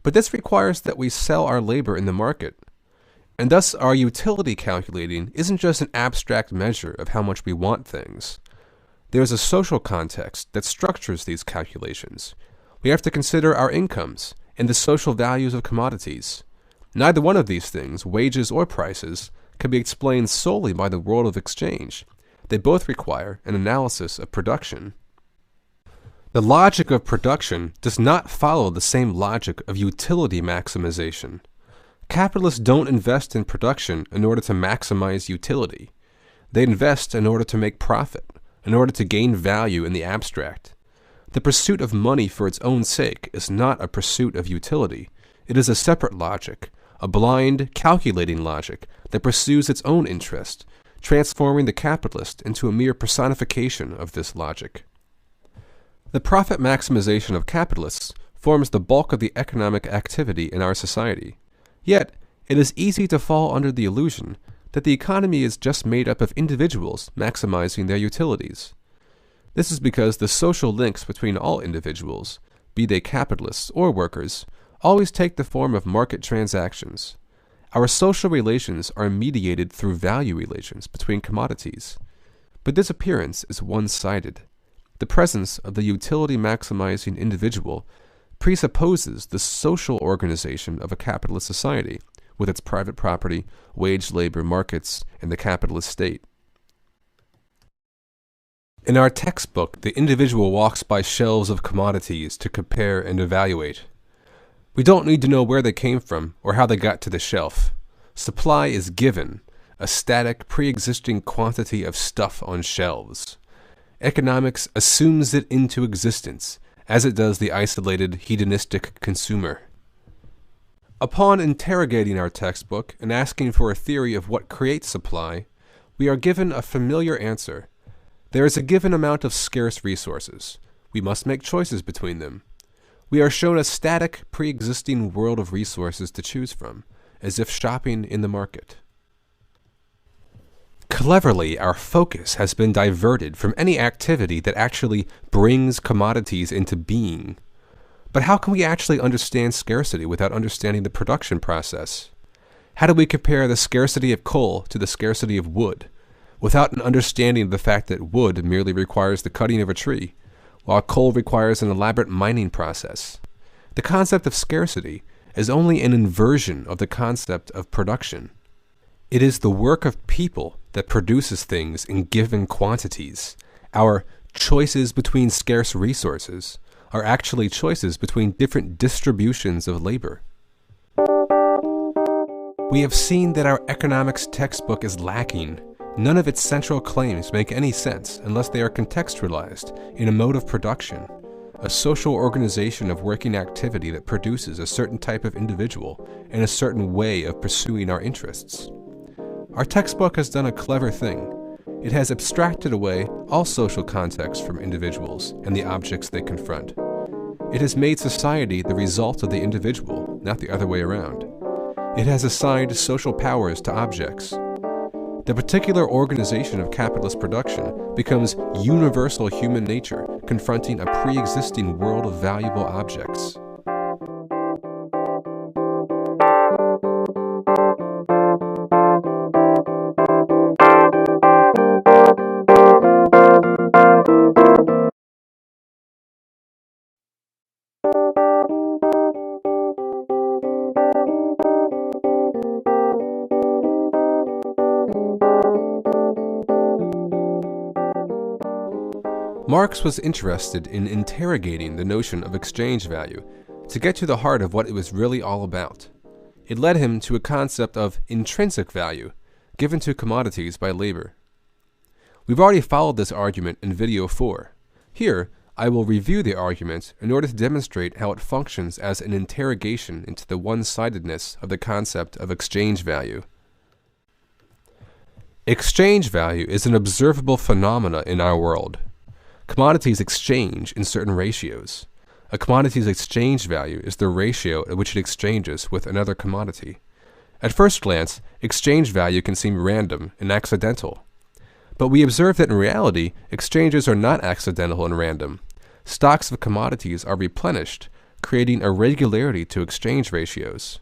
But this requires that we sell our labor in the market. And thus our utility calculating isn't just an abstract measure of how much we want things. There is a social context that structures these calculations. We have to consider our incomes and the social values of commodities. Neither one of these things, wages or prices, can be explained solely by the world of exchange. They both require an analysis of production. The logic of production does not follow the same logic of utility maximization. Capitalists don't invest in production in order to maximize utility. They invest in order to make profit, in order to gain value in the abstract. The pursuit of money for its own sake is not a pursuit of utility. It is a separate logic, a blind, calculating logic that pursues its own interest, transforming the capitalist into a mere personification of this logic. The profit maximization of capitalists forms the bulk of the economic activity in our society. Yet, it is easy to fall under the illusion that the economy is just made up of individuals maximizing their utilities. This is because the social links between all individuals, be they capitalists or workers, always take the form of market transactions. Our social relations are mediated through value relations between commodities. But this appearance is one-sided. The presence of the utility-maximizing individual presupposes the social organization of a capitalist society, with its private property, wage labor markets, and the capitalist state. In our textbook, the individual walks by shelves of commodities to compare and evaluate. We don't need to know where they came from or how they got to the shelf. Supply is given, a static, pre-existing quantity of stuff on shelves. Economics assumes it into existence, as it does the isolated, hedonistic consumer. Upon interrogating our textbook and asking for a theory of what creates supply, we are given a familiar answer. There is a given amount of scarce resources. We must make choices between them. We are shown a static, pre-existing world of resources to choose from, as if shopping in the market. Cleverly, our focus has been diverted from any activity that actually brings commodities into being. But how can we actually understand scarcity without understanding the production process? How do we compare the scarcity of coal to the scarcity of wood, without an understanding of the fact that wood merely requires the cutting of a tree, while coal requires an elaborate mining process? The concept of scarcity is only an inversion of the concept of production. It is the work of people that produces things in given quantities. Our choices between scarce resources are actually choices between different distributions of labor. We have seen that our economics textbook is lacking. None of its central claims make any sense unless they are contextualized in a mode of production, a social organization of working activity that produces a certain type of individual and a certain way of pursuing our interests. Our textbook has done a clever thing. It has abstracted away all social context from individuals and the objects they confront. It has made society the result of the individual, not the other way around. It has assigned social powers to objects. The particular organization of capitalist production becomes universal human nature, confronting a pre-existing world of valuable objects. Marx was interested in interrogating the notion of exchange value to get to the heart of what it was really all about. It led him to a concept of intrinsic value given to commodities by labor. We've already followed this argument in video 4. Here, I will review the argument in order to demonstrate how it functions as an interrogation into the one-sidedness of the concept of exchange value. Exchange value is an observable phenomena in our world. Commodities exchange in certain ratios. A commodity's exchange value is the ratio at which it exchanges with another commodity. At first glance, exchange value can seem random and accidental. But we observe that in reality, exchanges are not accidental and random. Stocks of commodities are replenished, creating a regularity to exchange ratios.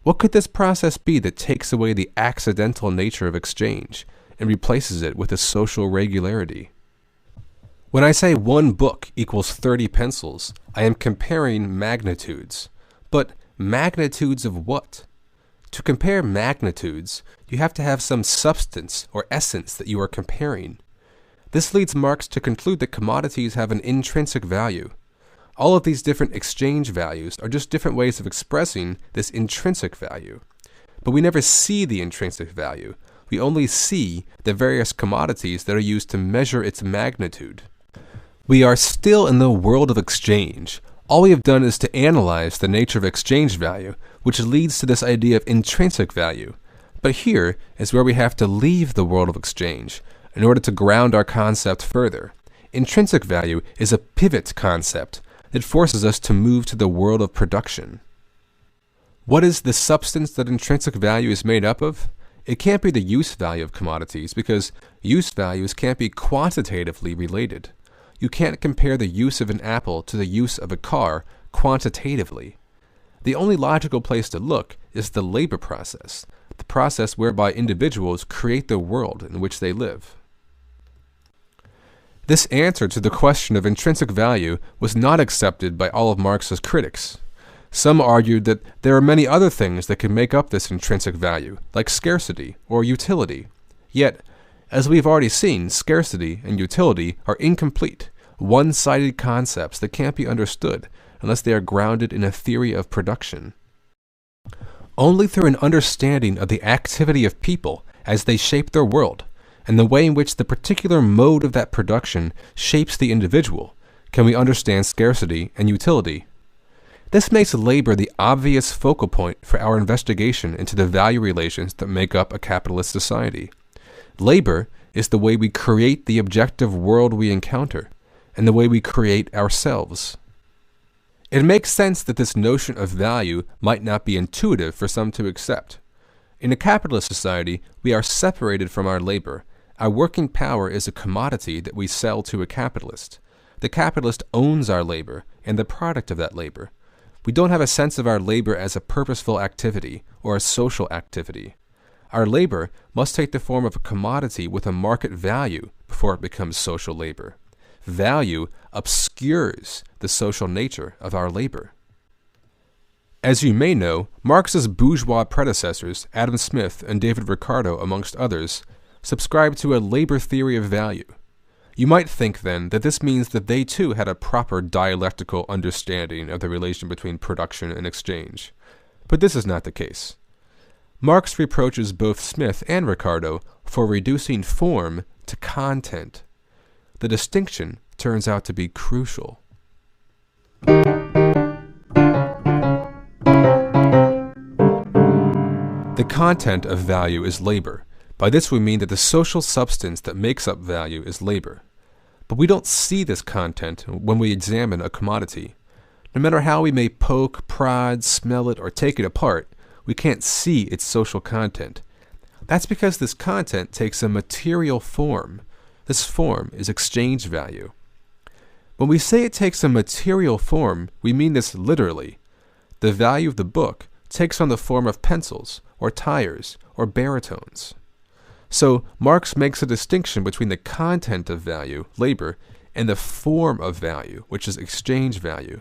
What could this process be that takes away the accidental nature of exchange and replaces it with a social regularity? When I say one book equals 30 pencils, I am comparing magnitudes. But magnitudes of what? To compare magnitudes, you have to have some substance or essence that you are comparing. This leads Marx to conclude that commodities have an intrinsic value. All of these different exchange values are just different ways of expressing this intrinsic value. But we never see the intrinsic value. We only see the various commodities that are used to measure its magnitude. We are still in the world of exchange. All we have done is to analyze the nature of exchange value, which leads to this idea of intrinsic value. But here is where we have to leave the world of exchange in order to ground our concept further. Intrinsic value is a pivot concept that forces us to move to the world of production. What is the substance that intrinsic value is made up of? It can't be the use value of commodities because use values can't be quantitatively related. You can't compare the use of an apple to the use of a car quantitatively. the only logical place to look is the labor process, the process whereby individuals create the world in which they live. This answer to the question of intrinsic value was not accepted by all of Marx's critics. Some argued that there are many other things that can make up this intrinsic value, like scarcity or utility. Yet, as we've already seen, scarcity and utility are incomplete, one-sided concepts that can't be understood unless they are grounded in a theory of production. Only through an understanding of the activity of people as they shape their world, and the way in which the particular mode of that production shapes the individual, can we understand scarcity and utility. This makes labor the obvious focal point for our investigation into the value relations that make up a capitalist society. Labor is the way we create the objective world we encounter, and the way we create ourselves. It makes sense that this notion of value might not be intuitive for some to accept. In a capitalist society, we are separated from our labor. Our working power is a commodity that we sell to a capitalist. The capitalist owns our labor and the product of that labor. We don't have a sense of our labor as a purposeful activity or a social activity. Our labor must take the form of a commodity with a market value before it becomes social labor. Value obscures the social nature of our labor. As you may know, Marx's bourgeois predecessors, Adam Smith and David Ricardo amongst others, subscribed to a labor theory of value. You might think then that this means that they too had a proper dialectical understanding of the relation between production and exchange. But this is not the case. Marx reproaches both Smith and Ricardo for reducing form to content. The distinction turns out to be crucial. The content of value is labor. By this we mean that the social substance that makes up value is labor. But we don't see this content when we examine a commodity. No matter how we may poke, prod, smell it, or take it apart, we can't see its social content. That's because this content takes a material form. This form is exchange value. When we say it takes a material form, we mean this literally. The value of the book takes on the form of pencils, or tires, or baritones. So Marx makes a distinction between the content of value, labor, and the form of value, which is exchange value.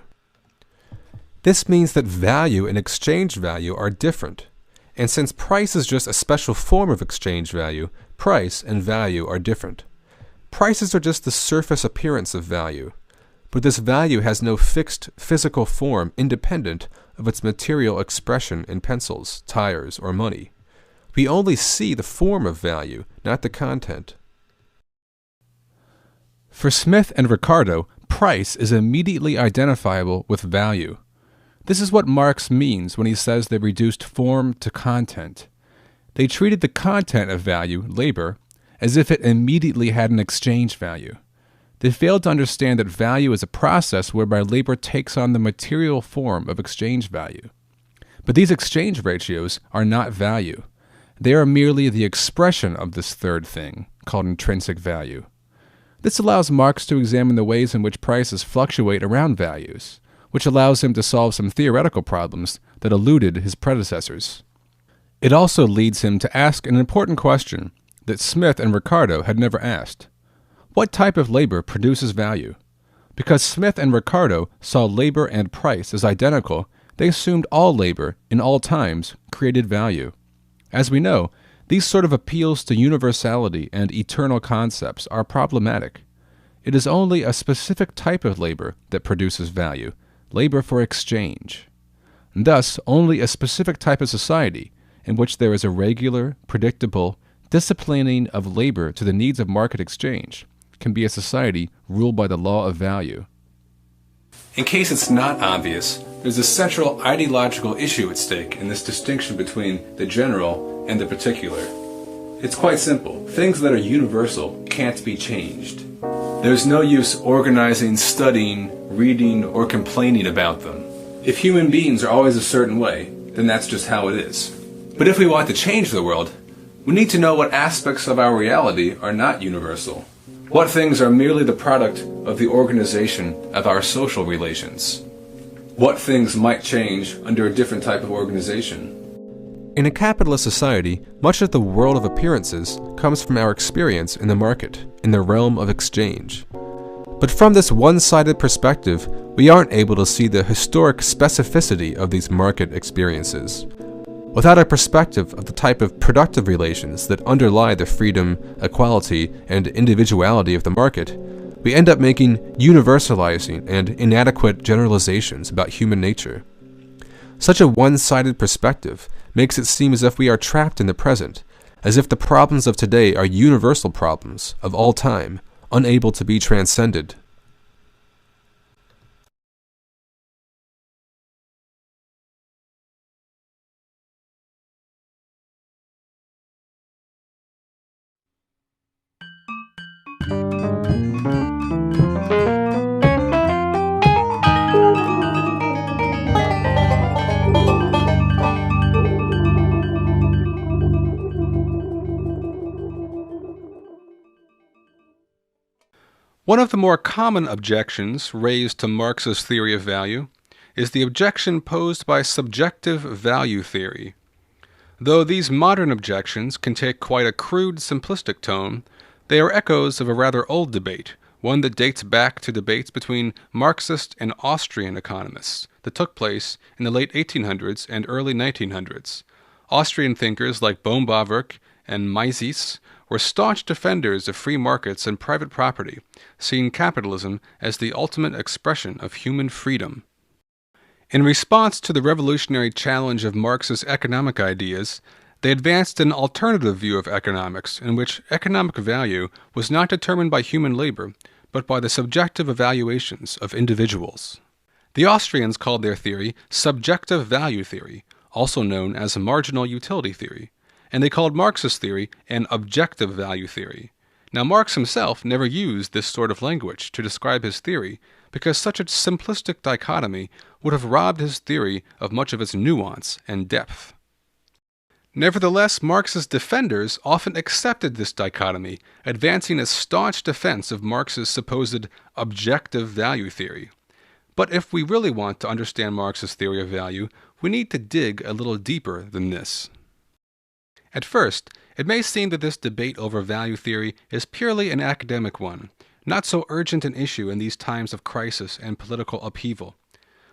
This means that value and exchange value are different. And since price is just a special form of exchange value, price and value are different. Prices are just the surface appearance of value, but this value has no fixed physical form independent of its material expression in pencils, tires, or money. We only see the form of value, not the content. For Smith and Ricardo, price is immediately identifiable with value. This is what Marx means when he says they reduced form to content. They treated the content of value, labor, as if it immediately had an exchange value. They failed to understand that value is a process whereby labor takes on the material form of exchange value. But these exchange ratios are not value. They are merely the expression of this third thing, called intrinsic value. This allows Marx to examine the ways in which prices fluctuate around values, which allows him to solve some theoretical problems that eluded his predecessors. It also leads him to ask an important question that Smith and Ricardo had never asked. What type of labor produces value? Because Smith and Ricardo saw labor and price as identical, they assumed all labor, in all times, created value. As we know, these sort of appeals to universality and eternal concepts are problematic. It is only a specific type of labor that produces value, labor for exchange. And thus, only a specific type of society, in which there is a regular, predictable, disciplining of labor to the needs of market exchange, can be a society ruled by the law of value. In case it's not obvious, there's a central ideological issue at stake in this distinction between the general and the particular. It's quite simple. Things that are universal can't be changed. There's no use organizing, studying, reading, or complaining about them. If human beings are always a certain way, then that's just how it is. But if we want to change the world, we need to know what aspects of our reality are not universal. What things are merely the product of the organization of our social relations. what things might change under a different type of organization. In a capitalist society, much of the world of appearances comes from our experience in the market, in the realm of exchange. But from this one-sided perspective, we aren't able to see the historic specificity of these market experiences. Without a perspective of the type of productive relations that underlie the freedom, equality, and individuality of the market, we end up making universalizing and inadequate generalizations about human nature. Such a one-sided perspective makes it seem as if we are trapped in the present, as if the problems of today are universal problems of all time, unable to be transcended. One of the more common objections raised to Marx's theory of value is the objection posed by subjective value theory. Though these modern objections can take quite a crude, simplistic tone, they are echoes of a rather old debate, one that dates back to debates between Marxist and Austrian economists that took place in the late 1800s and early 1900s. Austrian thinkers like Baumbarwerk and Mises were staunch defenders of free markets and private property, seeing capitalism as the ultimate expression of human freedom. In response to the revolutionary challenge of Marx's economic ideas, they advanced an alternative view of economics in which economic value was not determined by human labor, but by the subjective evaluations of individuals. The Austrians called their theory subjective value theory, also known as marginal utility theory, and they called Marx's theory an objective value theory. Now, Marx himself never used this sort of language to describe his theory because such a simplistic dichotomy would have robbed his theory of much of its nuance and depth. Nevertheless, Marx's defenders often accepted this dichotomy, advancing a staunch defense of Marx's supposed objective value theory. But if we really want to understand Marx's theory of value, we need to dig a little deeper than this. At first, it may seem that this debate over value theory is purely an academic one, not so urgent an issue in these times of crisis and political upheaval.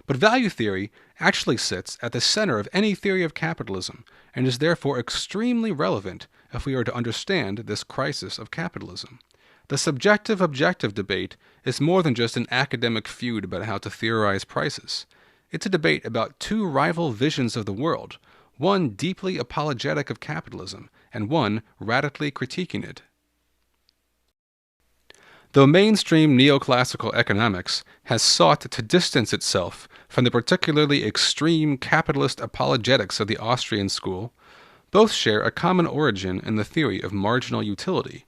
But value theory actually sits at the center of any theory of capitalism, and is therefore extremely relevant if we are to understand this crisis of capitalism. The subjective-objective debate is more than just an academic feud about how to theorize prices. It's a debate about two rival visions of the world, one deeply apologetic of capitalism, and one radically critiquing it. Though mainstream neoclassical economics has sought to distance itself from the particularly extreme capitalist apologetics of the Austrian school, both share a common origin in the theory of marginal utility.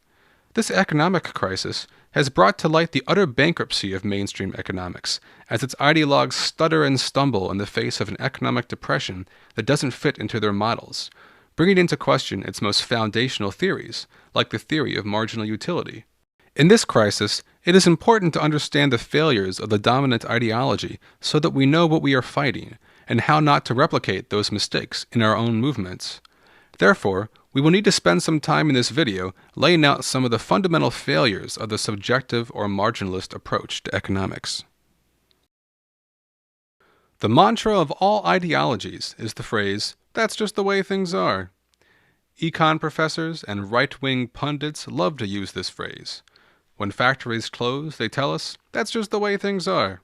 This economic crisis has brought to light the utter bankruptcy of mainstream economics, as its ideologues stutter and stumble in the face of an economic depression that doesn't fit into their models, bringing into question its most foundational theories, like the theory of marginal utility. In this crisis, it is important to understand the failures of the dominant ideology so that we know what we are fighting, and how not to replicate those mistakes in our own movements. Therefore, we will need to spend some time in this video laying out some of the fundamental failures of the subjective or marginalist approach to economics. The mantra of all ideologies is the phrase, "That's just the way things are." Econ professors and right-wing pundits love to use this phrase. When factories close, they tell us, "That's just the way things are."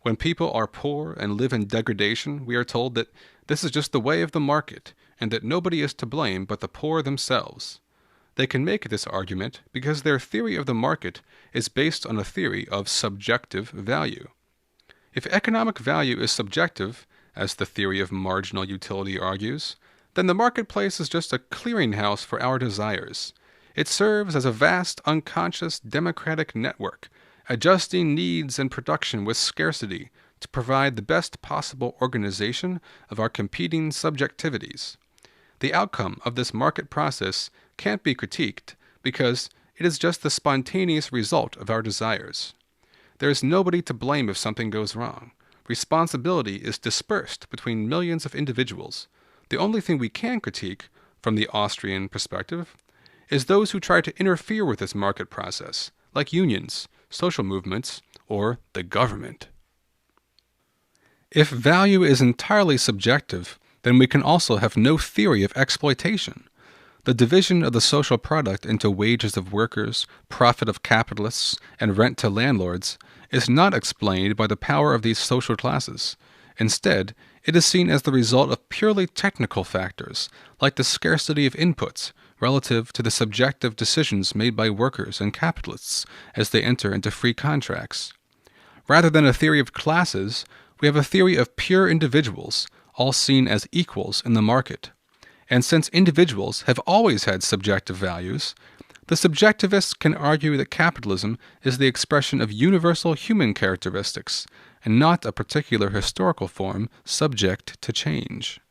When people are poor and live in degradation, we are told that this is just the way of the market, and that nobody is to blame but the poor themselves. They can make this argument because their theory of the market is based on a theory of subjective value. If economic value is subjective, as the theory of marginal utility argues, then the marketplace is just a clearinghouse for our desires. It serves as a vast, unconscious, democratic network, adjusting needs and production with scarcity to provide the best possible organization of our competing subjectivities. The outcome of this market process can't be critiqued because it is just the spontaneous result of our desires. There is nobody to blame if something goes wrong. responsibility is dispersed between millions of individuals. The only thing we can critique, from the Austrian perspective, is those who try to interfere with this market process, like unions, social movements, or the government. If value is entirely subjective, then we can also have no theory of exploitation. The division of the social product into wages of workers, profit of capitalists, and rent to landlords is not explained by the power of these social classes. Instead, it is seen as the result of purely technical factors, like the scarcity of inputs relative to the subjective decisions made by workers and capitalists as they enter into free contracts. Rather than a theory of classes, we have a theory of pure individuals, all seen as equals in the market. And since individuals have always had subjective values, the subjectivists can argue that capitalism is the expression of universal human characteristics, and not a particular historical form subject to change.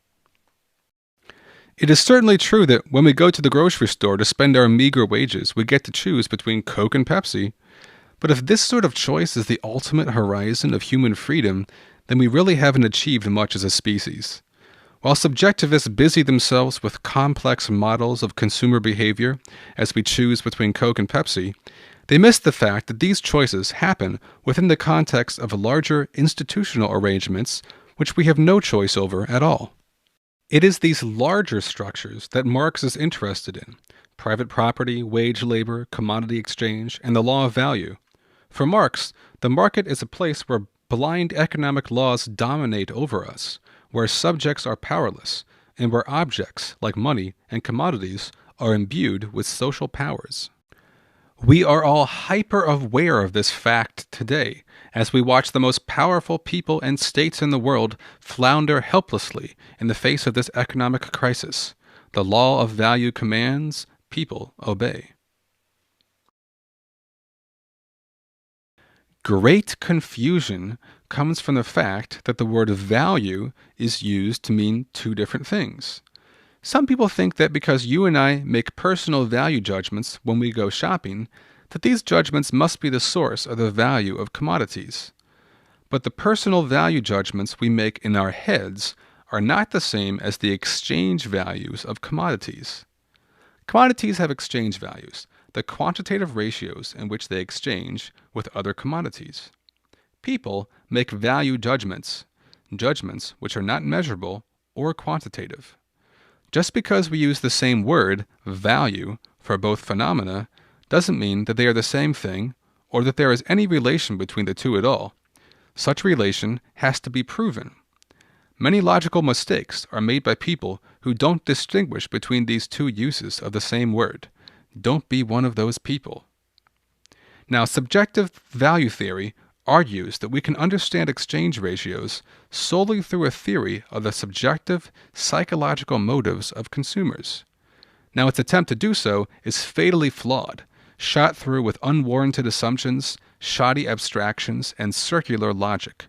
It is certainly true that when we go to the grocery store to spend our meager wages, we get to choose between Coke and Pepsi. But if this sort of choice is the ultimate horizon of human freedom, then we really haven't achieved much as a species. While subjectivists busy themselves with complex models of consumer behavior as we choose between Coke and Pepsi, they miss the fact that these choices happen within the context of larger institutional arrangements which we have no choice over at all. It is these larger structures that Marx is interested in: private property, wage labor, commodity exchange, and the law of value. For Marx, the market is a place where blind economic laws dominate over us, where subjects are powerless, and where objects, like money and commodities, are imbued with social powers. We are all hyper-aware of this fact today, as we watch the most powerful people and states in the world flounder helplessly in the face of this economic crisis. The law of value commands, people obey. Great confusion comes from the fact that the word value is used to mean two different things. Some people think that because you and I make personal value judgments when we go shopping, that these judgments must be the source of the value of commodities. But the personal value judgments we make in our heads are not the same as the exchange values of commodities. Commodities have exchange values, the quantitative ratios in which they exchange with other commodities. People make value judgments which are not measurable or quantitative. Just because we use the same word, value, for both phenomena, doesn't mean that they are the same thing or that there is any relation between the two at all. Such relation has to be proven. Many logical mistakes are made by people who don't distinguish between these two uses of the same word. Don't be one of those people. Now, subjective value theory argues that we can understand exchange ratios solely through a theory of the subjective psychological motives of consumers. Now, its attempt to do so is fatally flawed, shot through with unwarranted assumptions, shoddy abstractions, and circular logic.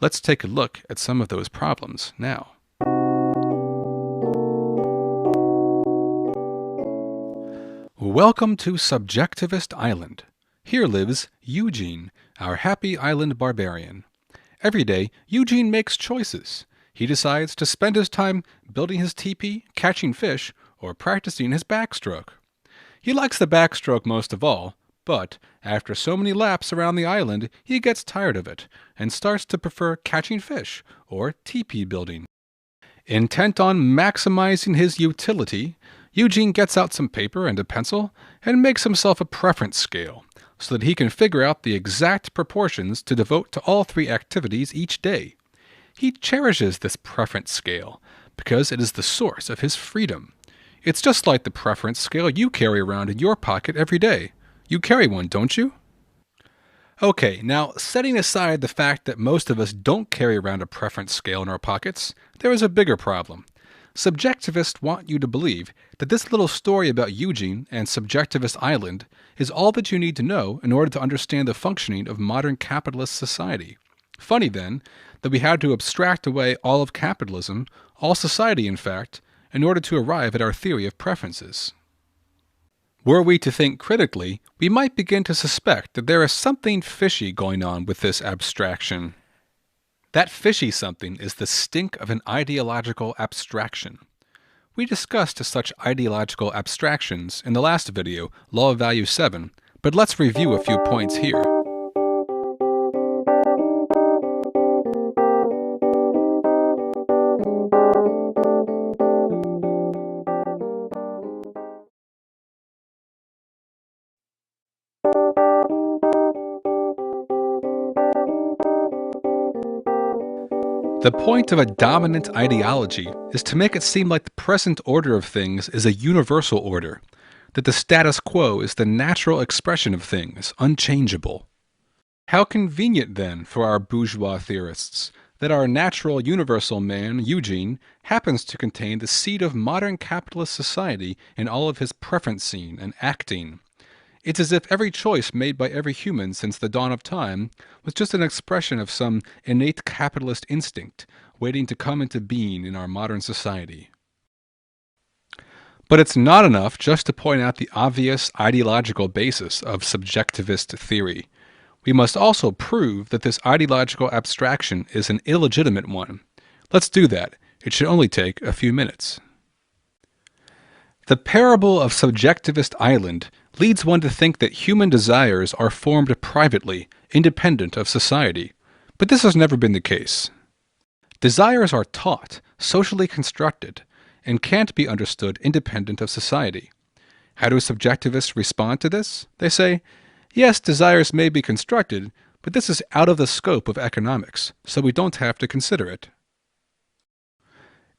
Let's take a look at some of those problems now. Welcome to Subjectivist Island. Here lives Eugene, our happy island barbarian. Every day, Eugene makes choices. He decides to spend his time building his teepee, catching fish, or practicing his backstroke. He likes the backstroke most of all, but after so many laps around the island, he gets tired of it and starts to prefer catching fish or teepee building. Intent on maximizing his utility, Eugene gets out some paper and a pencil and makes himself a preference scale so that he can figure out the exact proportions to devote to all three activities each day. He cherishes this preference scale because it is the source of his freedom. It's just like the preference scale you carry around in your pocket every day. You carry one, don't you? Okay, now setting aside the fact that most of us don't carry around a preference scale in our pockets, there is a bigger problem. Subjectivists want you to believe that this little story about Eugene and Subjectivist Island is all that you need to know in order to understand the functioning of modern capitalist society. Funny, then, that we had to abstract away all of capitalism, all society in fact, in order to arrive at our theory of preferences. Were we to think critically, we might begin to suspect that there is something fishy going on with this abstraction. That fishy something is the stink of an ideological abstraction. We discussed such ideological abstractions in the last video, Law of Value 7, but let's review a few points here. The point of a dominant ideology is to make it seem like the present order of things is a universal order, that the status quo is the natural expression of things, unchangeable. How convenient, then, for our bourgeois theorists, that our natural universal man, Eugene, happens to contain the seed of modern capitalist society in all of his preferencing and acting. It's as if every choice made by every human since the dawn of time was just an expression of some innate capitalist instinct waiting to come into being in our modern society. But it's not enough just to point out the obvious ideological basis of subjectivist theory. We must also prove that this ideological abstraction is an illegitimate one. Let's do that. It should only take a few minutes. The parable of Subjectivist Island leads one to think that human desires are formed privately, independent of society. But this has never been the case. Desires are taught, socially constructed, and can't be understood independent of society. How do subjectivists respond to this? They say, yes, desires may be constructed, but this is out of the scope of economics, so we don't have to consider it.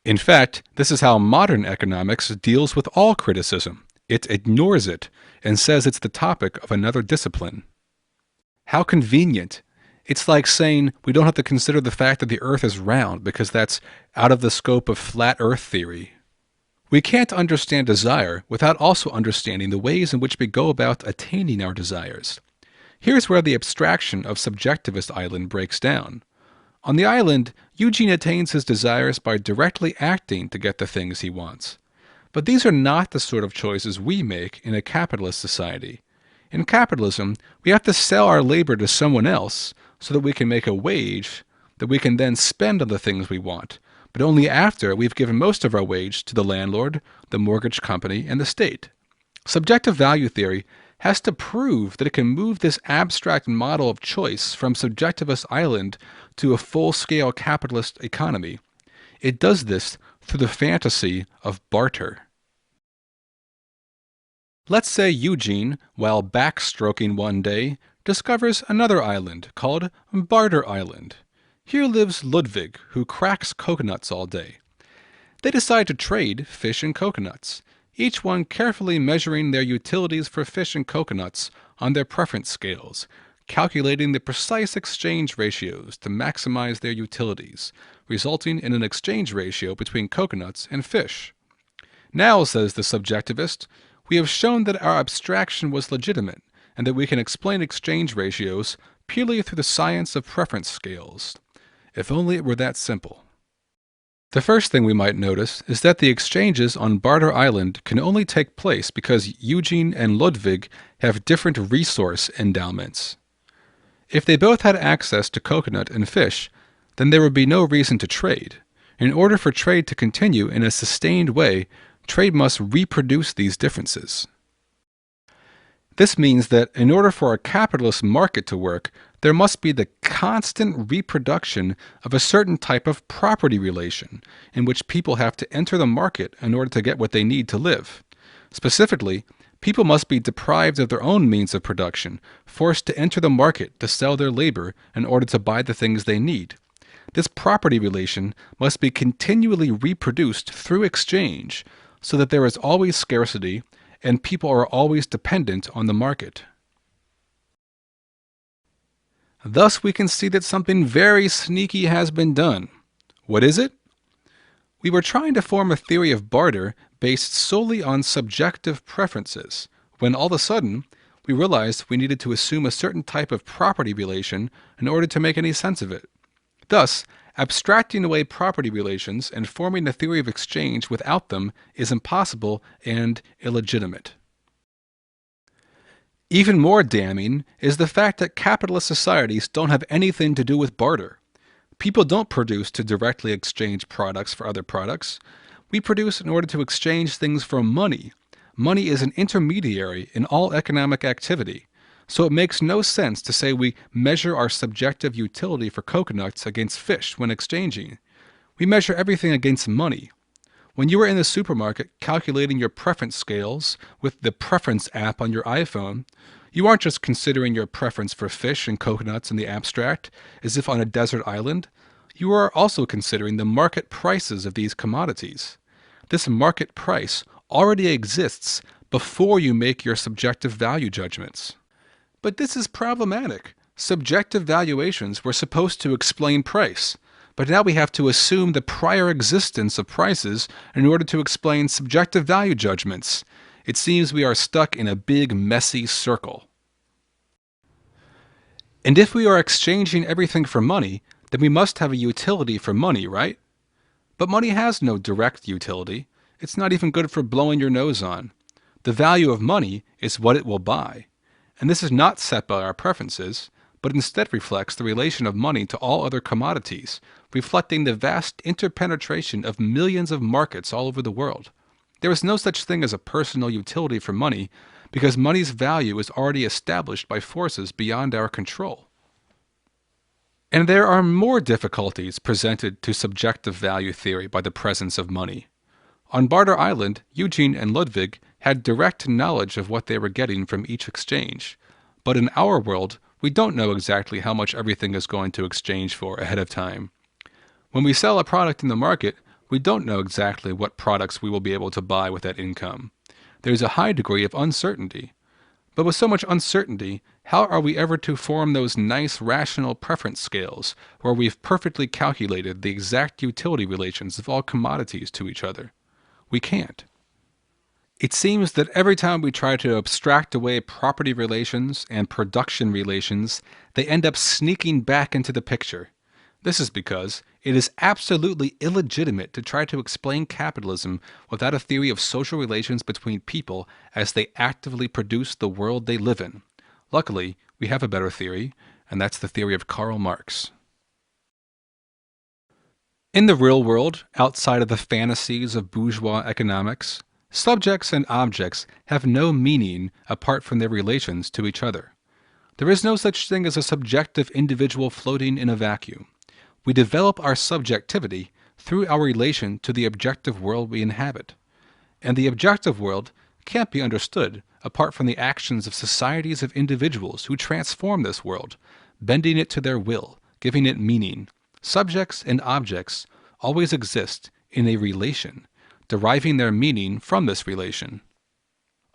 In fact, this is how modern economics deals with all criticism. It ignores it and says it's the topic of another discipline. How convenient. It's like saying we don't have to consider the fact that the earth is round because that's out of the scope of flat earth theory. We can't understand desire without also understanding the ways in which we go about attaining our desires. Here's where the abstraction of Subjectivist Island breaks down. On the island, Eugene attains his desires by directly acting to get the things he wants. But these are not the sort of choices we make in a capitalist society. In capitalism, we have to sell our labor to someone else so that we can make a wage that we can then spend on the things we want, but only after we've given most of our wage to the landlord, the mortgage company, and the state. Subjective value theory has to prove that it can move this abstract model of choice from Subjectivist Island to a full-scale capitalist economy. It does this through the fantasy of barter. Let's say Eugene, while backstroking one day, discovers another island called Barter Island. Here lives Ludwig, who cracks coconuts all day. They decide to trade fish and coconuts, each one carefully measuring their utilities for fish and coconuts on their preference scales, calculating the precise exchange ratios to maximize their utilities, resulting in an exchange ratio between coconuts and fish. Now, says the subjectivist, we have shown that our abstraction was legitimate, and that we can explain exchange ratios purely through the science of preference scales. If only it were that simple. The first thing we might notice is that the exchanges on Barter Island can only take place because Eugene and Ludwig have different resource endowments. If they both had access to coconut and fish, then there would be no reason to trade. In order for trade to continue in a sustained way, trade must reproduce these differences. This means that in order for a capitalist market to work, there must be the constant reproduction of a certain type of property relation in which people have to enter the market in order to get what they need to live. Specifically, people must be deprived of their own means of production, forced to enter the market to sell their labor in order to buy the things they need. This property relation must be continually reproduced through exchange so that there is always scarcity and people are always dependent on the market. Thus, we can see that something very sneaky has been done. What is it? We were trying to form a theory of barter based solely on subjective preferences, when all of a sudden, we realized we needed to assume a certain type of property relation in order to make any sense of it. Thus, abstracting away property relations and forming a theory of exchange without them is impossible and illegitimate. Even more damning is the fact that capitalist societies don't have anything to do with barter. People don't produce to directly exchange products for other products. We produce in order to exchange things for money. Money is an intermediary in all economic activity. So it makes no sense to say we measure our subjective utility for coconuts against fish when exchanging. We measure everything against money. When you are in the supermarket calculating your preference scales with the Preference app on your iPhone, you aren't just considering your preference for fish and coconuts in the abstract, as if on a desert island. You are also considering the market prices of these commodities. This market price already exists before you make your subjective value judgments. But this is problematic. Subjective valuations were supposed to explain price, but now we have to assume the prior existence of prices in order to explain subjective value judgments. It seems we are stuck in a big, messy circle. And if we are exchanging everything for money, then we must have a utility for money, right? But money has no direct utility. It's not even good for blowing your nose on. The value of money is what it will buy. And this is not set by our preferences, but instead reflects the relation of money to all other commodities, reflecting the vast interpenetration of millions of markets all over the world. There is no such thing as a personal utility for money, because money's value is already established by forces beyond our control. And there are more difficulties presented to subjective value theory by the presence of money. On Barter Island, Eugene and Ludwig had direct knowledge of what they were getting from each exchange. But in our world, we don't know exactly how much everything is going to exchange for ahead of time. When we sell a product in the market, we don't know exactly what products we will be able to buy with that income. There's a high degree of uncertainty. But with so much uncertainty, how are we ever to form those nice rational preference scales where we've perfectly calculated the exact utility relations of all commodities to each other? We can't. It seems that every time we try to abstract away property relations and production relations, they end up sneaking back into the picture. This is because it is absolutely illegitimate to try to explain capitalism without a theory of social relations between people as they actively produce the world they live in. Luckily, we have a better theory, and that's the theory of Karl Marx. In the real world, outside of the fantasies of bourgeois economics, subjects and objects have no meaning apart from their relations to each other. There is no such thing as a subjective individual floating in a vacuum. We develop our subjectivity through our relation to the objective world we inhabit. And the objective world can't be understood apart from the actions of societies of individuals who transform this world, bending it to their will, giving it meaning. Subjects and objects always exist in a relation, deriving their meaning from this relation.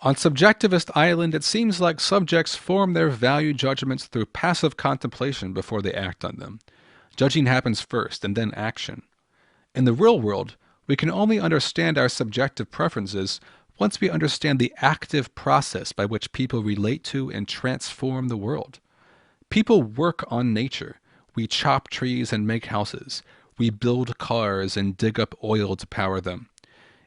On Subjectivist Island, it seems like subjects form their value judgments through passive contemplation before they act on them. Judging happens first and then action. In the real world, we can only understand our subjective preferences once we understand the active process by which people relate to and transform the world. People work on nature. We chop trees and make houses. We build cars and dig up oil to power them.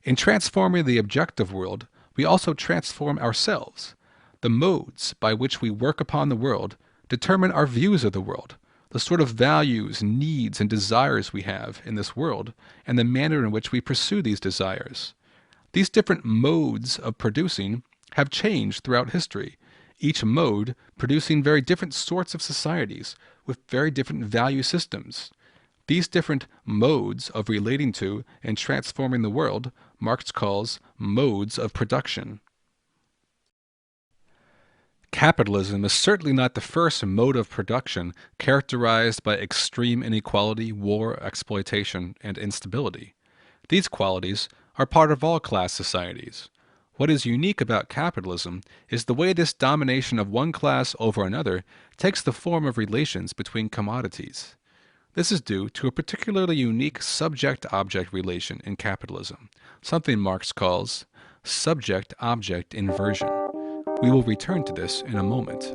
In transforming the objective world, we also transform ourselves. The modes by which we work upon the world determine our views of the world, the sort of values, needs, and desires we have in this world, and the manner in which we pursue these desires. These different modes of producing have changed throughout history, each mode producing very different sorts of societies with very different value systems. These different modes of relating to and transforming the world Marx calls modes of production. Capitalism is certainly not the first mode of production characterized by extreme inequality, war, exploitation, and instability. These qualities are part of all class societies. What is unique about capitalism is the way this domination of one class over another takes the form of relations between commodities. This is due to a particularly unique subject-object relation in capitalism, something Marx calls subject-object inversion. We will return to this in a moment.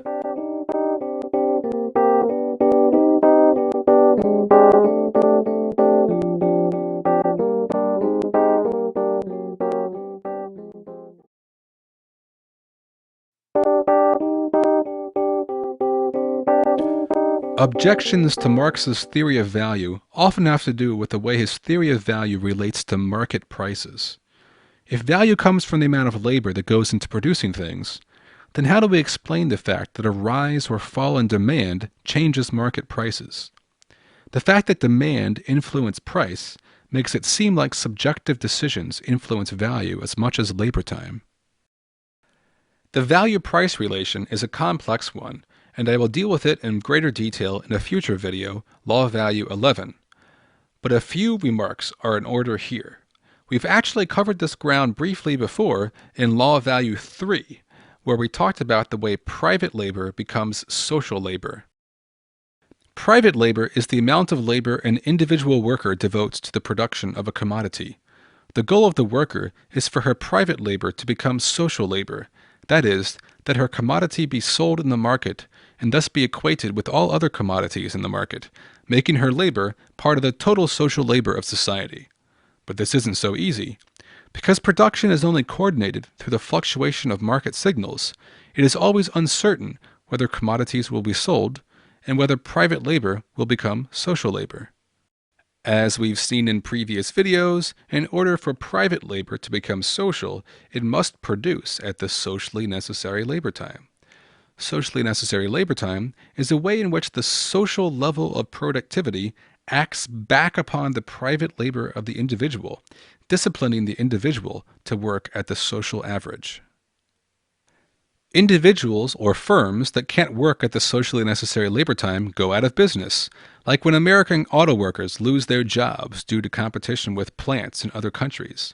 Objections to Marx's theory of value often have to do with the way his theory of value relates to market prices. If value comes from the amount of labor that goes into producing things, then how do we explain the fact that a rise or fall in demand changes market prices? The fact that demand influences price makes it seem like subjective decisions influence value as much as labor time. The value-price relation is a complex one, and I will deal with it in greater detail in a future video, Law of Value 11. But a few remarks are in order here. We've actually covered this ground briefly before in Law of Value 3, where we talked about the way private labor becomes social labor. Private labor is the amount of labor an individual worker devotes to the production of a commodity. The goal of the worker is for her private labor to become social labor, that is, that her commodity be sold in the market and thus be equated with all other commodities in the market, making her labor part of the total social labor of society. But this isn't so easy. Because production is only coordinated through the fluctuation of market signals, it is always uncertain whether commodities will be sold and whether private labor will become social labor. As we've seen in previous videos, in order for private labor to become social, it must produce at the socially necessary labor time. Socially necessary labor time is a way in which the social level of productivity acts back upon the private labor of the individual, disciplining the individual to work at the social average. Individuals or firms that can't work at the socially necessary labor time go out of business, like when American auto workers lose their jobs due to competition with plants in other countries.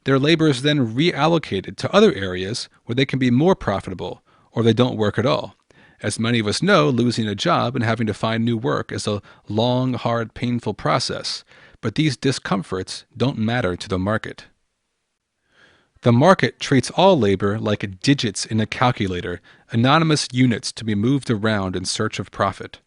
Their labor is then reallocated to other areas where they can be more profitable, or they don't work at all. As many of us know, losing a job and having to find new work is a long, hard, painful process, but these discomforts don't matter to the market. The market treats all labor like digits in a calculator, anonymous units to be moved around in search of profit.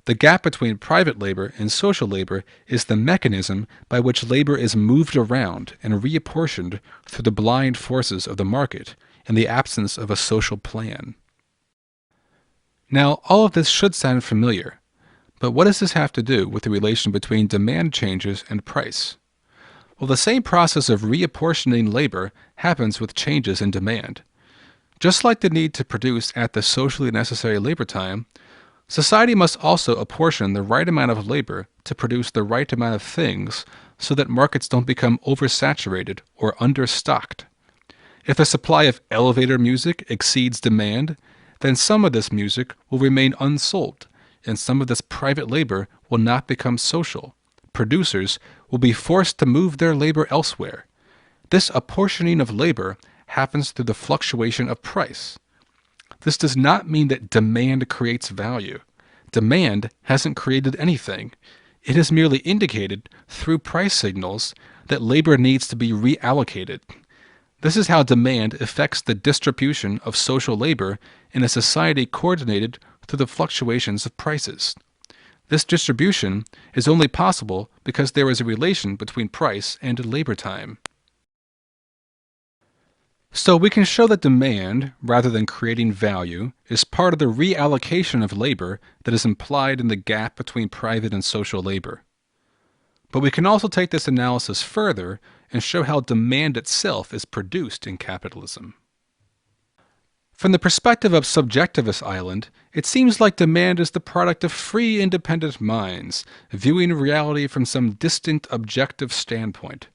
The gap between private labor and social labor is the mechanism by which labor is moved around and reapportioned through the blind forces of the market in the absence of a social plan. Now, all of this should sound familiar, but what does this have to do with the relation between demand changes and price? Well, the same process of reapportioning labor happens with changes in demand. Just like the need to produce at the socially necessary labor time, society must also apportion the right amount of labor to produce the right amount of things so that markets don't become oversaturated or understocked. If the supply of elevator music exceeds demand, then some of this music will remain unsold, and some of this private labor will not become social. Producers will be forced to move their labor elsewhere. This apportioning of labor happens through the fluctuation of price. This does not mean that demand creates value. Demand hasn't created anything. It has merely indicated through price signals that labor needs to be reallocated. This is how demand affects the distribution of social labor in a society coordinated through the fluctuations of prices. This distribution is only possible because there is a relation between price and labor time. So we can show that demand, rather than creating value, is part of the reallocation of labor that is implied in the gap between private and social labor. But we can also take this analysis further and show how demand itself is produced in capitalism. From the perspective of Subjectivist Island, it seems like demand is the product of free, independent minds, viewing reality from some distant, objective standpoint.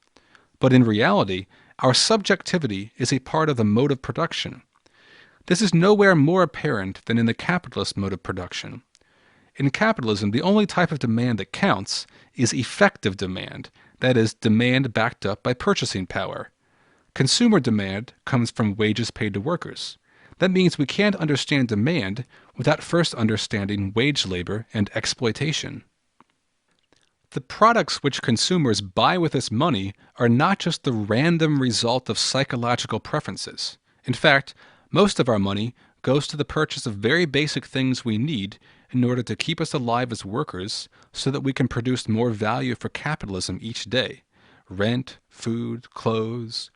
But in reality, our subjectivity is a part of the mode of production. This is nowhere more apparent than in the capitalist mode of production. In capitalism, the only type of demand that counts is effective demand, that is, demand backed up by purchasing power. Consumer demand comes from wages paid to workers. That means we can't understand demand without first understanding wage labor and exploitation. The products which consumers buy with this money are not just the random result of psychological preferences. In fact, most of our money goes to the purchase of very basic things we need in order to keep us alive as workers so that we can produce more value for capitalism each day. Rent, food, clothes.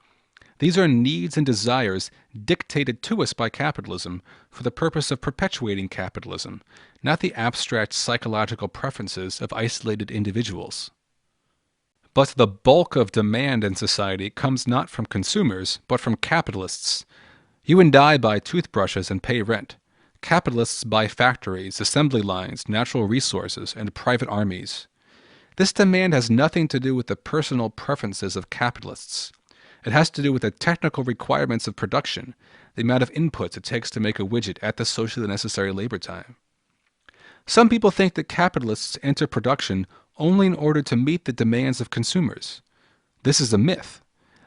These are needs and desires dictated to us by capitalism for the purpose of perpetuating capitalism, not the abstract psychological preferences of isolated individuals. But the bulk of demand in society comes not from consumers, but from capitalists. You and I buy toothbrushes and pay rent. Capitalists buy factories, assembly lines, natural resources, and private armies. This demand has nothing to do with the personal preferences of capitalists. It has to do with the technical requirements of production, the amount of inputs it takes to make a widget at the socially necessary labor time. Some people think that capitalists enter production only in order to meet the demands of consumers. This is a myth.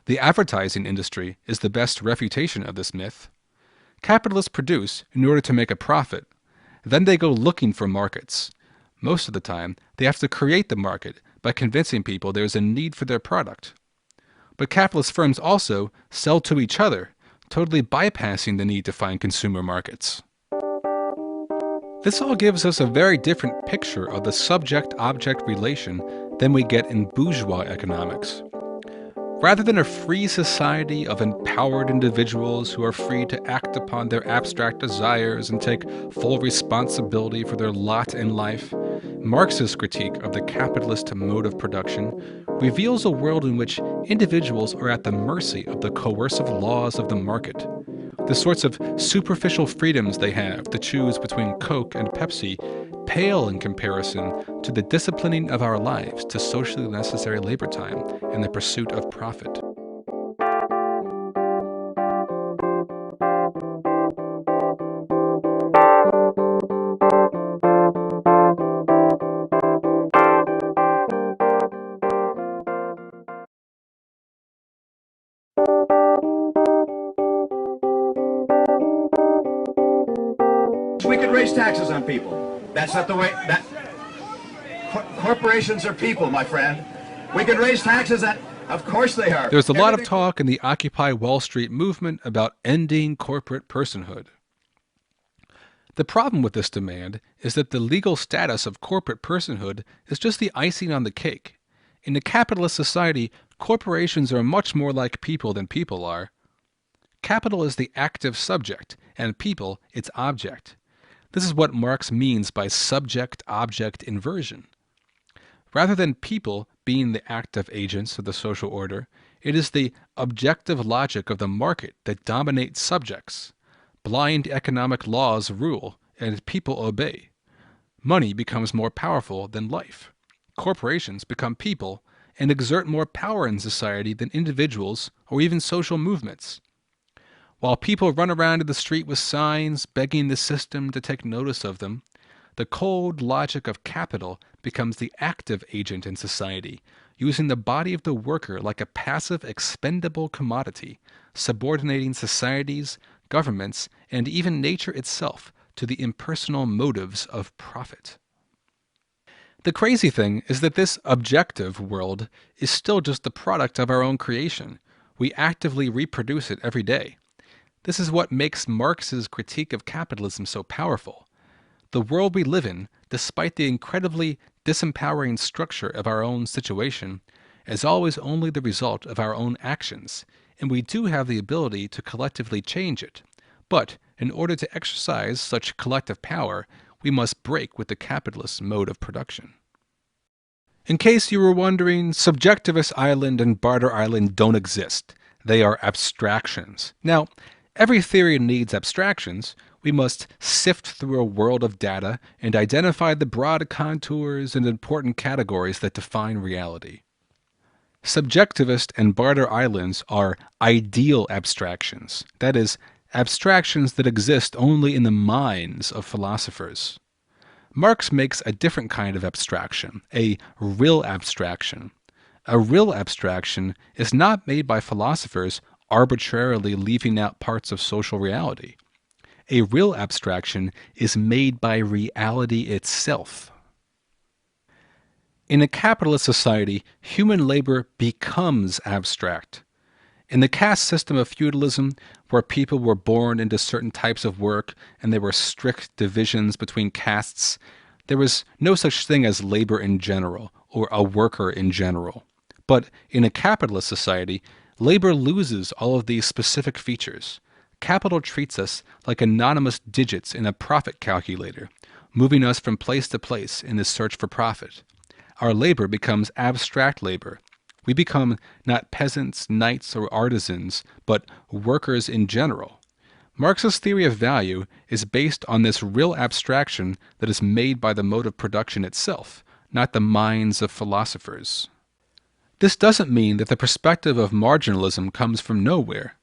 The advertising industry is the best refutation of this myth. Capitalists produce in order to make a profit. Then they go looking for markets. Most of the time, they have to create the market by convincing people there is a need for their product. But capitalist firms also sell to each other, totally bypassing the need to find consumer markets. This all gives us a very different picture of the subject-object relation than we get in bourgeois economics. Rather than a free society of empowered individuals who are free to act upon their abstract desires and take full responsibility for their lot in life, Marx's critique of the capitalist mode of production reveals a world in which individuals are at the mercy of the coercive laws of the market. The sorts of superficial freedoms they have to choose between Coke and Pepsi pale in comparison to the disciplining of our lives to socially necessary labor time and the pursuit of profit. We could raise taxes on people. That's not the way. Corporations are people, my friend. We can raise taxes on. Of course they are. There's a lot of talk in the Occupy Wall Street movement about ending corporate personhood. The problem with this demand is that the legal status of corporate personhood is just the icing on the cake. In a capitalist society, corporations are much more like people than people are. Capital is the active subject, and people its object. This is what Marx means by subject-object inversion. Rather than people being the active agents of the social order, it is the objective logic of the market that dominates subjects. Blind economic laws rule, and people obey. Money becomes more powerful than life. Corporations become people and exert more power in society than individuals or even social movements. While people run around in the street with signs begging the system to take notice of them, the cold logic of capital becomes the active agent in society, using the body of the worker like a passive, expendable commodity, subordinating societies, governments, and even nature itself to the impersonal motives of profit. The crazy thing is that this objective world is still just the product of our own creation. We actively reproduce it every day. This is what makes Marx's critique of capitalism so powerful. The world we live in, despite the incredibly disempowering structure of our own situation, is always only the result of our own actions, and we do have the ability to collectively change it. But in order to exercise such collective power, we must break with the capitalist mode of production. In case you were wondering, Subjectivist Island and Barter Island don't exist. They are abstractions. Now, every theory needs abstractions. We must sift through a world of data and identify the broad contours and important categories that define reality. Subjectivist and barter islands are ideal abstractions, that is, abstractions that exist only in the minds of philosophers. Marx makes a different kind of abstraction, a real abstraction. A real abstraction is not made by philosophers arbitrarily leaving out parts of social reality. A real abstraction is made by reality itself. In a capitalist society, human labor becomes abstract. In the caste system of feudalism, where people were born into certain types of work and there were strict divisions between castes, there was no such thing as labor in general or a worker in general. But in a capitalist society, Labor loses all of these specific features. Capital treats us like anonymous digits in a profit calculator, moving us from place to place in the search for profit. Our labor becomes abstract labor. We become not peasants, knights, or artisans, but workers in general. Marx's theory of value is based on this real abstraction that is made by the mode of production itself, not the minds of philosophers. This doesn't mean that the perspective of marginalism comes from nowhere.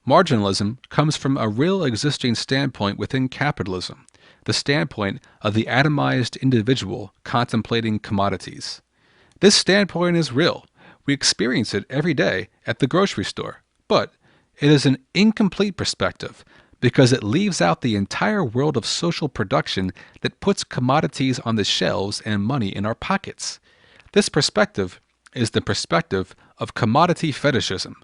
Marginalism comes from a real existing standpoint within capitalism, the standpoint of the atomized individual contemplating commodities. This standpoint is real. We experience it every day at the grocery store, but it is an incomplete perspective because it leaves out the entire world of social production that puts commodities on the shelves and money in our pockets. This perspective is the perspective of commodity fetishism,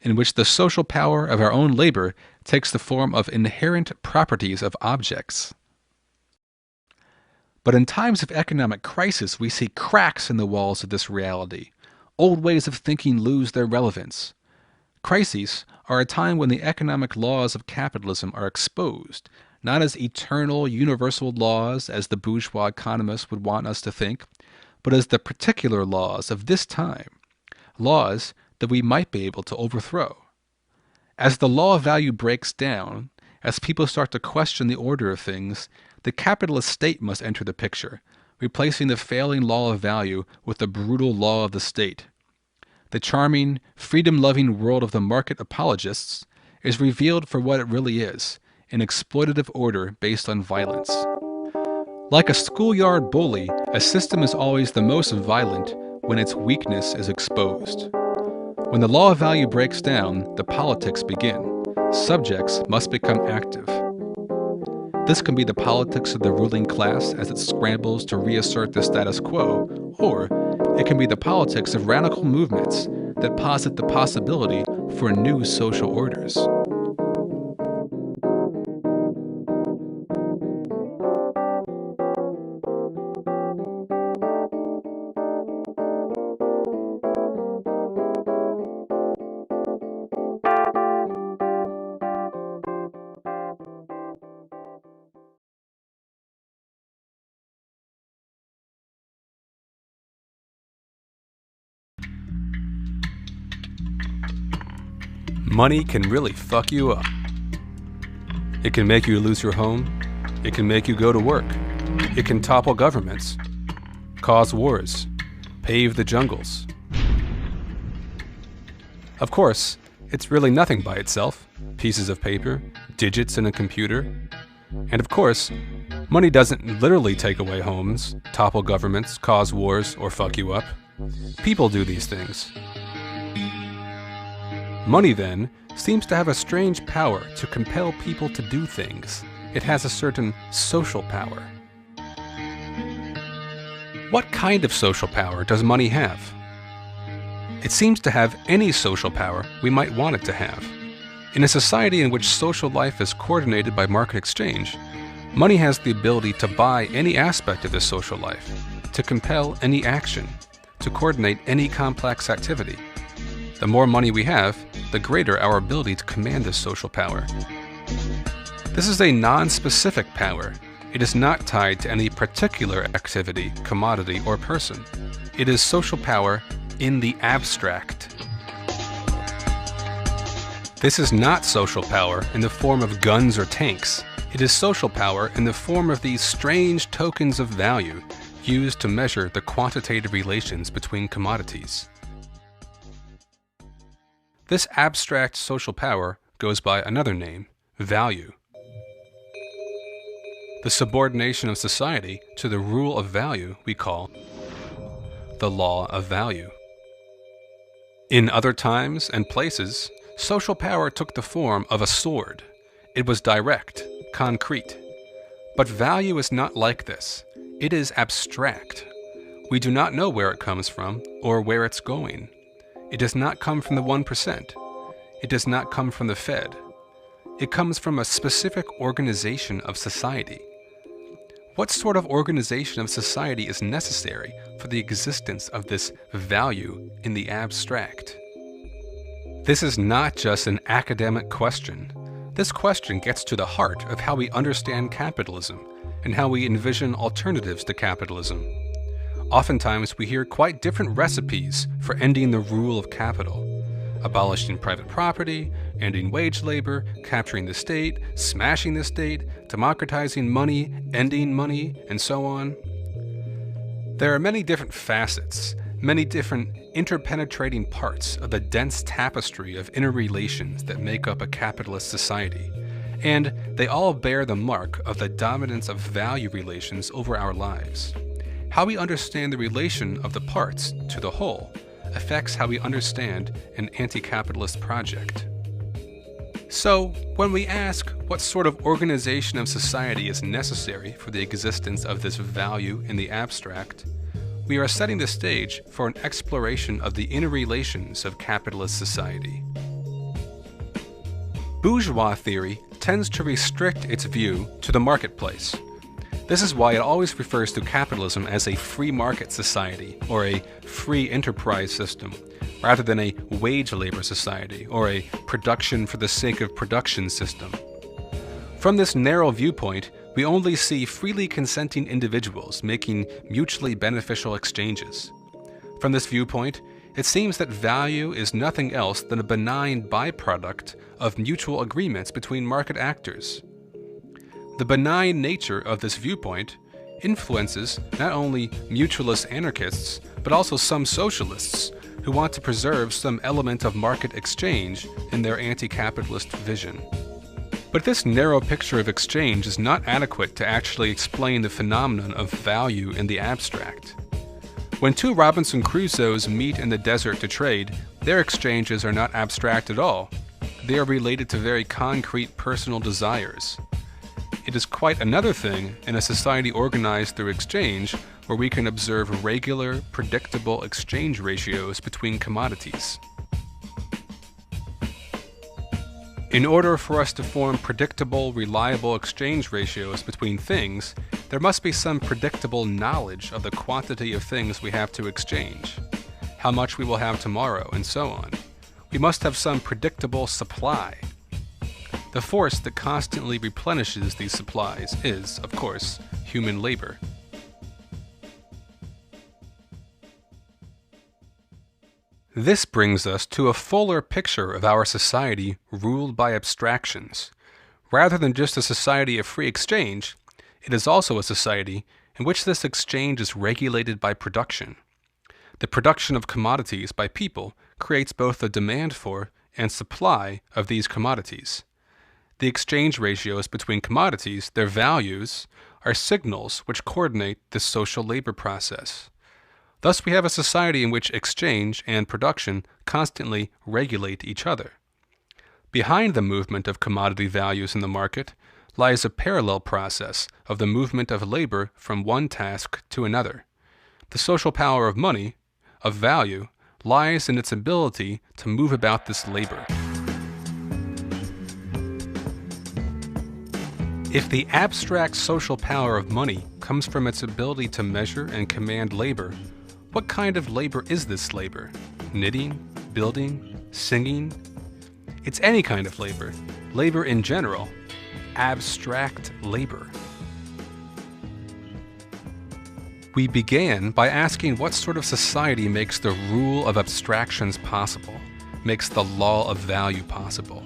in which the social power of our own labor takes the form of inherent properties of objects. But in times of economic crisis, we see cracks in the walls of this reality. Old ways of thinking lose their relevance. Crises are a time when the economic laws of capitalism are exposed, not as eternal, universal laws as the bourgeois economists would want us to think, but as the particular laws of this time, laws that we might be able to overthrow. As the law of value breaks down, as people start to question the order of things, the capitalist state must enter the picture, replacing the failing law of value with the brutal law of the state. The charming, freedom-loving world of the market apologists is revealed for what it really is, an exploitative order based on violence. Like a schoolyard bully, a system is always the most violent when its weakness is exposed. When the law of value breaks down, the politics begin. Subjects must become active. This can be the politics of the ruling class as it scrambles to reassert the status quo, or it can be the politics of radical movements that posit the possibility for new social orders. Money can really fuck you up. It can make you lose your home. It can make you go to work. It can topple governments, cause wars, pave the jungles. Of course, it's really nothing by itself. Pieces of paper, digits in a computer. And of course, money doesn't literally take away homes, topple governments, cause wars, or fuck you up. People do these things. Money, then, seems to have a strange power to compel people to do things. It has a certain social power. What kind of social power does money have? It seems to have any social power we might want it to have. In a society in which social life is coordinated by market exchange, money has the ability to buy any aspect of this social life, to compel any action, to coordinate any complex activity. The more money we have, the greater our ability to command this social power. This is a non-specific power. It is not tied to any particular activity, commodity, or person. It is social power in the abstract. This is not social power in the form of guns or tanks. It is social power in the form of these strange tokens of value used to measure the quantitative relations between commodities. This abstract social power goes by another name, value. The subordination of society to the rule of value we call the law of value. In other times and places, social power took the form of a sword. It was direct, concrete. But value is not like this. It is abstract. We do not know where it comes from or where it's going. It does not come from the 1%. It does not come from the Fed. It comes from a specific organization of society. What sort of organization of society is necessary for the existence of this value in the abstract? This is not just an academic question. This question gets to the heart of how we understand capitalism and how we envision alternatives to capitalism. Oftentimes, we hear quite different recipes for ending the rule of capital: abolishing private property, ending wage labor, capturing the state, smashing the state, democratizing money, ending money, and so on. There are many different facets, many different interpenetrating parts of the dense tapestry of interrelations that make up a capitalist society, and they all bear the mark of the dominance of value relations over our lives. How we understand the relation of the parts to the whole affects how we understand an anti-capitalist project. So, when we ask what sort of organization of society is necessary for the existence of this value in the abstract, we are setting the stage for an exploration of the interrelations of capitalist society. Bourgeois theory tends to restrict its view to the marketplace. This is why it always refers to capitalism as a free market society or a free enterprise system, rather than a wage labor society or a production for the sake of production system. From this narrow viewpoint, we only see freely consenting individuals making mutually beneficial exchanges. From this viewpoint, it seems that value is nothing else than a benign byproduct of mutual agreements between market actors. The benign nature of this viewpoint influences not only mutualist anarchists, but also some socialists who want to preserve some element of market exchange in their anti-capitalist vision. But this narrow picture of exchange is not adequate to actually explain the phenomenon of value in the abstract. When two Robinson Crusoes meet in the desert to trade, their exchanges are not abstract at all. They are related to very concrete personal desires. It is quite another thing in a society organized through exchange, where we can observe regular, predictable exchange ratios between commodities. In order for us to form predictable, reliable exchange ratios between things, there must be some predictable knowledge of the quantity of things we have to exchange, how much we will have tomorrow, and so on. We must have some predictable supply. The force that constantly replenishes these supplies is, of course, human labor. This brings us to a fuller picture of our society ruled by abstractions. Rather than just a society of free exchange, it is also a society in which this exchange is regulated by production. The production of commodities by people creates both the demand for and supply of these commodities. The exchange ratios between commodities, their values, are signals which coordinate this social labor process. Thus, we have a society in which exchange and production constantly regulate each other. Behind the movement of commodity values in the market lies a parallel process of the movement of labor from one task to another. The social power of money, of value, lies in its ability to move about this labor. If the abstract social power of money comes from its ability to measure and command labor, what kind of labor is this labor? Knitting? Building? Singing? It's any kind of labor. Labor in general. Abstract labor. We began by asking what sort of society makes the rule of abstractions possible, makes the law of value possible.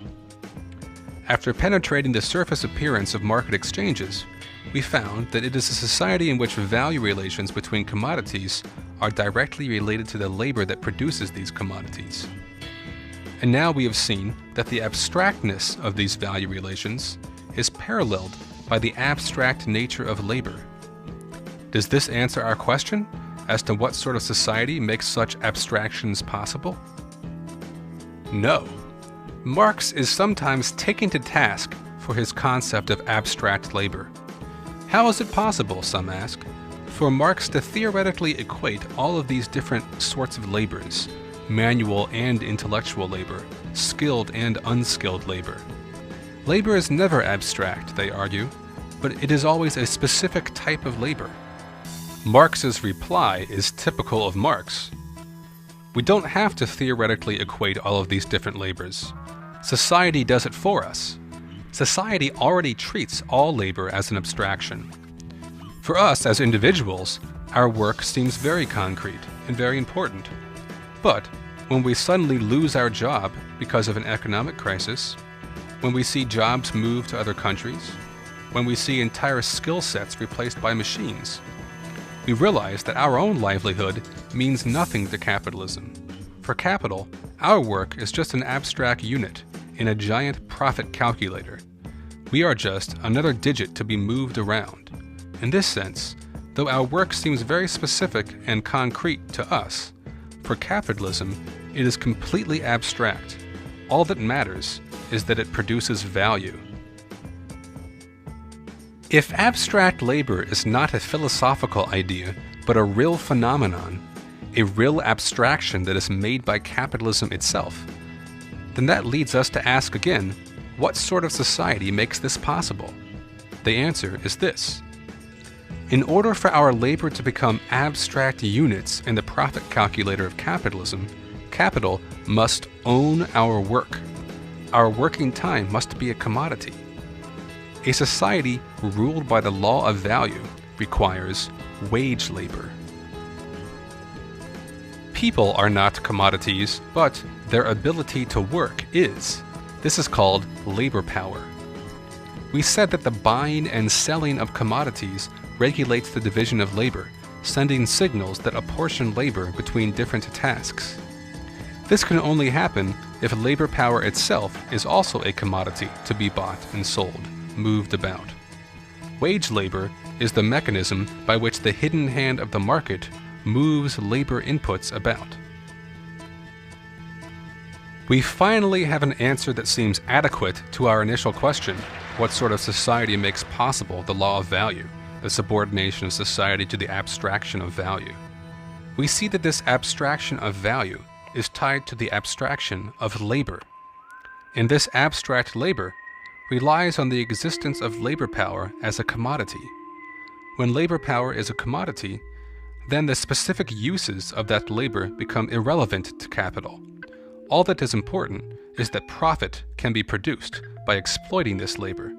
After penetrating the surface appearance of market exchanges, we found that it is a society in which value relations between commodities are directly related to the labor that produces these commodities. And now we have seen that the abstractness of these value relations is paralleled by the abstract nature of labor. Does this answer our question as to what sort of society makes such abstractions possible? No. Marx is sometimes taken to task for his concept of abstract labor. How is it possible, some ask, for Marx to theoretically equate all of these different sorts of labors, manual and intellectual labor, skilled and unskilled labor? Labor is never abstract, they argue, but it is always a specific type of labor. Marx's reply is typical of Marx. We don't have to theoretically equate all of these different labors. Society does it for us. Society already treats all labor as an abstraction. For us as individuals, our work seems very concrete and very important. But when we suddenly lose our job because of an economic crisis, when we see jobs move to other countries, when we see entire skill sets replaced by machines, we realize that our own livelihood means nothing to capitalism. For capital, our work is just an abstract unit in a giant profit calculator. We are just another digit to be moved around. In this sense, though our work seems very specific and concrete to us, for capitalism, it is completely abstract. All that matters is that it produces value. If abstract labor is not a philosophical idea, but a real phenomenon, a real abstraction that is made by capitalism itself, then that leads us to ask again, what sort of society makes this possible? The answer is this. In order for our labor to become abstract units in the profit calculator of capitalism, capital must own our work. Our working time must be a commodity. A society ruled by the law of value requires wage labor. People are not commodities, but their ability to work is. This is called labor power. We said that the buying and selling of commodities regulates the division of labor, sending signals that apportion labor between different tasks. This can only happen if labor power itself is also a commodity to be bought and sold, moved about. Wage labor is the mechanism by which the hidden hand of the market moves labor inputs about. We finally have an answer that seems adequate to our initial question, what sort of society makes possible the law of value, the subordination of society to the abstraction of value? We see that this abstraction of value is tied to the abstraction of labor. And this abstract labor relies on the existence of labor power as a commodity. When labor power is a commodity, then the specific uses of that labor become irrelevant to capital. All that is important is that profit can be produced by exploiting this labor.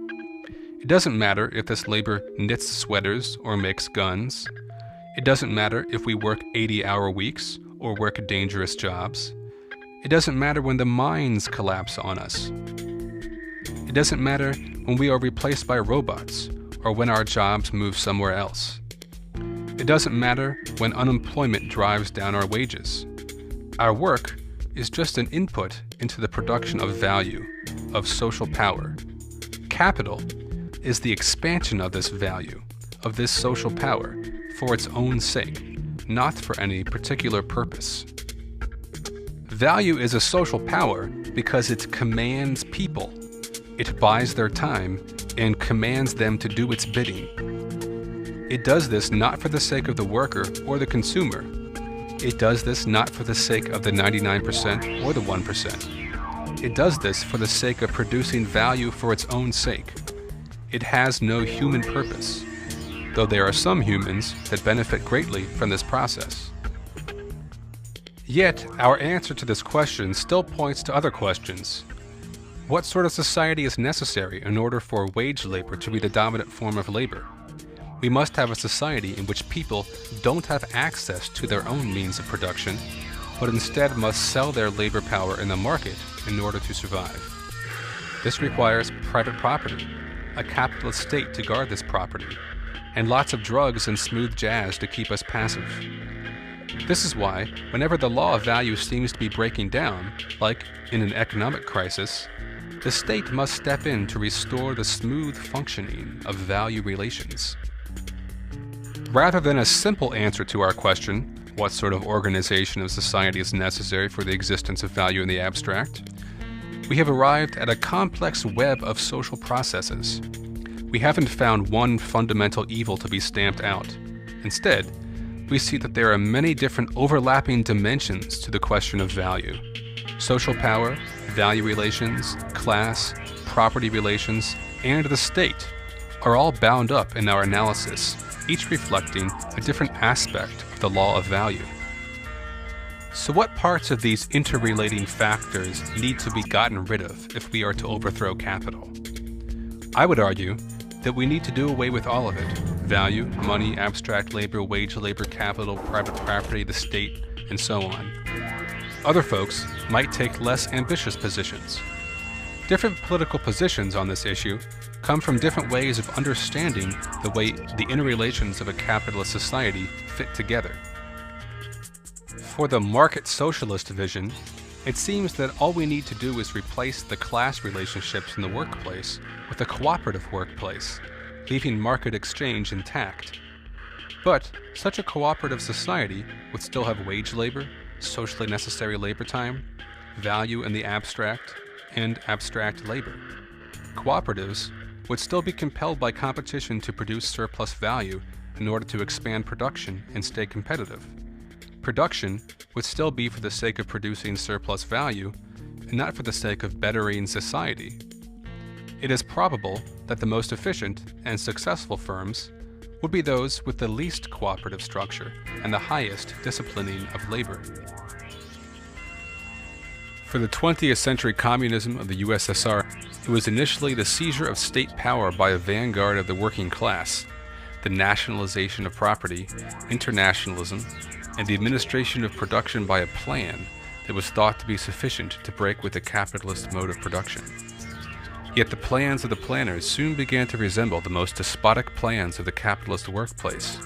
It doesn't matter if this labor knits sweaters or makes guns. It doesn't matter if we work 80-hour weeks or work dangerous jobs. It doesn't matter when the mines collapse on us. It doesn't matter when we are replaced by robots or when our jobs move somewhere else. It doesn't matter when unemployment drives down our wages. Our work is just an input into the production of value, of social power. Capital is the expansion of this value, of this social power, for its own sake, not for any particular purpose. Value is a social power because it commands people. It buys their time and commands them to do its bidding. It does this not for the sake of the worker or the consumer. It does this not for the sake of the 99% or the 1%. It does this for the sake of producing value for its own sake. It has no human purpose, though there are some humans that benefit greatly from this process. Yet, our answer to this question still points to other questions. What sort of society is necessary in order for wage labor to be the dominant form of labor? We must have a society in which people don't have access to their own means of production, but instead must sell their labor power in the market in order to survive. This requires private property, a capitalist state to guard this property, and lots of drugs and smooth jazz to keep us passive. This is why, whenever the law of value seems to be breaking down, like in an economic crisis, the state must step in to restore the smooth functioning of value relations. Rather than a simple answer to our question, what sort of organization of society is necessary for the existence of value in the abstract, we have arrived at a complex web of social processes. We haven't found one fundamental evil to be stamped out. Instead, we see that there are many different overlapping dimensions to the question of value. Social power, value relations, class, property relations, and the state are all bound up in our analysis, each reflecting a different aspect of the law of value. So what parts of these interrelating factors need to be gotten rid of if we are to overthrow capital? I would argue that we need to do away with all of it: value, money, abstract labor, wage labor, capital, private property, the state, and so on. Other folks might take less ambitious positions. Different political positions on this issue come from different ways of understanding the way the interrelations of a capitalist society fit together. For the market socialist vision, it seems that all we need to do is replace the class relationships in the workplace with a cooperative workplace, leaving market exchange intact. But such a cooperative society would still have wage labor, socially necessary labor time, value in the abstract, and abstract labor. Cooperatives would still be compelled by competition to produce surplus value in order to expand production and stay competitive. Production would still be for the sake of producing surplus value and not for the sake of bettering society. It is probable that the most efficient and successful firms would be those with the least cooperative structure and the highest disciplining of labor. For the 20th century communism of the USSR, it was initially the seizure of state power by a vanguard of the working class, the nationalization of property, internationalism, and the administration of production by a plan that was thought to be sufficient to break with the capitalist mode of production. Yet the plans of the planners soon began to resemble the most despotic plans of the capitalist workplace.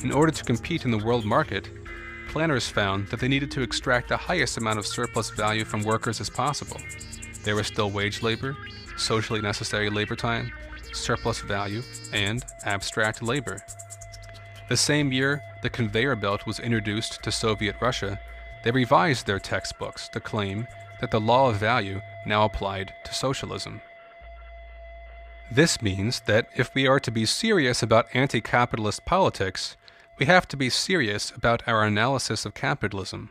In order to compete in the world market, planners found that they needed to extract the highest amount of surplus value from workers as possible. There was still wage labor, socially necessary labor time, surplus value, and abstract labor. The same year the conveyor belt was introduced to Soviet Russia, they revised their textbooks to claim that the law of value now applied to socialism. This means that if we are to be serious about anti-capitalist politics, we have to be serious about our analysis of capitalism.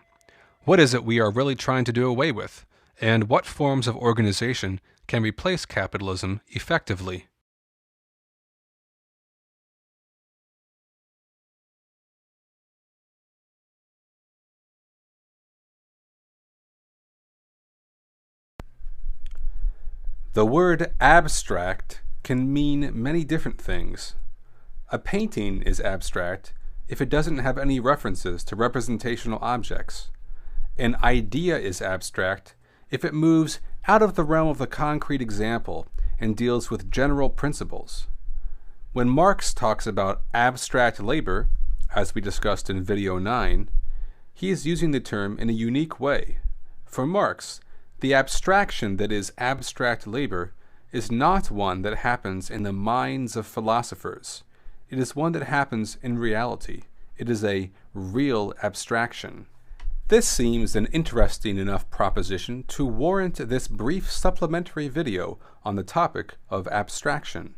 What is it we are really trying to do away with, and what forms of organization can replace capitalism effectively? The word abstract can mean many different things. A painting is abstract if it doesn't have any references to representational objects. An idea is abstract if it moves out of the realm of the concrete example and deals with general principles. When Marx talks about abstract labor, as we discussed in video 9, he is using the term in a unique way. For Marx, the abstraction that is abstract labor is not one that happens in the minds of philosophers. It is one that happens in reality. It is a real abstraction. This seems an interesting enough proposition to warrant this brief supplementary video on the topic of abstraction.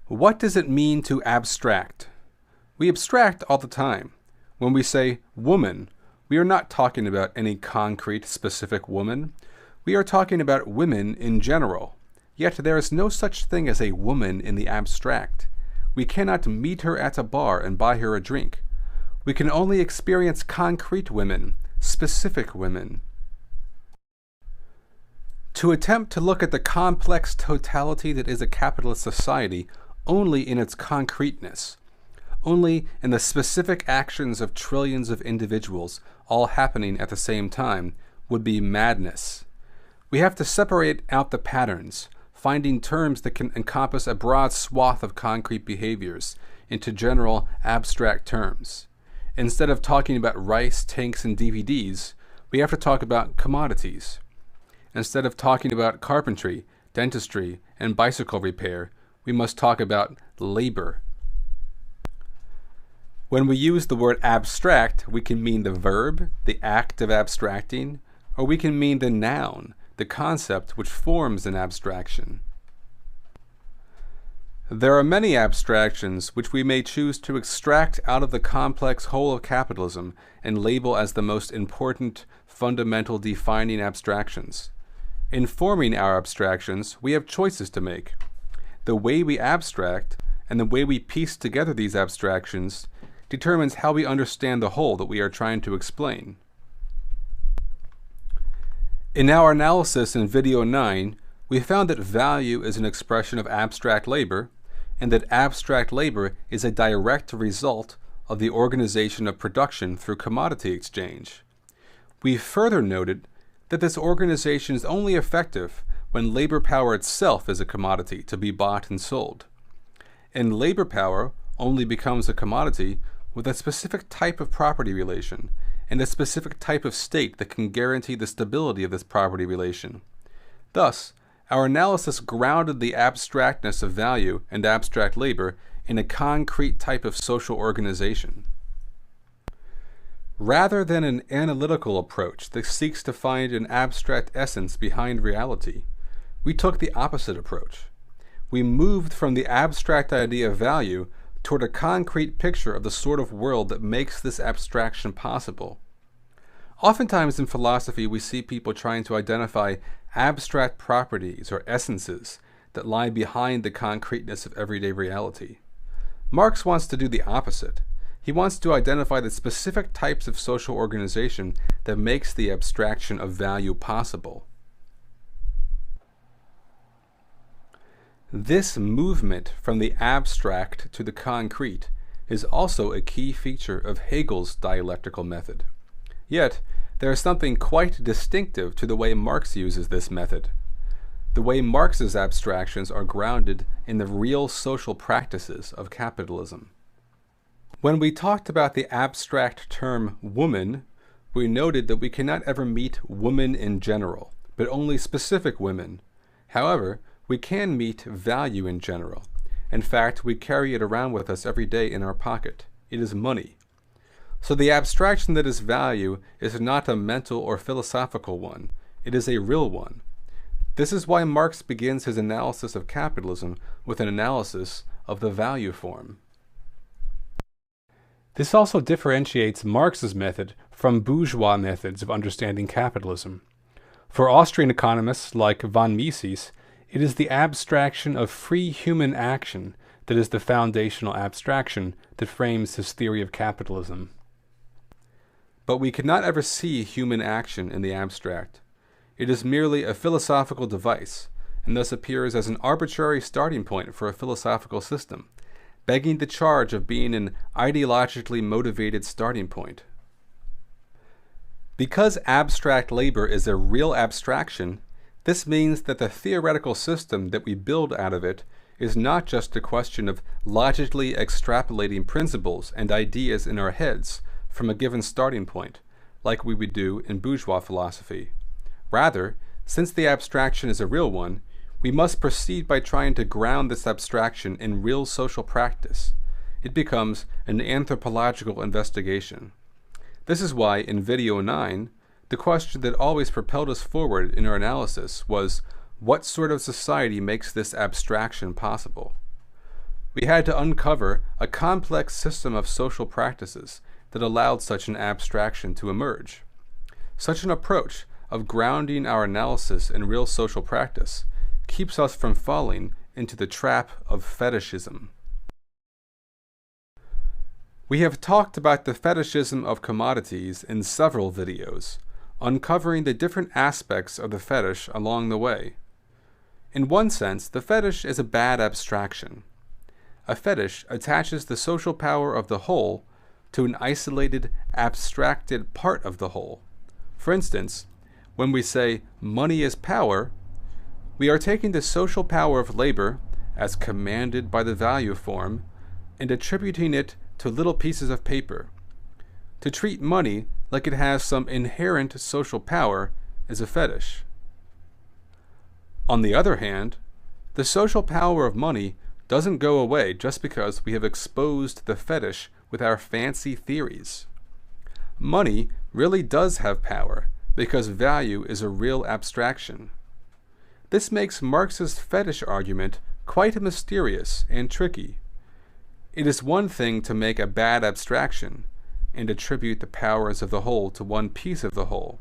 What does it mean to abstract? We abstract all the time. When we say woman, we are not talking about any concrete, specific woman. We are talking about women in general. Yet there is no such thing as a woman in the abstract. We cannot meet her at a bar and buy her a drink. We can only experience concrete women, specific women. To attempt to look at the complex totality that is a capitalist society only in its concreteness, only in the specific actions of trillions of individuals all happening at the same time, would be madness. We have to separate out the patterns, finding terms that can encompass a broad swath of concrete behaviors into general abstract terms. Instead of talking about rice, tanks, and DVDs, we have to talk about commodities. Instead of talking about carpentry, dentistry, and bicycle repair, we must talk about labor. When we use the word abstract, we can mean the verb, the act of abstracting, or we can mean the noun, the concept which forms an abstraction. There are many abstractions which we may choose to extract out of the complex whole of capitalism and label as the most important, fundamental defining abstractions. In forming our abstractions, we have choices to make. The way we abstract and the way we piece together these abstractions determines how we understand the whole that we are trying to explain. In our analysis in video 9, we found that value is an expression of abstract labor, and that abstract labor is a direct result of the organization of production through commodity exchange. We further noted that this organization is only effective when labor power itself is a commodity to be bought and sold. And labor power only becomes a commodity with a specific type of property relation and a specific type of state that can guarantee the stability of this property relation. Thus, our analysis grounded the abstractness of value and abstract labor in a concrete type of social organization. Rather than an analytical approach that seeks to find an abstract essence behind reality, we took the opposite approach. We moved from the abstract idea of value toward a concrete picture of the sort of world that makes this abstraction possible. Oftentimes in philosophy, we see people trying to identify abstract properties or essences that lie behind the concreteness of everyday reality. Marx wants to do the opposite. He wants to identify the specific types of social organization that makes the abstraction of value possible. This movement from the abstract to the concrete is also a key feature of Hegel's dialectical method. Yet, there is something quite distinctive to the way Marx uses this method. The way Marx's abstractions are grounded in the real social practices of capitalism. When we talked about the abstract term woman, we noted that we cannot ever meet women in general, but only specific women. However, we can meet value in general. In fact, we carry it around with us every day in our pocket. It is money. So the abstraction that is value is not a mental or philosophical one. It is a real one. This is why Marx begins his analysis of capitalism with an analysis of the value form. This also differentiates Marx's method from bourgeois methods of understanding capitalism. For Austrian economists like von Mises, it is the abstraction of free human action that is the foundational abstraction that frames his theory of capitalism. But we cannot ever see human action in the abstract. It is merely a philosophical device, and thus appears as an arbitrary starting point for a philosophical system, begging the charge of being an ideologically motivated starting point. Because abstract labor is a real abstraction, this means that the theoretical system that we build out of it is not just a question of logically extrapolating principles and ideas in our heads from a given starting point, like we would do in bourgeois philosophy. Rather, since the abstraction is a real one, we must proceed by trying to ground this abstraction in real social practice. It becomes an anthropological investigation. This is why, in video 9, the question that always propelled us forward in our analysis was, what sort of society makes this abstraction possible? We had to uncover a complex system of social practices that allowed such an abstraction to emerge. Such an approach of grounding our analysis in real social practice keeps us from falling into the trap of fetishism. We have talked about the fetishism of commodities in several videos, uncovering the different aspects of the fetish along the way. In one sense, the fetish is a bad abstraction. A fetish attaches the social power of the whole to an isolated, abstracted part of the whole. For instance, when we say money is power, we are taking the social power of labor, as commanded by the value form, and attributing it to little pieces of paper. To treat money like it has some inherent social power is a fetish. On the other hand, the social power of money doesn't go away just because we have exposed the fetish with our fancy theories. Money really does have power because value is a real abstraction. This makes Marx's fetish argument quite mysterious and tricky. It is one thing to make a bad abstraction and attribute the powers of the whole to one piece of the whole.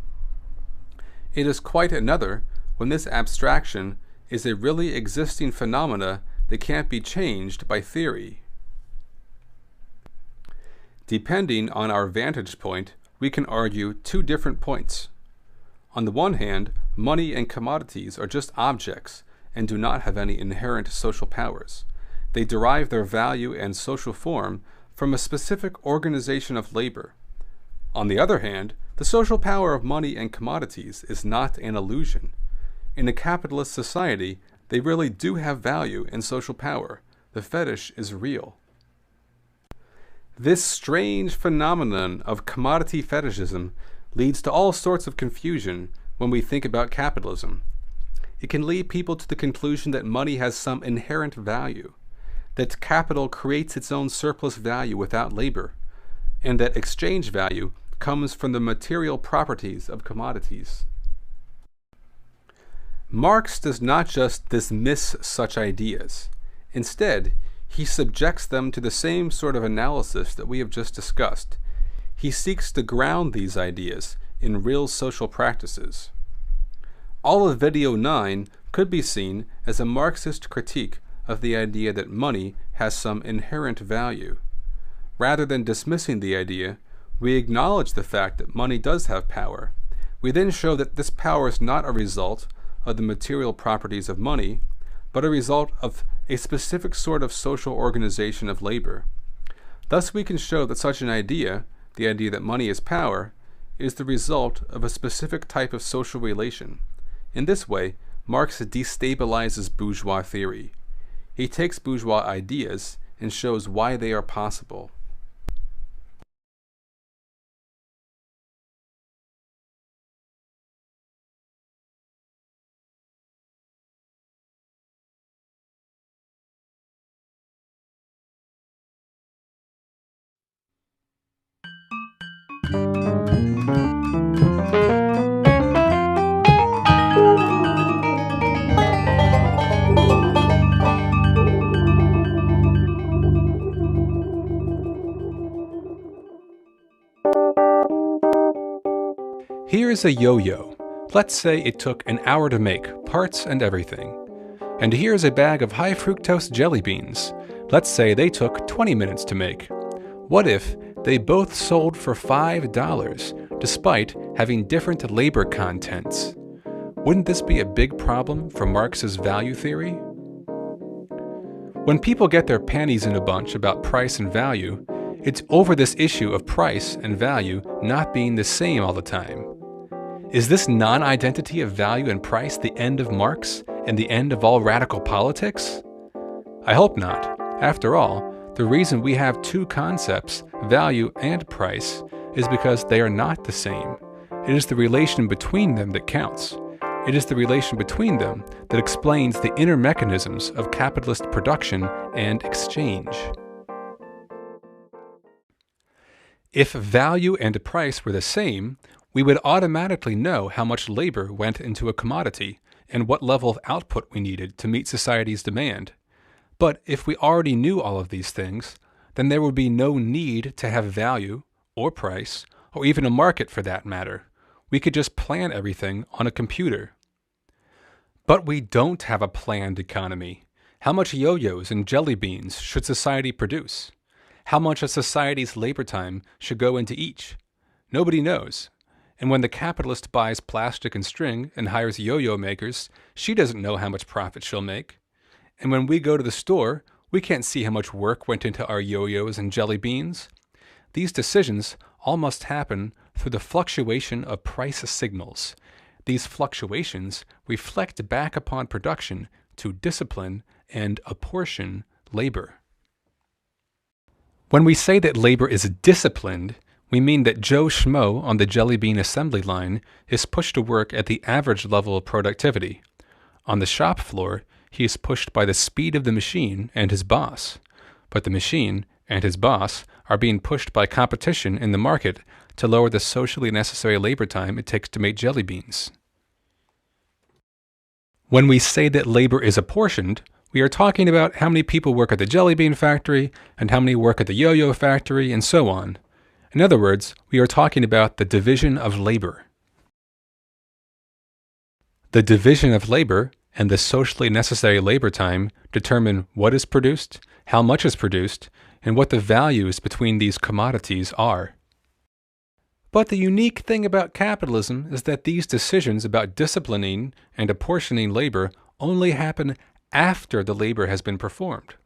It is quite another when this abstraction is a really existing phenomena that can't be changed by theory. Depending on our vantage point, we can argue two different points. On the one hand, money and commodities are just objects and do not have any inherent social powers. They derive their value and social form from a specific organization of labor. On the other hand, the social power of money and commodities is not an illusion. In a capitalist society, they really do have value and social power. The fetish is real. This strange phenomenon of commodity fetishism leads to all sorts of confusion when we think about capitalism. It can lead people to the conclusion that money has some inherent value, that capital creates its own surplus value without labor, and that exchange value comes from the material properties of commodities. Marx does not just dismiss such ideas. Instead, he subjects them to the same sort of analysis that we have just discussed. He seeks to ground these ideas in real social practices. All of Video 9 could be seen as a Marxist critique of the idea that money has some inherent value. Rather than dismissing the idea, we acknowledge the fact that money does have power. We then show that this power is not a result of the material properties of money, but a result of a specific sort of social organization of labor. Thus we can show that such an idea, the idea that money is power, is the result of a specific type of social relation. In this way, Marx destabilizes bourgeois theory. He takes bourgeois ideas and shows why they are possible. Here's a yo-yo. Let's say it took an hour to make, parts and everything. And here's a bag of high fructose jelly beans. Let's say they took 20 minutes to make. What if they both sold for $5, despite having different labor contents? Wouldn't this be a big problem for Marx's value theory? When people get their panties in a bunch about price and value, it's over this issue of price and value not being the same all the time. Is this non-identity of value and price the end of Marx and the end of all radical politics? I hope not. After all, the reason we have two concepts, value and price, is because they are not the same. It is the relation between them that counts. It is the relation between them that explains the inner mechanisms of capitalist production and exchange. If value and price were the same, we would automatically know how much labor went into a commodity and what level of output we needed to meet society's demand. But if we already knew all of these things, then there would be no need to have value or price or even a market for that matter. We could just plan everything on a computer. But we don't have a planned economy. How much yo-yos and jelly beans should society produce? How much of society's labor time should go into each? Nobody knows. And when the capitalist buys plastic and string and hires yo-yo makers, she doesn't know how much profit she'll make. And when we go to the store, we can't see how much work went into our yo-yos and jelly beans. These decisions all must happen through the fluctuation of price signals. These fluctuations reflect back upon production to discipline and apportion labor. When we say that labor is disciplined, we mean that Joe Schmo on the jelly bean assembly line is pushed to work at the average level of productivity. On the shop floor, he is pushed by the speed of the machine and his boss. But the machine and his boss are being pushed by competition in the market to lower the socially necessary labor time it takes to make jelly beans. When we say that labor is apportioned, We are talking about how many people work at the jelly bean factory and how many work at the yo-yo factory and so on. In other words, we are talking about the division of labor. The division of labor and the socially necessary labor time determine what is produced, how much is produced, and what the values between these commodities are. But the unique thing about capitalism is that these decisions about disciplining and apportioning labor only happen after the labor has been performed.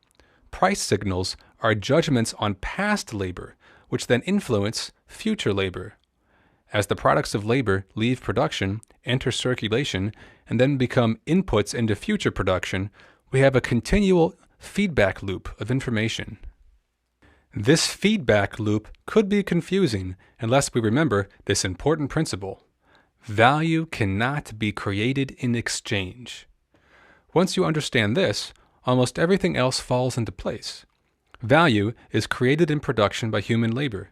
Price signals are judgments on past labor, which then influence future labor. As the products of labor leave production, enter circulation, and then become inputs into future production, we have a continual feedback loop of information. This feedback loop could be confusing unless we remember this important principle. Value cannot be created in exchange. Once you understand this, almost everything else falls into place. Value is created in production by human labor.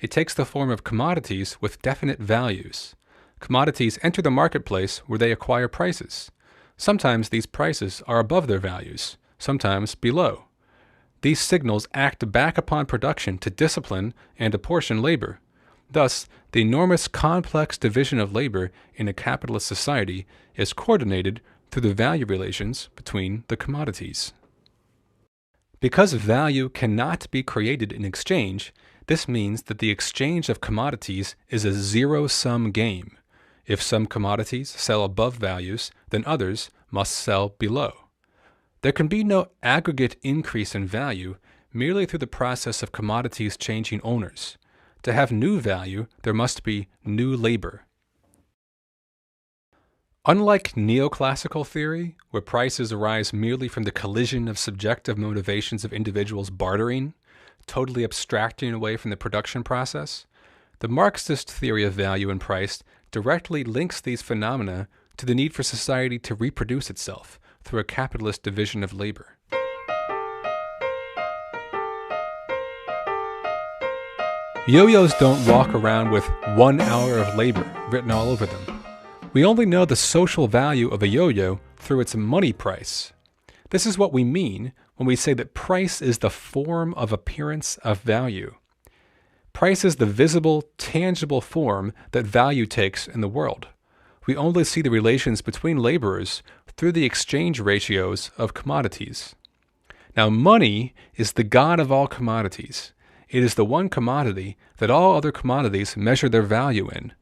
It takes the form of commodities with definite values. Commodities enter the marketplace where they acquire prices. Sometimes these prices are above their values, sometimes below. These signals act back upon production to discipline and apportion labor. Thus, the enormous complex division of labor in a capitalist society is coordinated through the value relations between the commodities. Because value cannot be created in exchange, this means that the exchange of commodities is a zero-sum game. If some commodities sell above values, then others must sell below. There can be no aggregate increase in value merely through the process of commodities changing owners. To have new value, there must be new labor. Unlike neoclassical theory, where prices arise merely from the collision of subjective motivations of individuals bartering, totally abstracting away from the production process, the Marxist theory of value and price directly links these phenomena to the need for society to reproduce itself through a capitalist division of labor. Yo-yos don't walk around with 1 hour of labor written all over them. We only know the social value of a yo-yo through its money price. This is what we mean when we say that price is the form of appearance of value. Price is the visible, tangible form that value takes in the world. We only see the relations between laborers through the exchange ratios of commodities. Now, money is the god of all commodities. It is the one commodity that all other commodities measure their value in.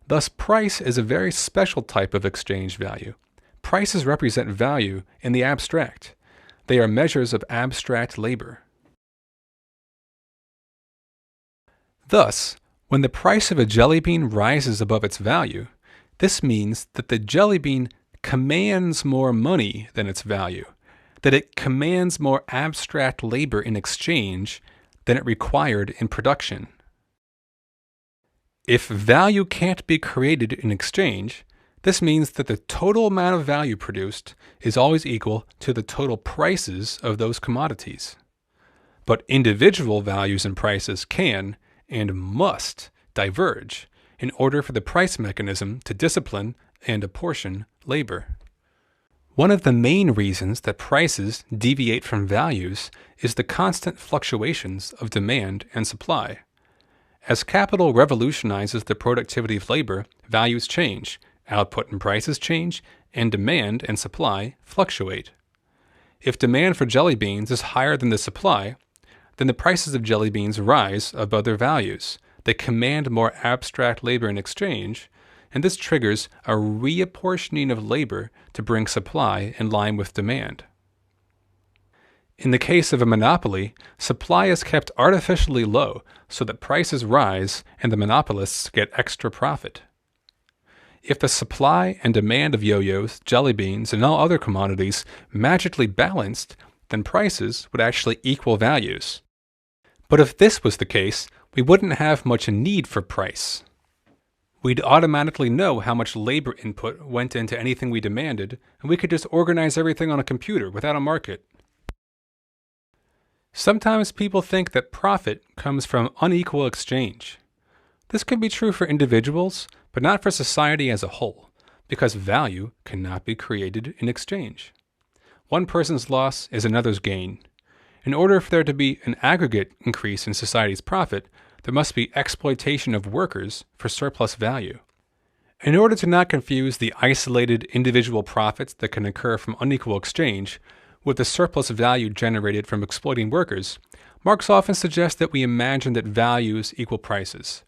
Thus, price is a very special type of exchange value. Prices represent value in the abstract. They are measures of abstract labor. Thus, when the price of a jelly bean rises above its value, this means that the jelly bean commands more money than its value, that it commands more abstract labor in exchange than it required in production. If value can't be created in exchange, this means that the total amount of value produced is always equal to the total prices of those commodities. But individual values and prices can and must diverge in order for the price mechanism to discipline and apportion labor. One of the main reasons that prices deviate from values is the constant fluctuations of demand and supply. As capital revolutionizes the productivity of labor, values change, output and prices change, and demand and supply fluctuate. If demand for jelly beans is higher than the supply, then the prices of jelly beans rise above their values. They command more abstract labor in exchange, and this triggers a reapportioning of labor to bring supply in line with demand. In the case of a monopoly, supply is kept artificially low so that prices rise and the monopolists get extra profit. If the supply and demand of yo-yos, jelly beans, and all other commodities magically balanced, then prices would actually equal values. But if this was the case, we wouldn't have much need for price. We'd automatically know how much labor input went into anything we demanded, and we could just organize everything on a computer without a market. Sometimes people think that profit comes from unequal exchange. This can be true for individuals, but not for society as a whole, because value cannot be created in exchange. One person's loss is another's gain. In order for there to be an aggregate increase in society's profit, there must be exploitation of workers for surplus value. In order to not confuse the isolated individual profits that can occur from unequal exchange with the surplus value generated from exploiting workers, Marx often suggests that we imagine that values equal prices.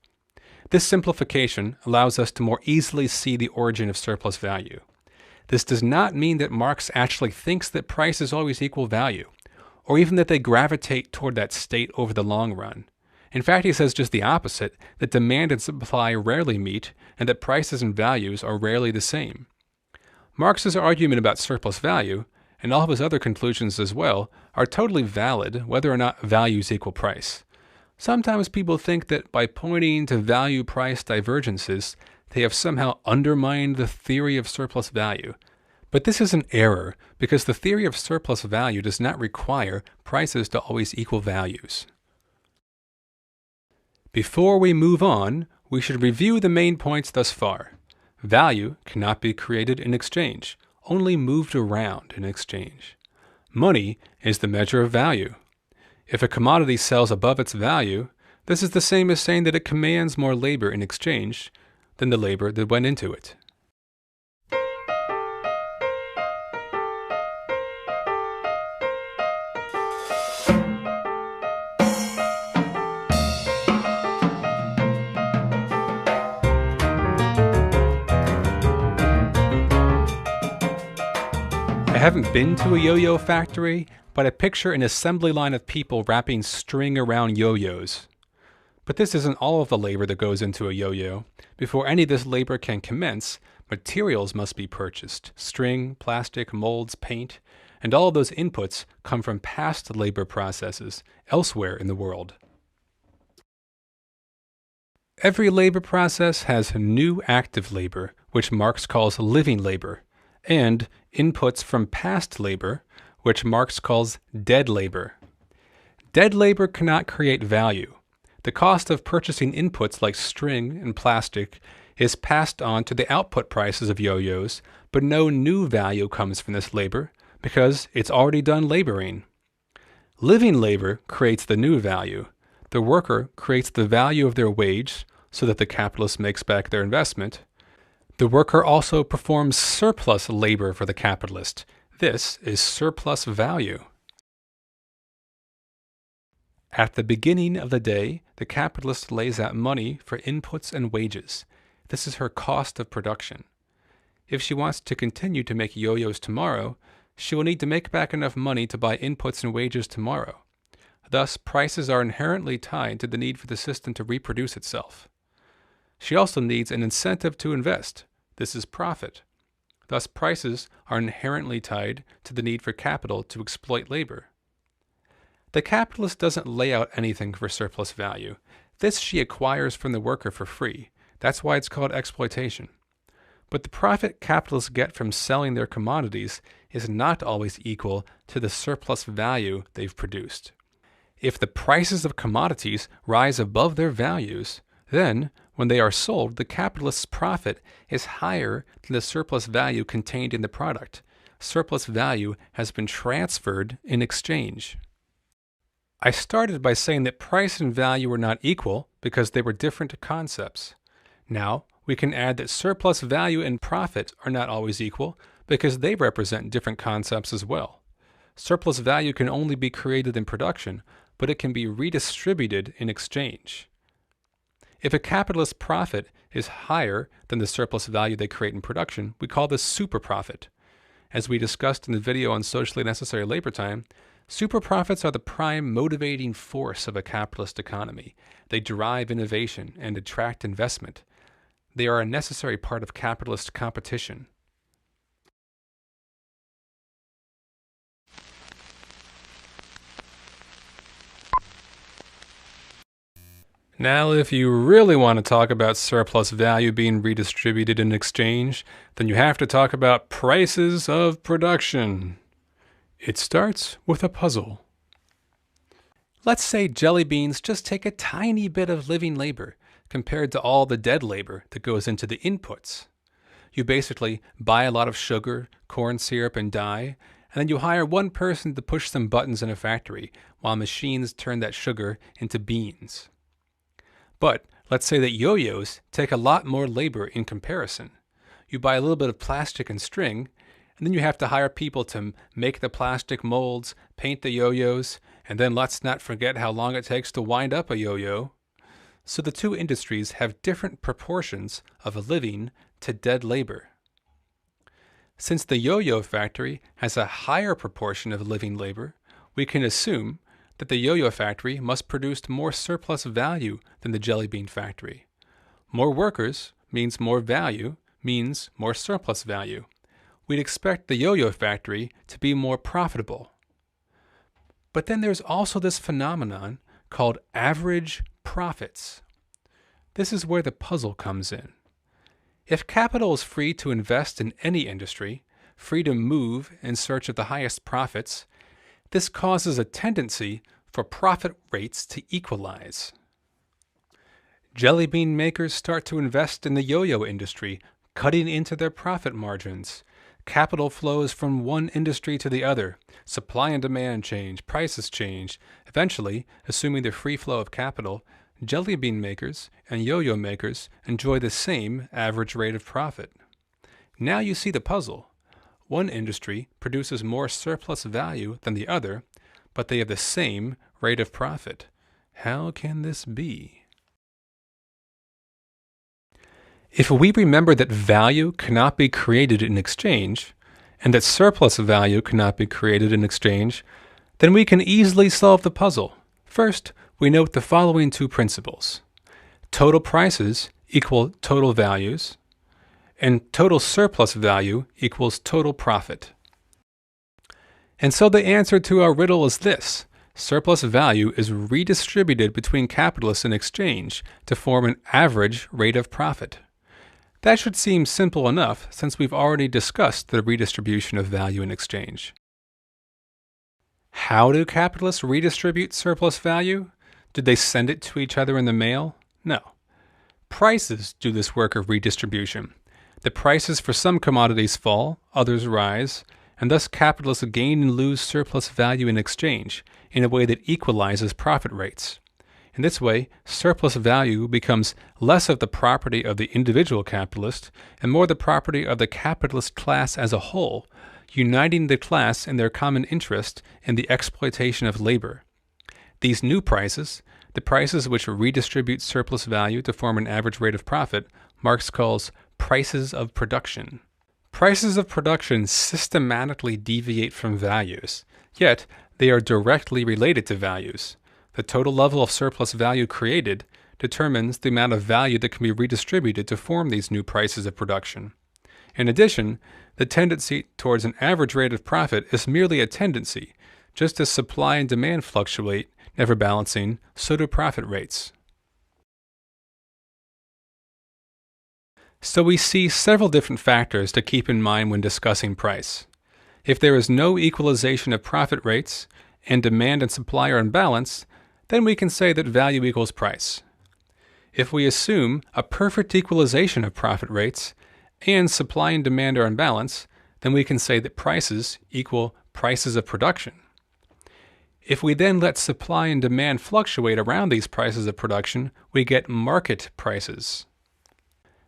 This simplification allows us to more easily see the origin of surplus value. This does not mean that Marx actually thinks that prices always equal value, or even that they gravitate toward that state over the long run. In fact, he says just the opposite, that demand and supply rarely meet, and that prices and values are rarely the same. Marx's argument about surplus value, and all of his other conclusions as well, are totally valid whether or not values equal price. Sometimes people think that by pointing to value-price divergences, they have somehow undermined the theory of surplus value. But this is an error, because the theory of surplus value does not require prices to always equal values. Before we move on, we should review the main points thus far. Value cannot be created in exchange, only moved around in exchange. Money is the measure of value. If a commodity sells above its value, this is the same as saying that it commands more labor in exchange than the labor that went into it. I haven't been to a yo-yo factory, but I picture an assembly line of people wrapping string around yo-yos. But this isn't all of the labor that goes into a yo-yo. Before any of this labor can commence, materials must be purchased. String, plastic, molds, paint, and all of those inputs come from past labor processes elsewhere in the world. Every labor process has new active labor, which Marx calls living labor, and inputs from past labor, which Marx calls dead labor. Dead labor cannot create value. The cost of purchasing inputs like string and plastic is passed on to the output prices of yo-yos, but no new value comes from this labor because it's already done laboring. Living labor creates the new value. The worker creates the value of their wage so that the capitalist makes back their investment. The worker also performs surplus labor for the capitalist. This is surplus value. At the beginning of the day, the capitalist lays out money for inputs and wages. This is her cost of production. If she wants to continue to make yo-yos tomorrow, she will need to make back enough money to buy inputs and wages tomorrow. Thus, prices are inherently tied to the need for the system to reproduce itself. She also needs an incentive to invest. This is profit. Thus, prices are inherently tied to the need for capital to exploit labor. The capitalist doesn't lay out anything for surplus value. This she acquires from the worker for free. That's why it's called exploitation. But the profit capitalists get from selling their commodities is not always equal to the surplus value they've produced. If the prices of commodities rise above their values, then, when they are sold, the capitalist's profit is higher than the surplus value contained in the product. Surplus value has been transferred in exchange. I started by saying that price and value were not equal because they were different concepts. Now, we can add that surplus value and profit are not always equal because they represent different concepts as well. Surplus value can only be created in production, but it can be redistributed in exchange. If a capitalist's profit is higher than the surplus value they create in production, we call this superprofit. As we discussed in the video on socially necessary labor time, superprofits are the prime motivating force of a capitalist economy. They drive innovation and attract investment. They are a necessary part of capitalist competition. Now, if you really want to talk about surplus value being redistributed in exchange, then you have to talk about prices of production. It starts with a puzzle. Let's say jelly beans just take a tiny bit of living labor compared to all the dead labor that goes into the inputs. You basically buy a lot of sugar, corn syrup, and dye, and then you hire one person to push some buttons in a factory while machines turn that sugar into beans. But let's say that yo-yos take a lot more labor in comparison. You buy a little bit of plastic and string, and then you have to hire people to make the plastic molds, paint the yo-yos, and then let's not forget how long it takes to wind up a yo-yo. So the two industries have different proportions of living to dead labor. Since the yo-yo factory has a higher proportion of living labor, we can assume that the yo-yo factory must produce more surplus value than the jelly bean factory. More workers means more value, means more surplus value. We'd expect the yo-yo factory to be more profitable. But then there's also this phenomenon called average profits. This is where the puzzle comes in. If capital is free to invest in any industry, free to move in search of the highest profits, this causes a tendency for profit rates to equalize. Jelly bean makers start to invest in the yo-yo industry, cutting into their profit margins. Capital flows from one industry to the other. Supply and demand change, prices change. Eventually, assuming the free flow of capital, jelly bean makers and yo-yo makers enjoy the same average rate of profit. Now you see the puzzle. One industry produces more surplus value than the other, but they have the same rate of profit. How can this be? If we remember that value cannot be created in exchange, and that surplus value cannot be created in exchange, then we can easily solve the puzzle. First, we note the following two principles. Total prices equal total values, and total surplus value equals total profit. And so the answer to our riddle is this. Surplus value is redistributed between capitalists in exchange to form an average rate of profit. That should seem simple enough since we've already discussed the redistribution of value in exchange. How do capitalists redistribute surplus value? Did they send it to each other in the mail? No. Prices do this work of redistribution. The prices for some commodities fall, others rise, and thus capitalists gain and lose surplus value in exchange in a way that equalizes profit rates. In this way, surplus value becomes less of the property of the individual capitalist and more the property of the capitalist class as a whole, uniting the class in their common interest in the exploitation of labor. These new prices, the prices which redistribute surplus value to form an average rate of profit, Marx calls prices of production. Prices of production systematically deviate from values, yet they are directly related to values. The total level of surplus value created determines the amount of value that can be redistributed to form these new prices of production. In addition, the tendency towards an average rate of profit is merely a tendency. Just as supply and demand fluctuate, never balancing, so do profit rates. So we see several different factors to keep in mind when discussing price. If there is no equalization of profit rates, and demand and supply are in balance, then we can say that value equals price. If we assume a perfect equalization of profit rates and supply and demand are in balance, then we can say that prices equal prices of production. If we then let supply and demand fluctuate around these prices of production, we get market prices.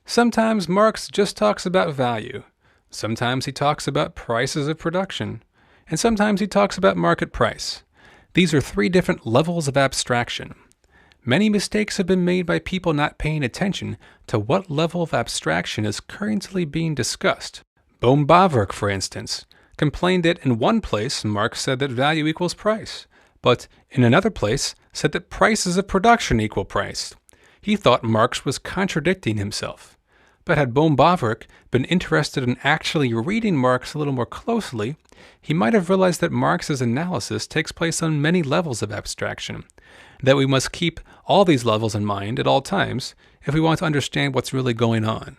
Sometimes Marx just talks about value. Sometimes he talks about prices of production. And sometimes he talks about market price. These are three different levels of abstraction. Many mistakes have been made by people not paying attention to what level of abstraction is currently being discussed. Bohm-Bawerk, for instance, complained that in one place Marx said that value equals price, but in another place said that prices of production equal price. He thought Marx was contradicting himself. But had Bohm-Bawerk been interested in actually reading Marx a little more closely, he might have realized that Marx's analysis takes place on many levels of abstraction, that we must keep all these levels in mind at all times if we want to understand what's really going on.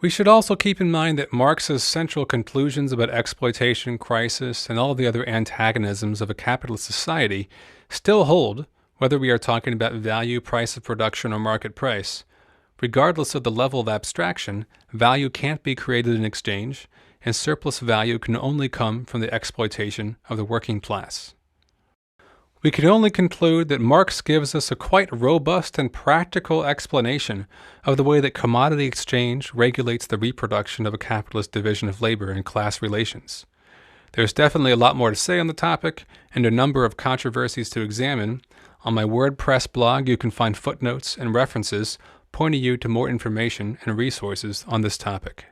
We should also keep in mind that Marx's central conclusions about exploitation, crisis, and all the other antagonisms of a capitalist society still hold, whether we are talking about value, price of production, or market price. Regardless of the level of abstraction, value can't be created in exchange, and surplus value can only come from the exploitation of the working class. We can only conclude that Marx gives us a quite robust and practical explanation of the way that commodity exchange regulates the reproduction of a capitalist division of labor and class relations. There's definitely a lot more to say on the topic, and a number of controversies to examine. On my WordPress blog, you can find footnotes and references pointing you to more information and resources on this topic.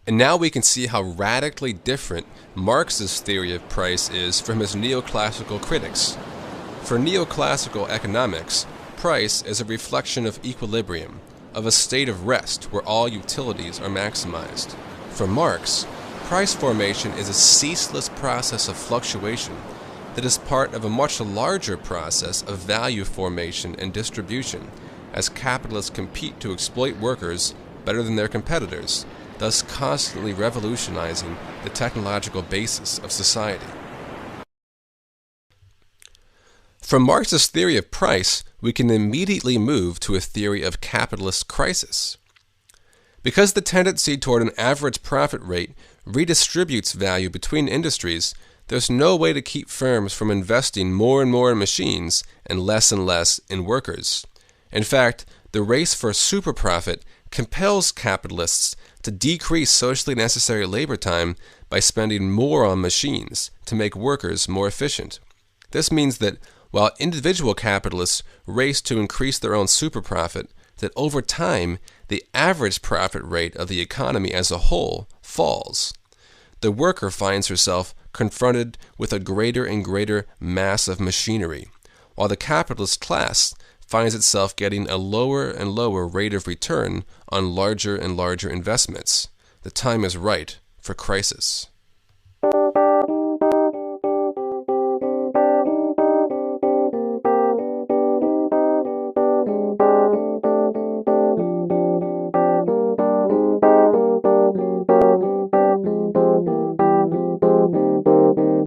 And now we can see how radically different Marx's theory of price is from his neoclassical critics. For neoclassical economics, price is a reflection of equilibrium, of a state of rest where all utilities are maximized. For Marx, price formation is a ceaseless process of fluctuation that is part of a much larger process of value formation and distribution, as capitalists compete to exploit workers better than their competitors, thus constantly revolutionizing the technological basis of society. From Marx's theory of price, we can immediately move to a theory of capitalist crisis. Because the tendency toward an average profit rate redistributes value between industries, there's no way to keep firms from investing more and more in machines and less in workers. In fact, the race for super profit compels capitalists to decrease socially necessary labor time by spending more on machines to make workers more efficient. This means that while individual capitalists race to increase their own super profit, that over time, the average profit rate of the economy as a whole falls. The worker finds herself confronted with a greater and greater mass of machinery, while the capitalist class finds itself getting a lower and lower rate of return on larger and larger investments. The time is right for crisis.